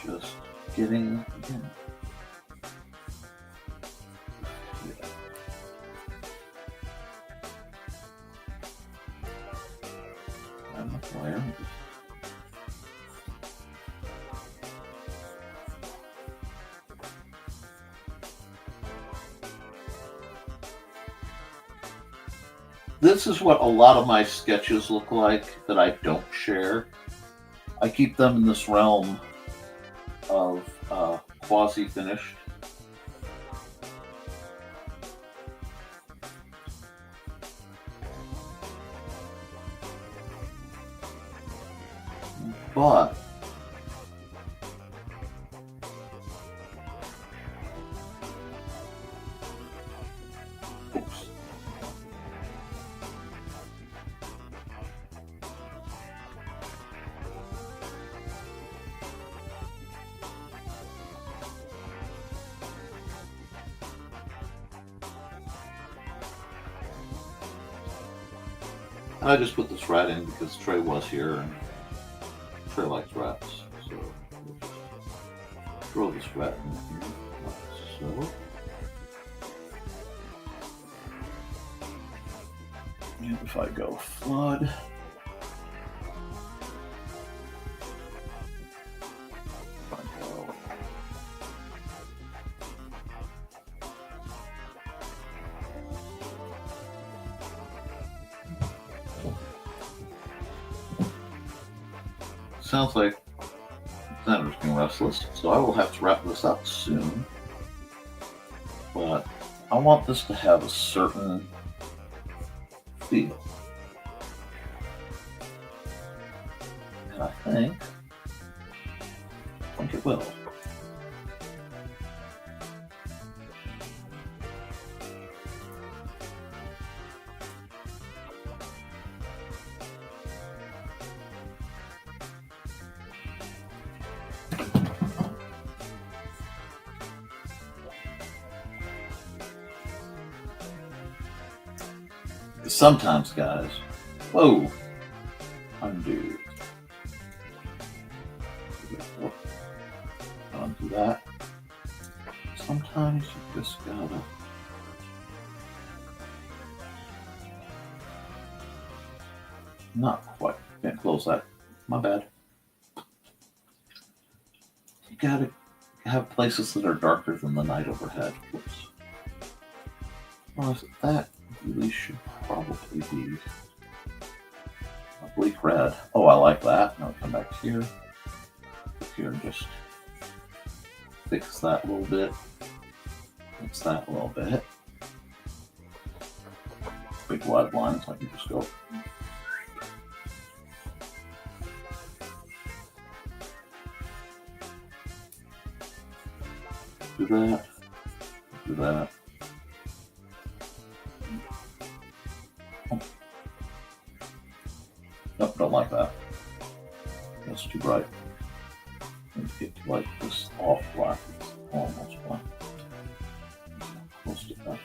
Just getting again. Yeah. And the flare. This is what a lot of my sketches look like that I don't share. I keep them in this realm of quasi-finished. But oops. I just put this rat in because Trey was here and Trey likes rats, so we'll just throw this rat in here like so. And if I go flood, if I go sounds like Senator's getting restless, so I will have to wrap this up soon. But I want this to have a certain feel. And I think it will. Sometimes, guys, whoa, undo. Undo that. Sometimes you just gotta. Not quite. Can't close that. My bad. You gotta have places that are darker than the night overhead. Whoops. Well, that really should probably be a bleak red. Oh, I like that. Now come back here. Here and just fix that a little bit. Fix that a little bit. Big wide lines, I can just go. Do that. Do that. Nope, don't like that. That's too bright. Let's get to like this off black. It's almost black. Close to that.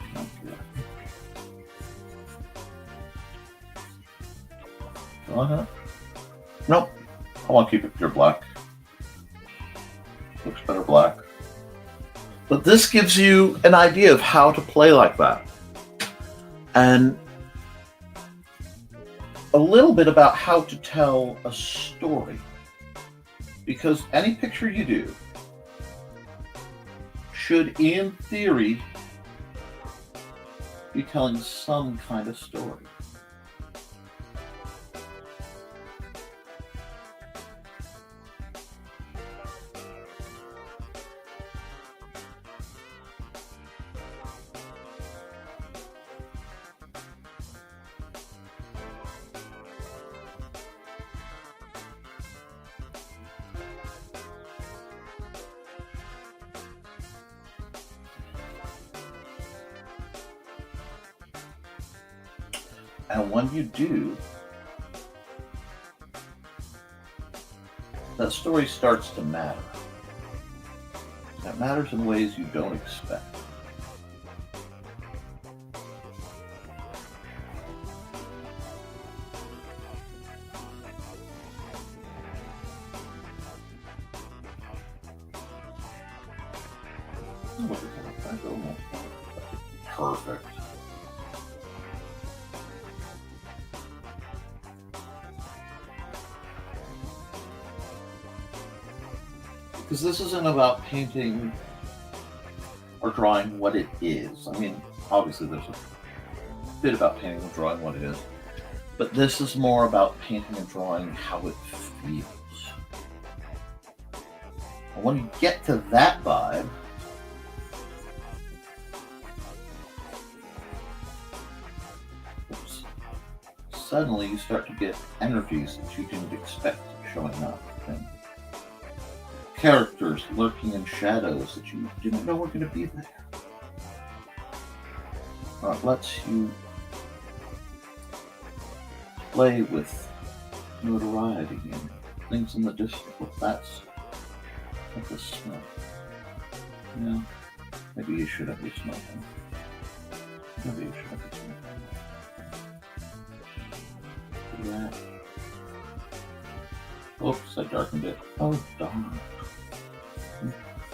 Okay. Nope. I want to keep it pure black. Looks better black. But this gives you an idea of how to play like that. And a little bit about how to tell a story. Because any picture you do should, in theory, be telling some kind of story. And when you do, that story starts to matter. It matters in ways you don't expect. Perfect. Because this isn't about painting or drawing what it is. I mean, obviously there's a bit about painting and drawing what it is, but this is more about painting and drawing how it feels. And when you get to that vibe, suddenly you start to get energies that you didn't expect showing up, and characters lurking in shadows that you didn't know were going to be there. It lets you play with notoriety and things in the distance. Well, that's a smell. Yeah, maybe you shouldn't be smoking. Maybe you shouldn't be smoking. Yeah. Oops, I darkened it. Oh, darn.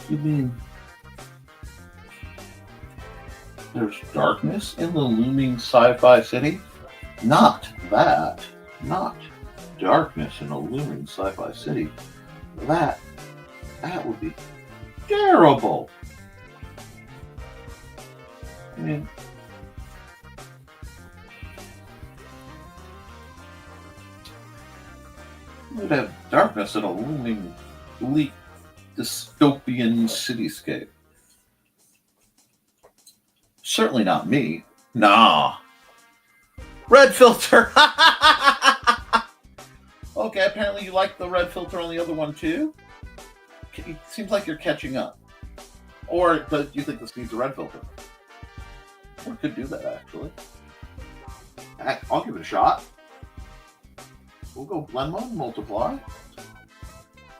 You mean there's darkness in the looming sci-fi city? Not that. Not darkness in a looming sci-fi city. That would be terrible. I mean, we'd have darkness in a looming, bleak, dystopian cityscape. Certainly not me. Nah. Red filter. Okay, apparently you like the red filter on the other one too. It seems like you're catching up. Or do you think this needs a red filter? We could do that, actually. I'll give it a shot. We'll go blend mode, multiply.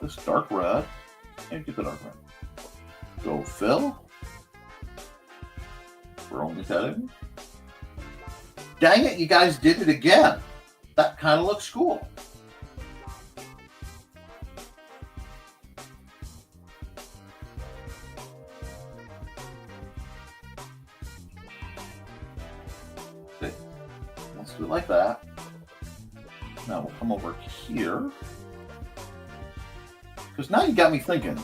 This dark red. And get the dark red. Go fill. We're only cutting. Dang it, you guys did it again. That kind of looks cool. Okay. Let's do it like that. Now we'll come over here. Because now you got me thinking.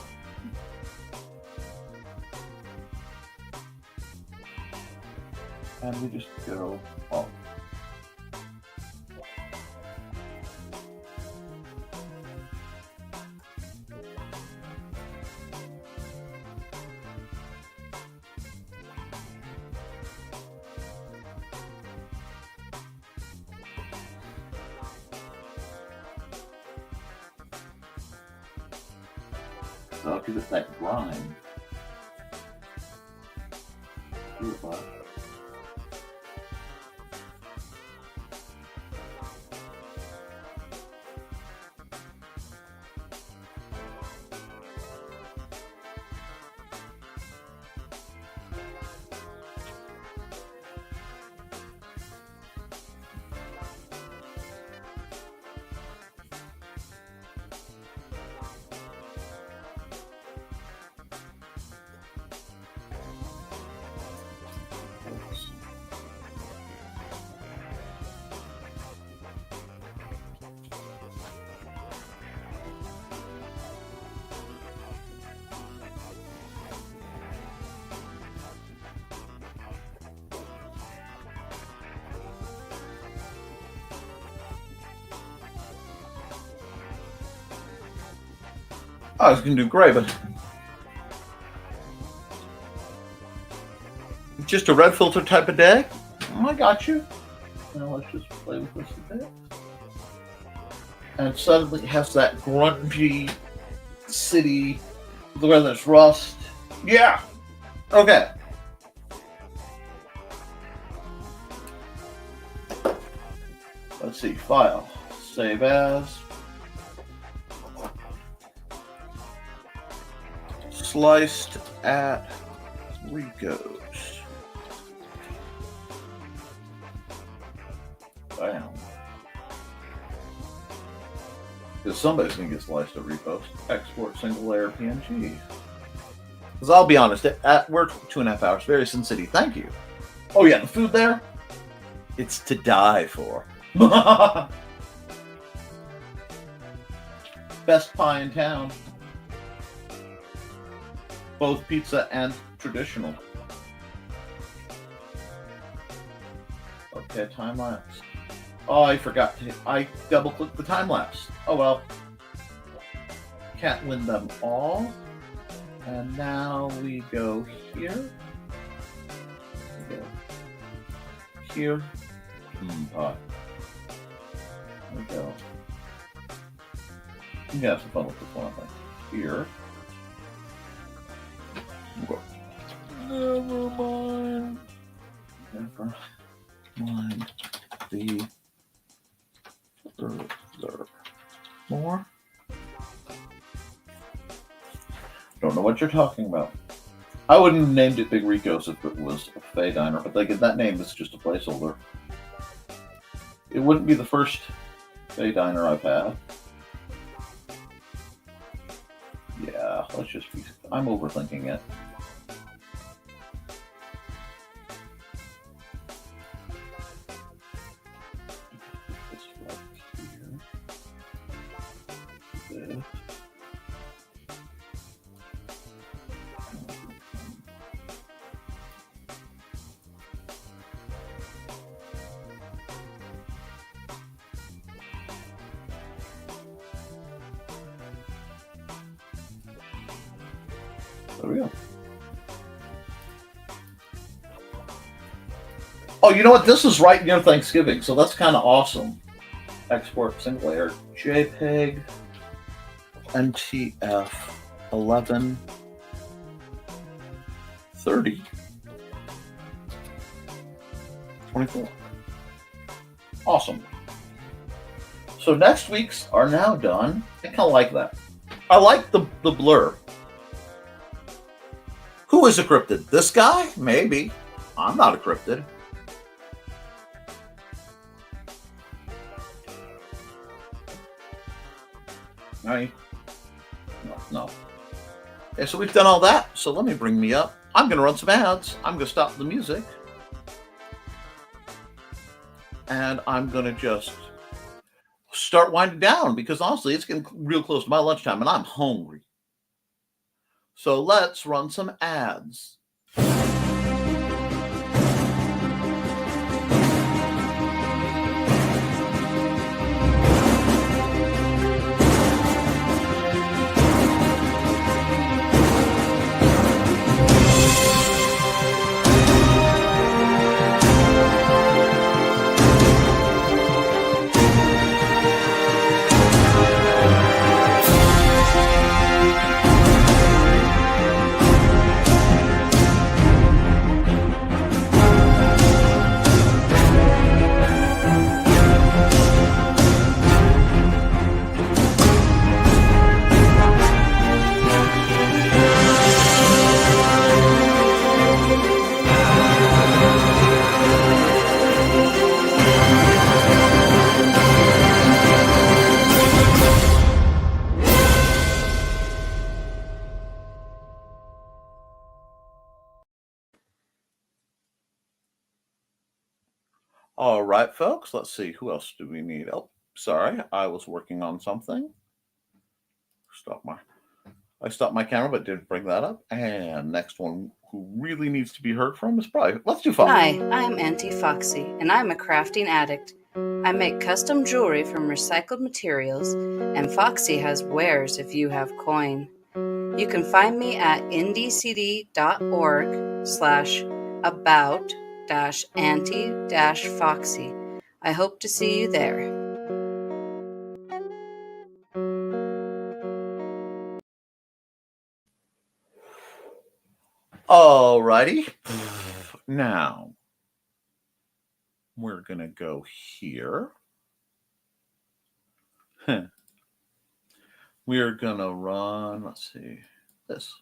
And we just go up. So I'll give it that grind. Beautiful. I was going to do gray, but just a red filter type of day. I got you. Now let's just play with this a bit. And suddenly it has that grungy city where there's rust. Yeah. Okay. Let's see. File. Save as. sliced at Rico's. Bam. Because somebody's going to get sliced at Rico's. Export single layer PNG. Because I'll be honest, we're 2.5 hours. Very Sin City. Thank you. Oh, yeah, the food there? It's to die for. Best pie in town. Both pizza and traditional. Okay, time lapse. Oh, I forgot. I double-clicked the time lapse. Oh well. Can't win them all. And now we go here. We go here. Pie. There we go. You can have some fun with this one, I think. Here. Never mind. Never mind the furthermore. Don't know what you're talking about. I wouldn't have named it Big Rico's if it was a Fay Diner, but that name is just a placeholder. It wouldn't be the first Fay Diner I've had. Yeah, let's just be... I'm overthinking it. There we go. Oh, you know what? This is right near Thanksgiving, so that's kind of awesome. Export single layer JPEG NTF 1130 24. Awesome. So next week's are now done. I kind of like that. I like the blur. Who is a cryptid? This guy? Maybe. I'm not a cryptid. No. Okay, so we've done all that. So let me bring me up. I'm going to run some ads. I'm going to stop the music. And I'm going to just start winding down because honestly, it's getting real close to my lunchtime and I'm hungry. So let's run some ads. All right, folks, let's see. Who else do we need? Oh, sorry. I was working on something. I stopped my camera, but didn't bring that up. And next one who really needs to be heard from is probably, let's do Foxy. Hi, I'm Auntie Foxy, and I'm a crafting addict. I make custom jewelry from recycled materials, and Foxy has wares if you have coin. You can find me at indcd.org/about-auntie-foxy. I hope to see you there. All righty. Now, we're going to go here. We are going to run, let's see, this.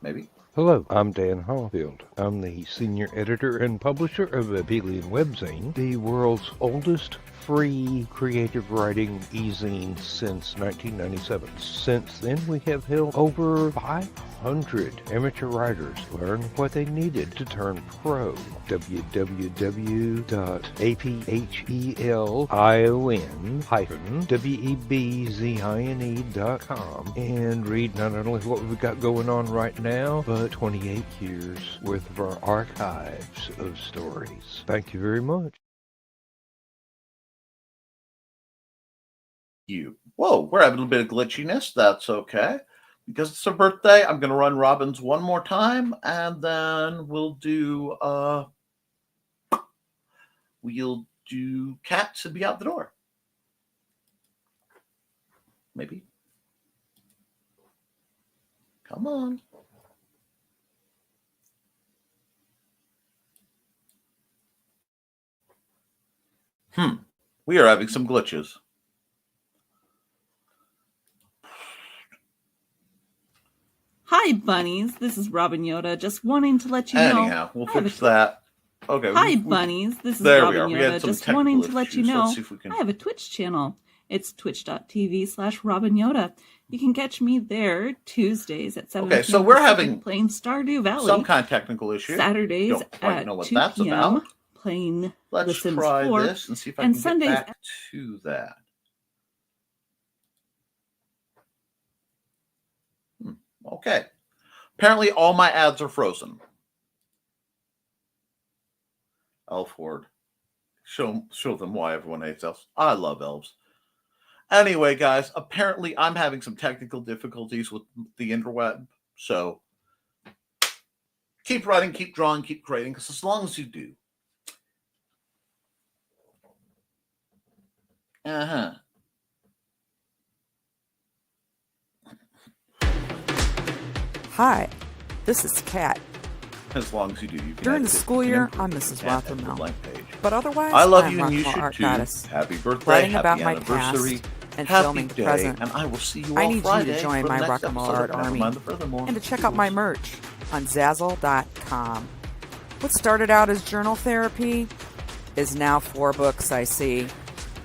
Maybe. Hello, I'm Dan Hallfield. I'm the senior editor and publisher of Abelian Webzine, the world's oldest free creative writing e-zine since 1997. Since then, we have helped over 500 amateur writers learn what they needed to turn pro. www.aphelion-webzine.com and read not only what we've got going on right now, but 28 years worth of our archives of stories. Thank you very much. Whoa, we're having a bit of glitchiness. That's okay. Because it's her birthday, I'm going to run Robin's one more time, and then we'll do cats and be out the door. Maybe. Come on. We are having some glitches. Hi, bunnies. This is Robin Yoda. Just wanting to let you know. Anyhow, we'll fix that. Okay. Hi, bunnies. This is there Robin we are. Yoda. Just wanting to let you know. I have a Twitch channel. It's twitch.tv/Robin Yoda. You can catch me there Tuesdays at 7 p.m. Okay, so we're having playing Stardew Valley. Some kind of technical issue. Saturdays at 2 p.m. playing The Sims 4. Let's try this and see if I can Sundays get back to that. Okay. Apparently all my ads are frozen. Elf Horde. Show them why everyone hates elves. I love elves. Anyway, guys, apparently I'm having some technical difficulties with the interweb. So keep writing, keep drawing, keep creating, because as long as you do. Hi, this is Kat. As long as you do. You can During the school year, I'm Mrs. Rothermel. But otherwise, I love I'm you and you Rockmore Art should Goddess. too. Happy birthday, writing happy about my anniversary, past and happy filming day, present. and I will see you all I need Friday you to join for the my next Rockmore episode Art of Army Nevermind the Furthermore. and to check out my merch on Zazzle.com. What started out as journal therapy is now 4 books I see.